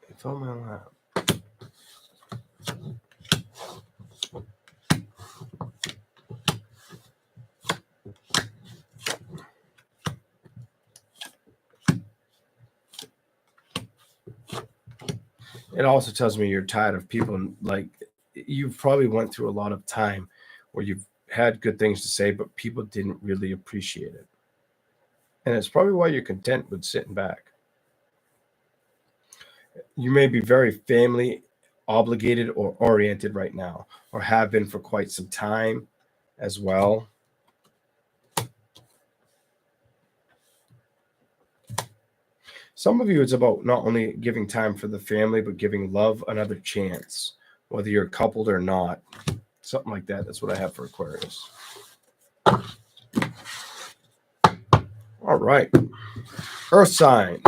It fell my lap. It also tells me you're tired of people, like you've probably went through a lot of time where you've had good things to say, but people didn't really appreciate it. And it's probably why you're content with sitting back. You may be very family obligated or oriented right now, or have been for quite some time as well. Some of you, it's about not only giving time for the family, but giving love another chance, whether you're coupled or not. Something like that. That's what I have for Aquarius. All right. Earth signs.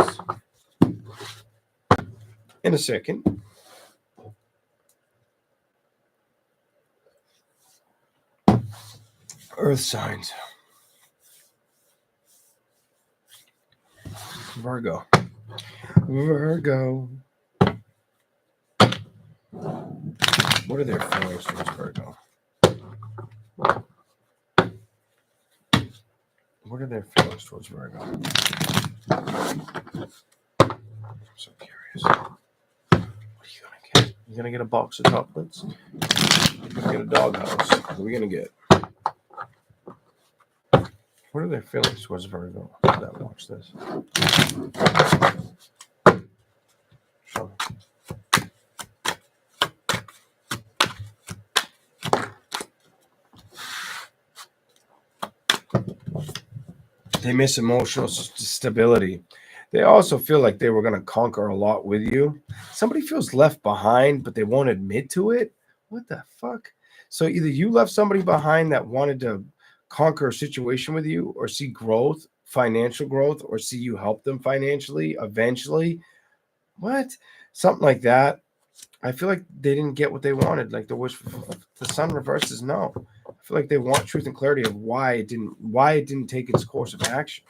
In a second. Earth signs. Virgo. Virgo. What are their feelings towards Virgo? What are their feelings towards Virgo? I'm so curious. What are you going to get? You going to get a box of chocolates? You're going to get a doghouse. What are we going to get? What are their feelings towards Virgo? Watch this. Show me. They miss emotional stability. They also feel like they were going to conquer a lot with you. Somebody feels left behind, but they won't admit to it. What the fuck? So either you left somebody behind that wanted to conquer a situation with you or see growth, financial growth, or see you help them financially eventually. What? Something like that. I feel like they didn't get what they wanted. Like the sun reverses no. I feel like they want truth and clarity of why it didn't take its course of action.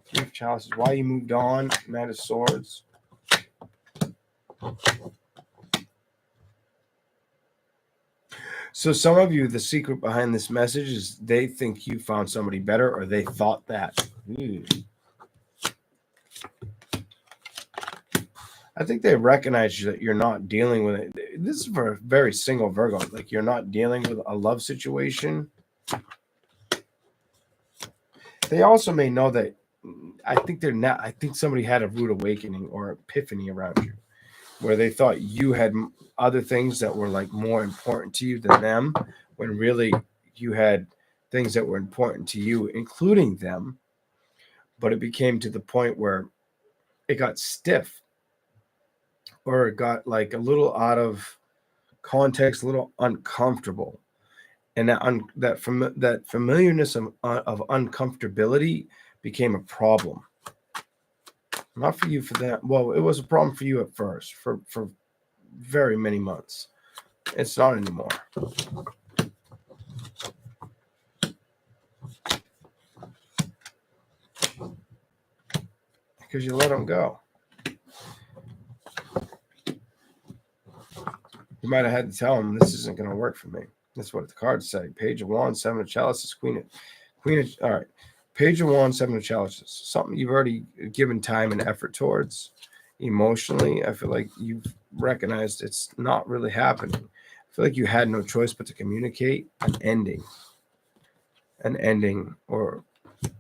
Three of Chalices, why you moved on. Knight of Swords. So some of you, the secret behind this message is they think you found somebody better, or they thought that. I think they recognize that you're not dealing with it. This is for a very single Virgo. Like, you're not dealing with a love situation. They also may know that I think somebody had a rude awakening or epiphany around you, where they thought you had other things that were like more important to you than them, when really you had things that were important to you, including them. But it became to the point where it got stiff, or it got like a little out of context, a little uncomfortable. And that familiarness of uncomfortability became a problem. Not for you for that. Well, it was a problem for you at first, for very many months. It's not anymore. Because you let them go. You might have had to tell them, this isn't going to work for me. That's what the cards say. Page of Wands, Seven of Chalices, all right. Page of Wands, Seven of Chalices. Something you've already given time and effort towards. Emotionally, I feel like you've recognized it's not really happening. I feel like you had no choice but to communicate an ending. Or you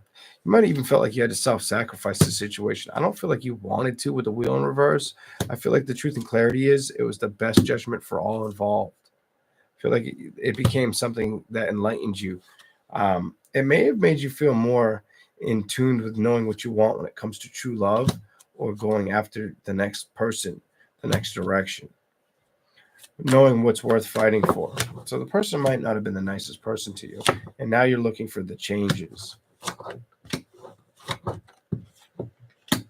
might have even felt like you had to self-sacrifice the situation. I don't feel like you wanted to with the wheel in reverse. I feel like the truth and clarity is it was the best judgment for all involved. I feel like it became something that enlightened you. It may have made you feel more in tune with knowing what you want when it comes to true love, or going after the next person, the next direction, knowing what's worth fighting for. So the person might not have been the nicest person to you, and now you're looking for the changes.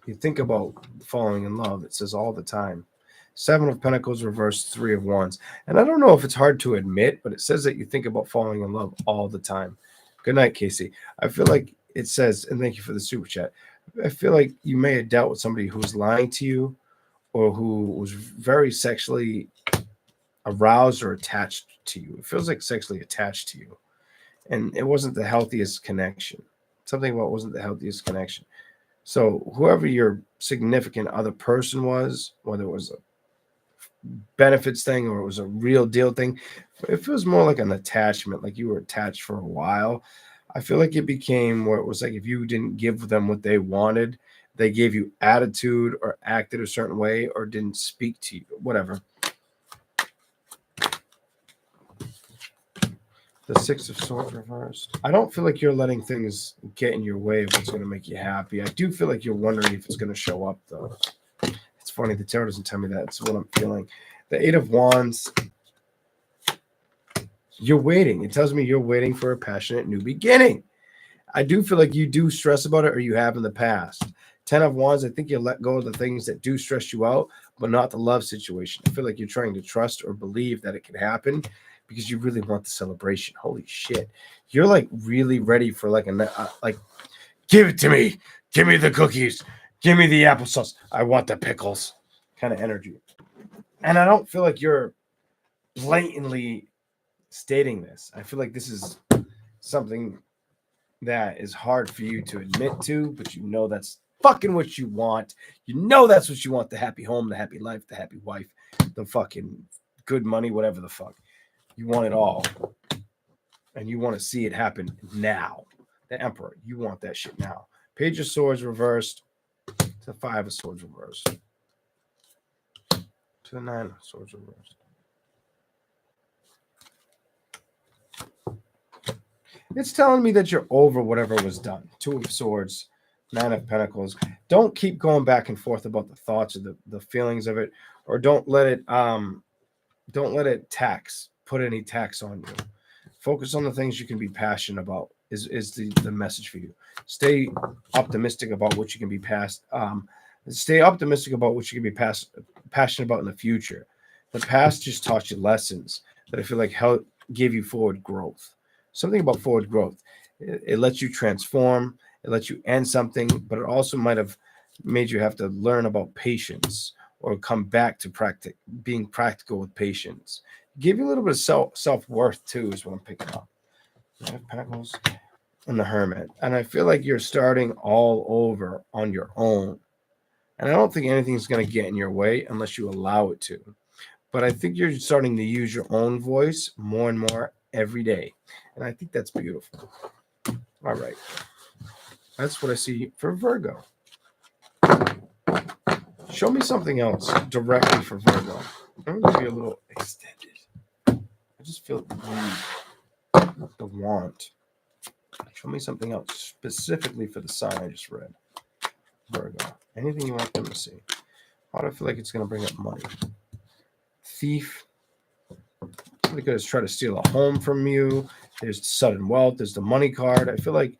You think about falling in love, it says all the time. Seven of Pentacles reversed, Three of Wands. And I don't know if it's hard to admit, but it says that you think about falling in love all the time. Good night, Casey. I feel like it says, and thank you for the super chat, I feel like you may have dealt with somebody who was lying to you, or who was very sexually aroused or attached to you. It feels like sexually attached to you. And it wasn't the healthiest connection. Something about it wasn't the healthiest connection. So whoever your significant other person was, whether it was a benefits thing or it was a real deal thing, it feels more like an attachment, like you were attached for a while. I feel like it became where it was like if you didn't give them what they wanted, they gave you attitude or acted a certain way or didn't speak to you, whatever. The Six of Swords reversed. I don't feel like you're letting things get in your way of what's going to make you happy. I do feel like you're wondering if it's going to show up, though. It's funny, the tarot doesn't tell me that. It's what I'm feeling. The Eight of Wands. You're waiting. It tells me you're waiting for a passionate new beginning. I do feel like you do stress about it, or you have in the past. 10 of Wands, I think you let go of the things that do stress you out, but not the love situation. I feel like you're trying to trust or believe that it can happen because you really want the celebration. Holy shit. You're like really ready for like give it to me. Give me the cookies. Give me the applesauce. I want the pickles kind of energy. And I don't feel like you're blatantly stating this. I feel like this is something that is hard for you to admit to, but you know that's fucking what you want. You know that's what you want: the happy home, the happy life, the happy wife, the fucking good money, whatever the fuck. You want it all. And you want to see it happen now. The Emperor, you want that shit now. Page of Swords reversed to the Five of Swords reversed to the Nine of Swords reversed. It's telling me that you're over whatever was done. Two of Swords, Nine of Pentacles. Don't keep going back and forth about the thoughts or the feelings of it, or don't let it put any tax on you. Focus on the things you can be passionate about is the message for you. Stay optimistic about what you can be stay optimistic about what you can be passionate about in the future. The past just taught you lessons that I feel like gave you forward growth. Something about forward growth. It lets you transform, it lets you end something, but it also might have made you have to learn about patience or come back to being practical with patience. Give you a little bit of self-worth too, is what I'm picking up. Knight of Pentacles and the Hermit. And I feel like you're starting all over on your own. And I don't think anything's going to get in your way unless you allow it to. But I think you're starting to use your own voice more and more every day. And I think that's beautiful. All right. That's what I see for Virgo. Show me something else directly for Virgo. I'm going to be a little extended. I just feel the want. Show me something else specifically for the sign I just read. Virgo. Anything you want them to see. Why do I feel like it's going to bring up money? Thief. Somebody could try to steal a home from you. There's sudden wealth. There's the money card. I feel like,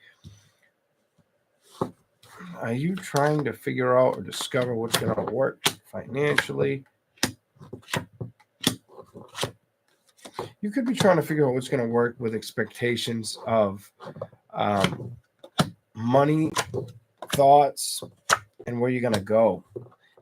are you trying to figure out or discover what's going to work financially? You could be trying to figure out what's going to work with expectations of money, thoughts, and where you're going to go.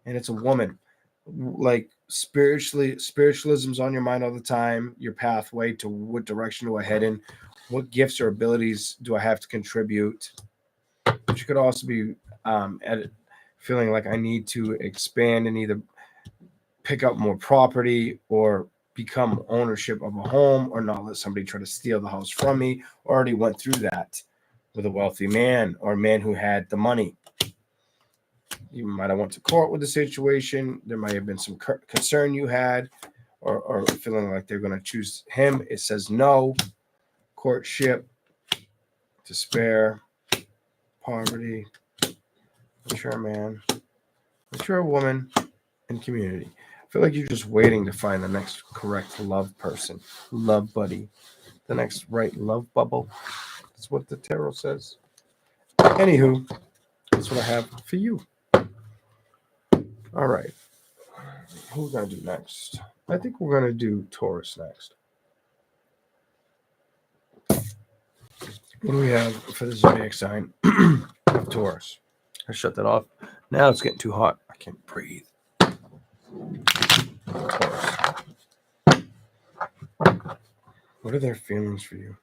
And it's a woman. Like spiritualism's on your mind all the time. Your pathway to what direction do I head in? What gifts or abilities do I have to contribute? But you could also be feeling like I need to expand and either pick up more property or become ownership of a home, or not let somebody try to steal the house from me. Already went through that with a wealthy man or a man who had the money. You might have went to court with the situation. There might have been some concern you had, or feeling like they're going to choose him. It says no. Courtship, despair, poverty, mature man, mature woman, and community. I feel like you're just waiting to find the next correct love person, love buddy, the next right love bubble. That's what the tarot says. Anywho, that's what I have for you. All right. Who are we going to do next? I think we're going to do Taurus next. What do we have for the zodiac sign of Taurus? I shut that off. Now it's getting too hot. I can't breathe. Taurus. What are their feelings for you?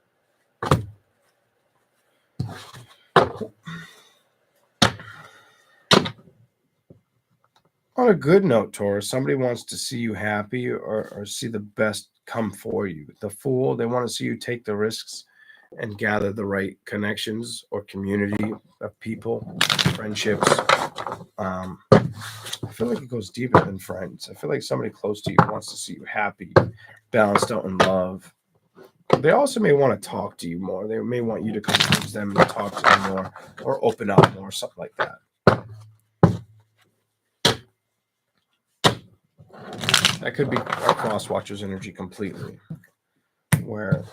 On a good note, Taurus, somebody wants to see you happy or see the best come for you. The Fool, they want to see you take the risks and gather the right connections or community of people, friendships. I feel like it goes deeper than friends. I feel like somebody close to you wants to see you happy, balanced out in love. They also may want to talk to you more. They may want you to come towards them and talk to them more, or open up more, something like that. That could be a cross watcher's energy completely, where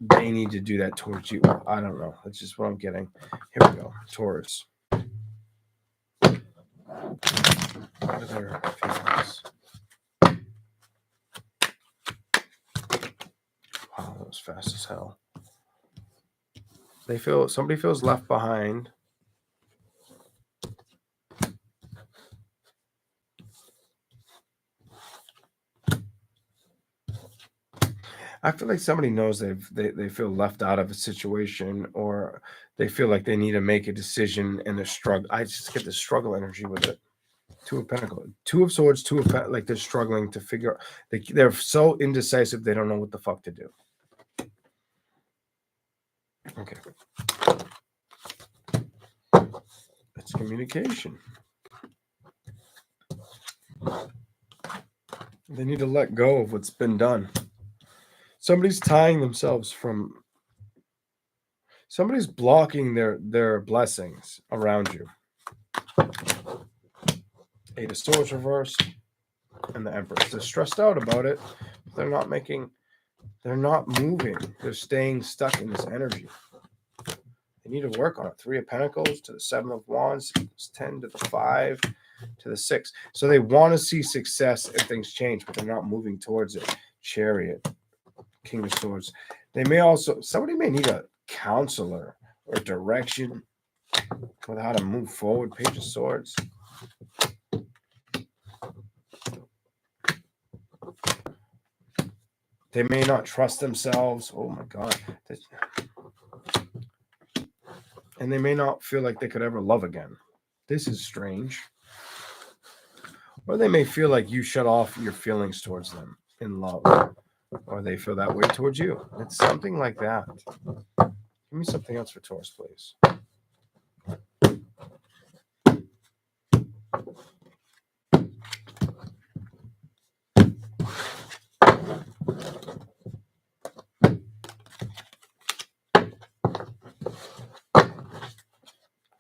they need to do that towards you. I don't know. That's just what I'm getting. Here we go. Taurus. What are their feelings? Wow, that was fast as hell. Somebody feels left behind. I feel like somebody knows they feel left out of a situation, or they feel like they need to make a decision and they're struggling. I just get the struggle energy with it. Two of Pentacles, Two of Swords, Two of Pentacles, like they're struggling to figure out. They're so indecisive they don't know what the fuck to do. Okay. It's communication. They need to let go of what's been done. Somebody's tying themselves from. Somebody's blocking their blessings around you. Eight of Swords reversed, and the Empress. They're stressed out about it. They're not making They're not moving. They're staying stuck in this energy. They need to work on it. 3 of Pentacles to the 7 of Wands, 10 to the 5 to the 6. So they want to see success and things change, but they're not moving towards it. Chariot, King of Swords. They may also, somebody may need a counselor or direction with how to move forward. Page of Swords. They may not trust themselves. Oh my God. And they may not feel like they could ever love again. This is strange. Or they may feel like you shut off your feelings towards them in love. Or they feel that way towards you. It's something like that. Give me something else for Taurus, please.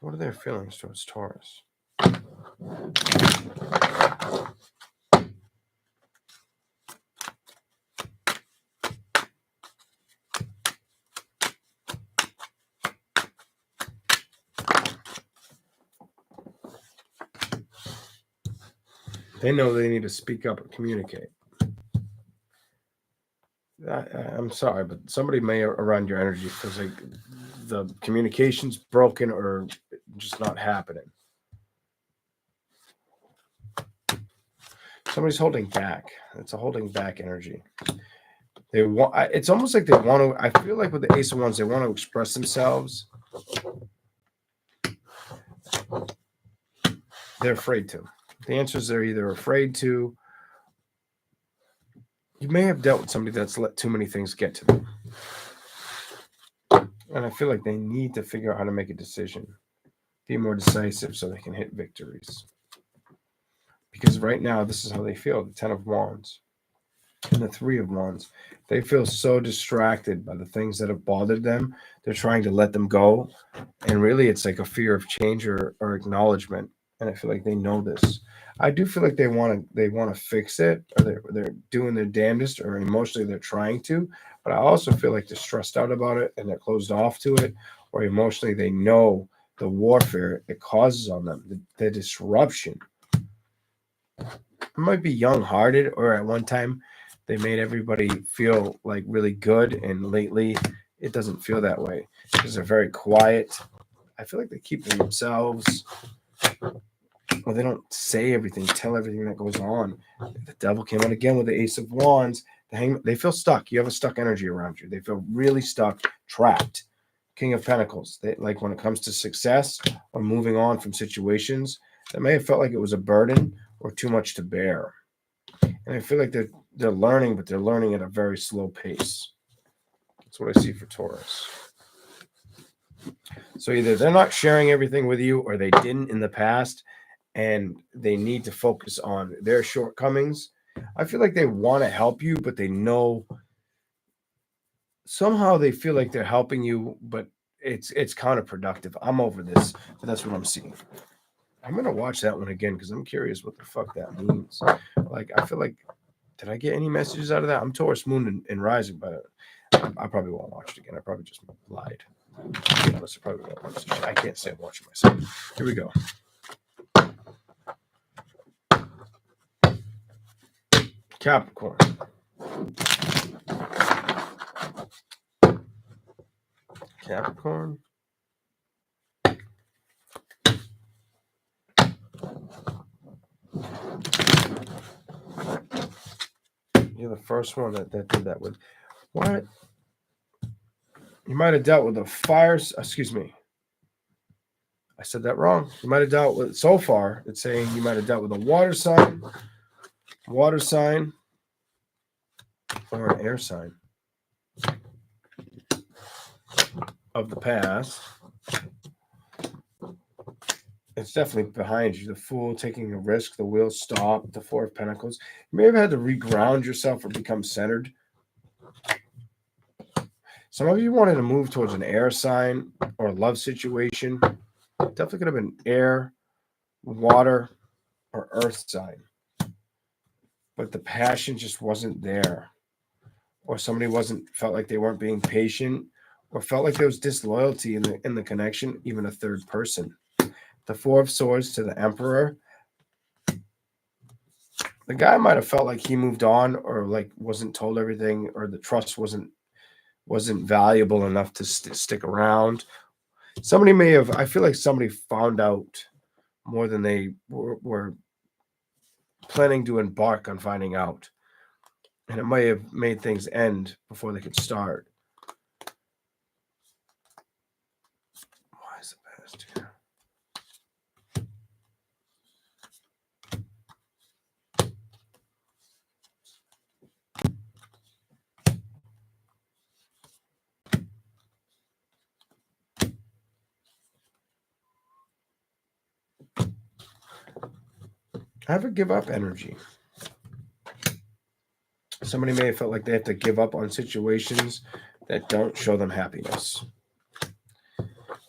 What are their feelings towards Taurus? They know they need to speak up and communicate. I'm sorry, but somebody may around your energy feels like the communication's broken or just not happening. Somebody's holding back. It's a holding back energy. They want. It's almost like they want to. I feel like with the Ace of Wands, they want to express themselves. They're afraid to. The answer is they're either afraid to. You may have dealt with somebody that's let too many things get to them. And I feel like they need to figure out how to make a decision. Be more decisive so they can hit victories. Because right now, this is how they feel. The 10 of Wands and the 3 of Wands. They feel so distracted by the things that have bothered them. They're trying to let them go. And really, it's like a fear of change or acknowledgement. And I feel like they know this. I do feel like they want to fix it, or they're doing their damnedest, or emotionally they're trying to. But I also feel like they're stressed out about it and they're closed off to it, or emotionally they know the warfare it causes on them, the disruption. It might be young-hearted, or at one time they made everybody feel like really good, and lately it doesn't feel that way because they're very quiet. I feel like they keep to themselves. Well, they don't say everything, tell everything that goes on. The devil came out again with the Ace of Wands. They feel stuck. You have a stuck energy around you. They feel really stuck, trapped. King of Pentacles. They, like when it comes to success or moving on from situations, that may have felt like it was a burden or too much to bear. And I feel like they're learning, but they're learning at a very slow pace. That's what I see for Taurus. So either they're not sharing everything with you, or they didn't in the past, and they need to focus on their shortcomings. I feel like they want to help you, but they know somehow they feel like they're helping you, but it's counterproductive. I'm over this, but that's what I'm seeing. I'm gonna watch that one again because I'm curious what the fuck that means. Like, I feel like, did I get any messages out of that? I'm Taurus Moon and Rising, but I probably won't watch it again. I probably just lied. To be honest, I probably won't watch it. I can't say I'm watching myself. Here we go. Capricorn. Capricorn. You're the first one that did that with. What? You might have dealt with a fire. Excuse me. I said that wrong. You might have dealt with, so far, it's saying you might have dealt with a water sign, or an air sign of the past. It's definitely behind you. The Fool, taking a risk, the Wheel, stop, the 4 of Pentacles. You may have had to reground yourself or become centered. Some of you wanted to move towards an air sign or a love situation. Definitely could have been air, water, or earth sign. But the passion just wasn't there. or somebody felt like they weren't being patient, or felt like there was disloyalty in the connection, even a third person. The Four of Swords to the Emperor. The guy might have felt like he moved on, or like wasn't told everything, or the trust wasn't valuable enough to stick around. Somebody may have. I feel like somebody found out more than they were planning to embark on finding out, and it may have made things end before they could start. Why is the past here? Have a give up energy. Somebody may have felt like they have to give up on situations that don't show them happiness.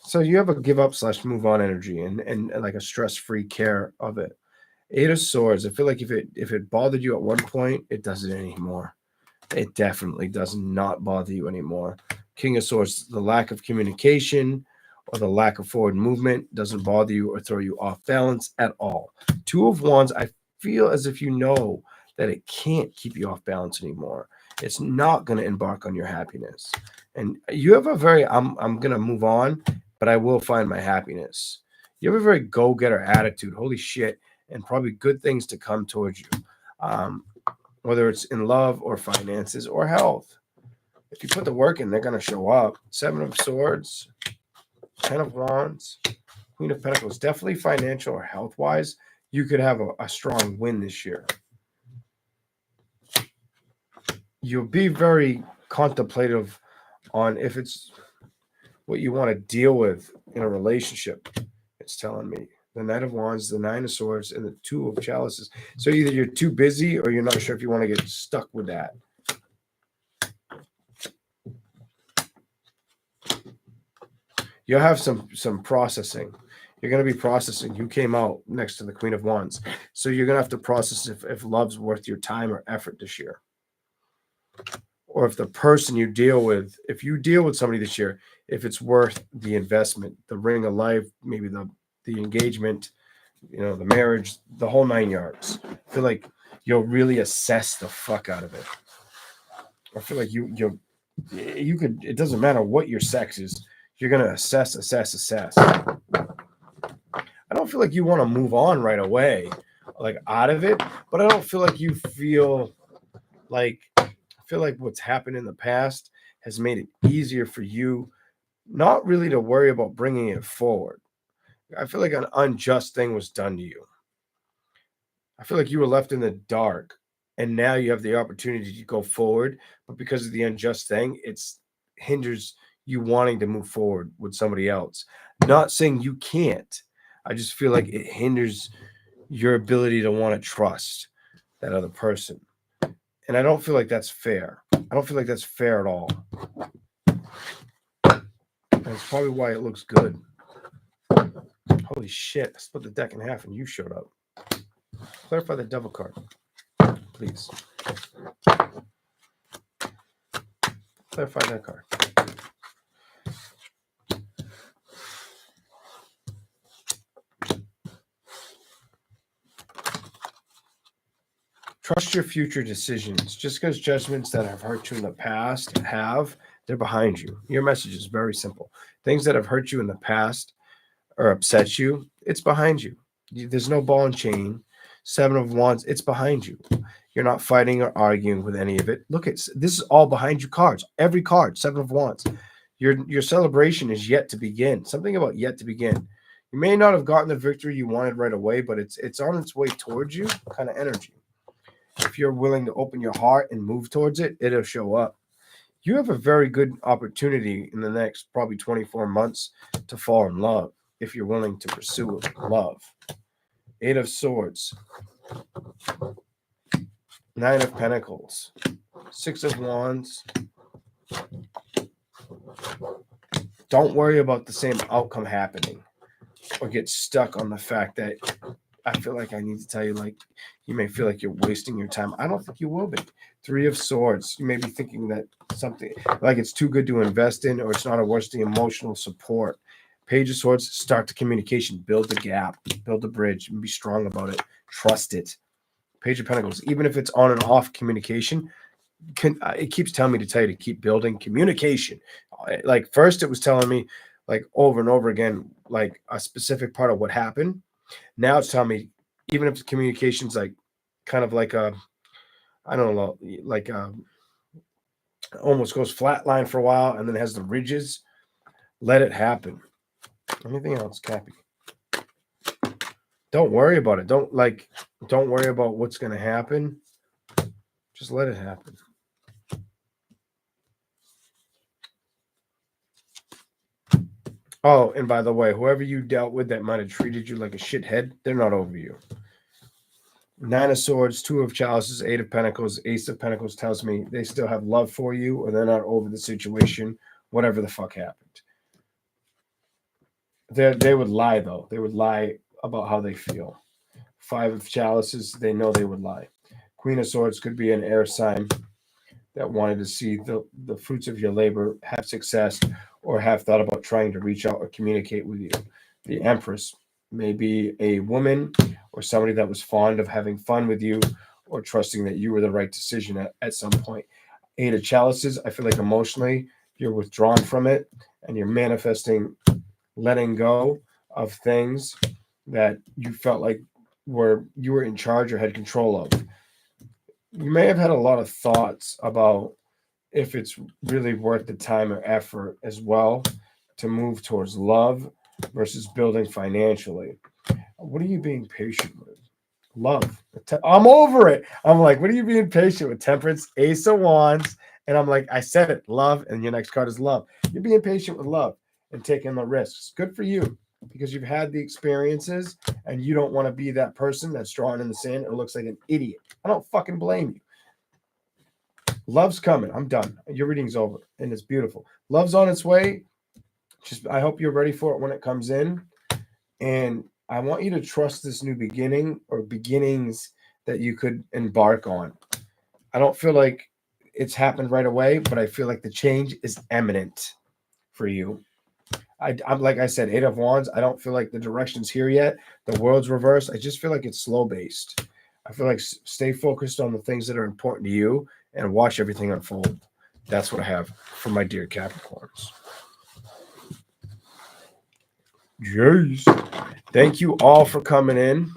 So you have a give up / move on energy, and like a stress-free care of it. Eight of Swords. I feel like if it bothered you at one point, it doesn't anymore. It definitely does not bother you anymore. King of Swords. The lack of communication or the lack of forward movement doesn't bother you or throw you off balance at all. Two of Wands. I feel as if you know that it can't keep you off balance anymore. It's not going to embark on your happiness. And you have a very, I'm going to move on, but I will find my happiness. You have a very go-getter attitude. Holy shit. And probably good things to come towards you. Whether it's in love or finances or health. If you put the work in, they're going to show up. Seven of Swords, 10 of Wands, Queen of Pentacles. Definitely financial or health-wise, you could have a strong win this year. You'll be very contemplative on if it's what you want to deal with in a relationship. It's telling me. The Knight of Wands, the Nine of Swords, and the Two of Chalices. So either you're too busy or you're not sure if you want to get stuck with that. You'll have some processing. You're going to be processing. You came out next to the Queen of Wands. So you're going to have to process if love's worth your time or effort this year. Or if the person you deal with, if you deal with somebody this year, if it's worth the investment, the ring of life, maybe the engagement, the marriage, the whole 9 yards. I feel like you'll really assess the fuck out of it. I feel like you could, it doesn't matter what your sex is, you're going to assess. I don't feel like you want to move on right away, like out of it, but I don't feel like you feel like, what's happened in the past has made it easier for you not really to worry about bringing it forward. I feel like an unjust thing was done to you. I feel like you were left in the dark, and now you have the opportunity to go forward, but because of the unjust thing, it hinders you wanting to move forward with somebody else. Not saying you can't. I just feel like it hinders your ability to want to trust that other person. And I don't feel like that's fair. I don't feel like that's fair at all. And it's probably why it looks good. Holy shit, I split the deck in half and you showed up. Clarify the devil card, please. Clarify that card. Trust your future decisions. Just because judgments that have hurt you in the past they're behind you. Your message is very simple. Things that have hurt you in the past or upset you, it's behind you. There's no ball and chain. Seven of Wands, it's behind you. You're not fighting or arguing with any of it. Look, this is all behind you cards. Every card, Seven of Wands. Your celebration is yet to begin. Something about yet to begin. You may not have gotten the victory you wanted right away, but it's on its way towards you, kind of energy. If you're willing to open your heart and move towards it, it'll show up. You have a very good opportunity in the next probably 24 months to fall in love if you're willing to pursue love. Eight of Swords. Nine of Pentacles. Six of Wands. Don't worry about the same outcome happening or get stuck on the fact that I feel like I need to tell you, like, you may feel like you're wasting your time. I don't think you will be. Three of Swords. You may be thinking that something like it's too good to invest in, or it's not worth the emotional support. Page of Swords, start the communication, build the gap, build the bridge, and be strong about it. Trust it. Page of Pentacles, even if it's on and off communication, it keeps telling me to tell you to keep building communication. Like first, it was telling me like over and over again, like a specific part of what happened. Now it's telling me, even if the communication's like kind of like a, I don't know, like almost goes flatline for a while and then has the ridges, let it happen. Anything else, Cappy? Don't worry about it. Don't worry about what's going to happen. Just let it happen. Oh, and by the way, whoever you dealt with that might have treated you like a shithead, they're not over you. Nine of Swords, Two of Chalices, Eight of Pentacles, Ace of Pentacles tells me they still have love for you, or they're not over the situation, whatever the fuck happened. They would lie, though. They would lie about how they feel. Five of Chalices, they know they would lie. Queen of Swords could be an air sign that wanted to see the fruits of your labor have success, or have thought about trying to reach out or communicate with you. The Empress may be a woman or somebody that was fond of having fun with you or trusting that you were the right decision at some point. Eight of Chalices, I feel like emotionally you're withdrawn from it and you're manifesting letting go of things that you felt like you were in charge or had control of. You may have had a lot of thoughts about if it's really worth the time or effort as well to move towards love versus building financially. What are you being patient with? Love. I'm over it. I'm like, what are you being patient with? Temperance, Ace of Wands. And I'm like, I said it, love. And your next card is love. You're being patient with love and taking the risks. Good for you, because you've had the experiences and you don't want to be that person that's drawn in the sand and looks like an idiot. I don't fucking blame you. Love's coming. I'm done. Your reading's over, and it's beautiful. Love's on its way. Just, I hope you're ready for it when it comes in. And I want you to trust this new beginning or beginnings that you could embark on. I don't feel like it's happened right away, but I feel like the change is imminent for you. I'm like I said, Eight of Wands. I don't feel like the direction's here yet. The world's reversed. I just feel like it's slow based. I feel like stay focused on the things that are important to you and watch everything unfold. That's what I have for my dear Capricorns. Jeez. Thank you all for coming in.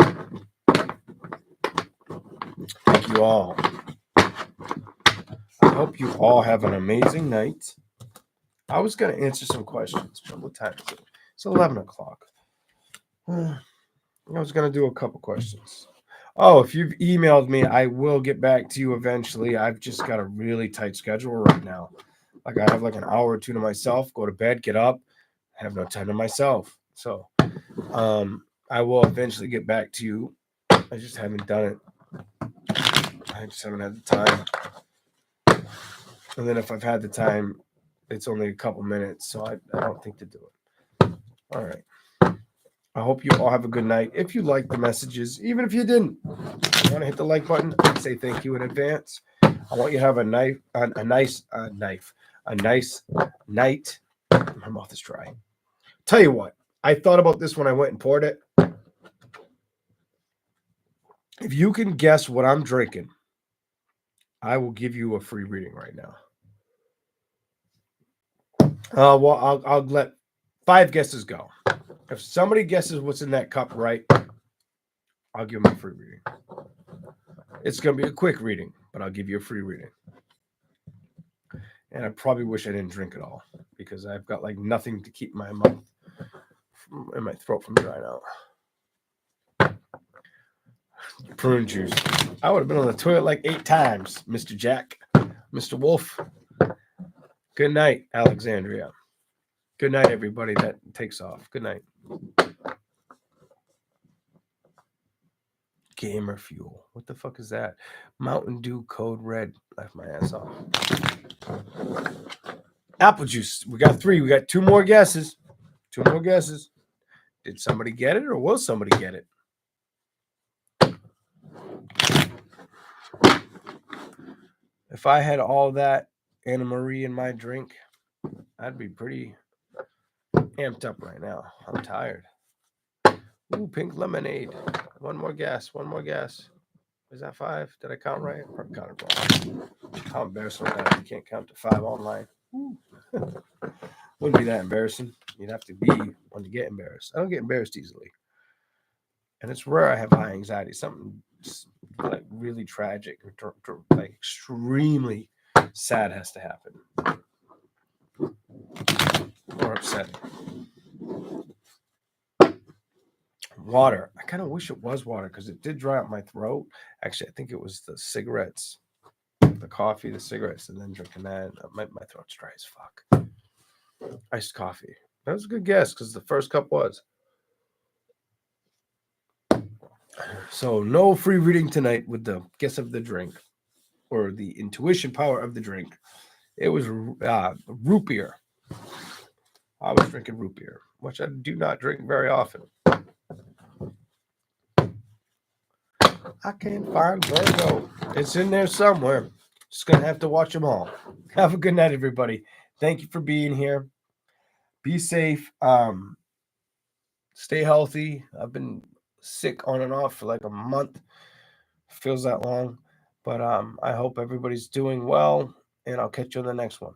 Thank you all. I hope you all have an amazing night. I was going to answer some questions, but what time is it? It's 11 o'clock. I was going to do a couple questions. Oh, if you've emailed me, I will get back to you eventually. I've just got a really tight schedule right now. Like I have like an hour or two to myself, go to bed, get up, have no time to myself. So I will eventually get back to you. I just haven't done it. I just haven't had the time. And then if I've had the time, it's only a couple minutes, so I don't think to do it. All right. I hope you all have a good night. If you like the messages, even if you didn't, you want to hit the like button, I'd say thank you in advance. I want you to have a nice night. My mouth is dry. Tell you what, I thought about this when I went and poured it. If you can guess what I'm drinking, I will give you a free reading right now. Well, I'll let 5 guesses go. If somebody guesses what's in that cup right, I'll give them a free reading. It's going to be a quick reading, but I'll give you a free reading. And I probably wish I didn't drink it all, because I've got like nothing to keep my mouth and my throat from drying out. Prune juice. I would have been on the toilet like 8 times, Mr. Jack, Mr. Wolf. Good night, Alexandria. Good night, everybody that takes off. Good night. Gamer fuel. What the fuck is that? Mountain Dew Code Red. Left my ass off. Apple juice. We got 3. We got 2 more guesses. 2 more guesses. Did somebody get it, or will somebody get it? If I had all that Anna Marie in my drink, I'd be pretty amped up right now. I'm tired. Ooh, pink lemonade. One more guess. One more guess. Is that 5? Did I count right? I probably counted wrong. How embarrassing is that? You can't count to 5 online. Wouldn't be that embarrassing. You'd have to be one to get embarrassed. I don't get embarrassed easily. And it's rare I have high anxiety. Something like really tragic, like extremely sad has to happen. Or upsetting. Water. I kind of wish it was water because it did dry out my throat. Actually, I think it was the cigarettes, the coffee, the cigarettes, and then drinking that. My throat's dry as fuck. Iced coffee. That was a good guess because the first cup was. So no free reading tonight with the guess of the drink or the intuition power of the drink. It was root beer. I was drinking root beer, which I do not drink very often. I can't find Virgo. It's in there somewhere. Just going to have to watch them all. Have a good night, everybody. Thank you for being here. Be safe. Stay healthy. I've been sick on and off for like a month. Feels that long. But I hope everybody's doing well, and I'll catch you on the next one.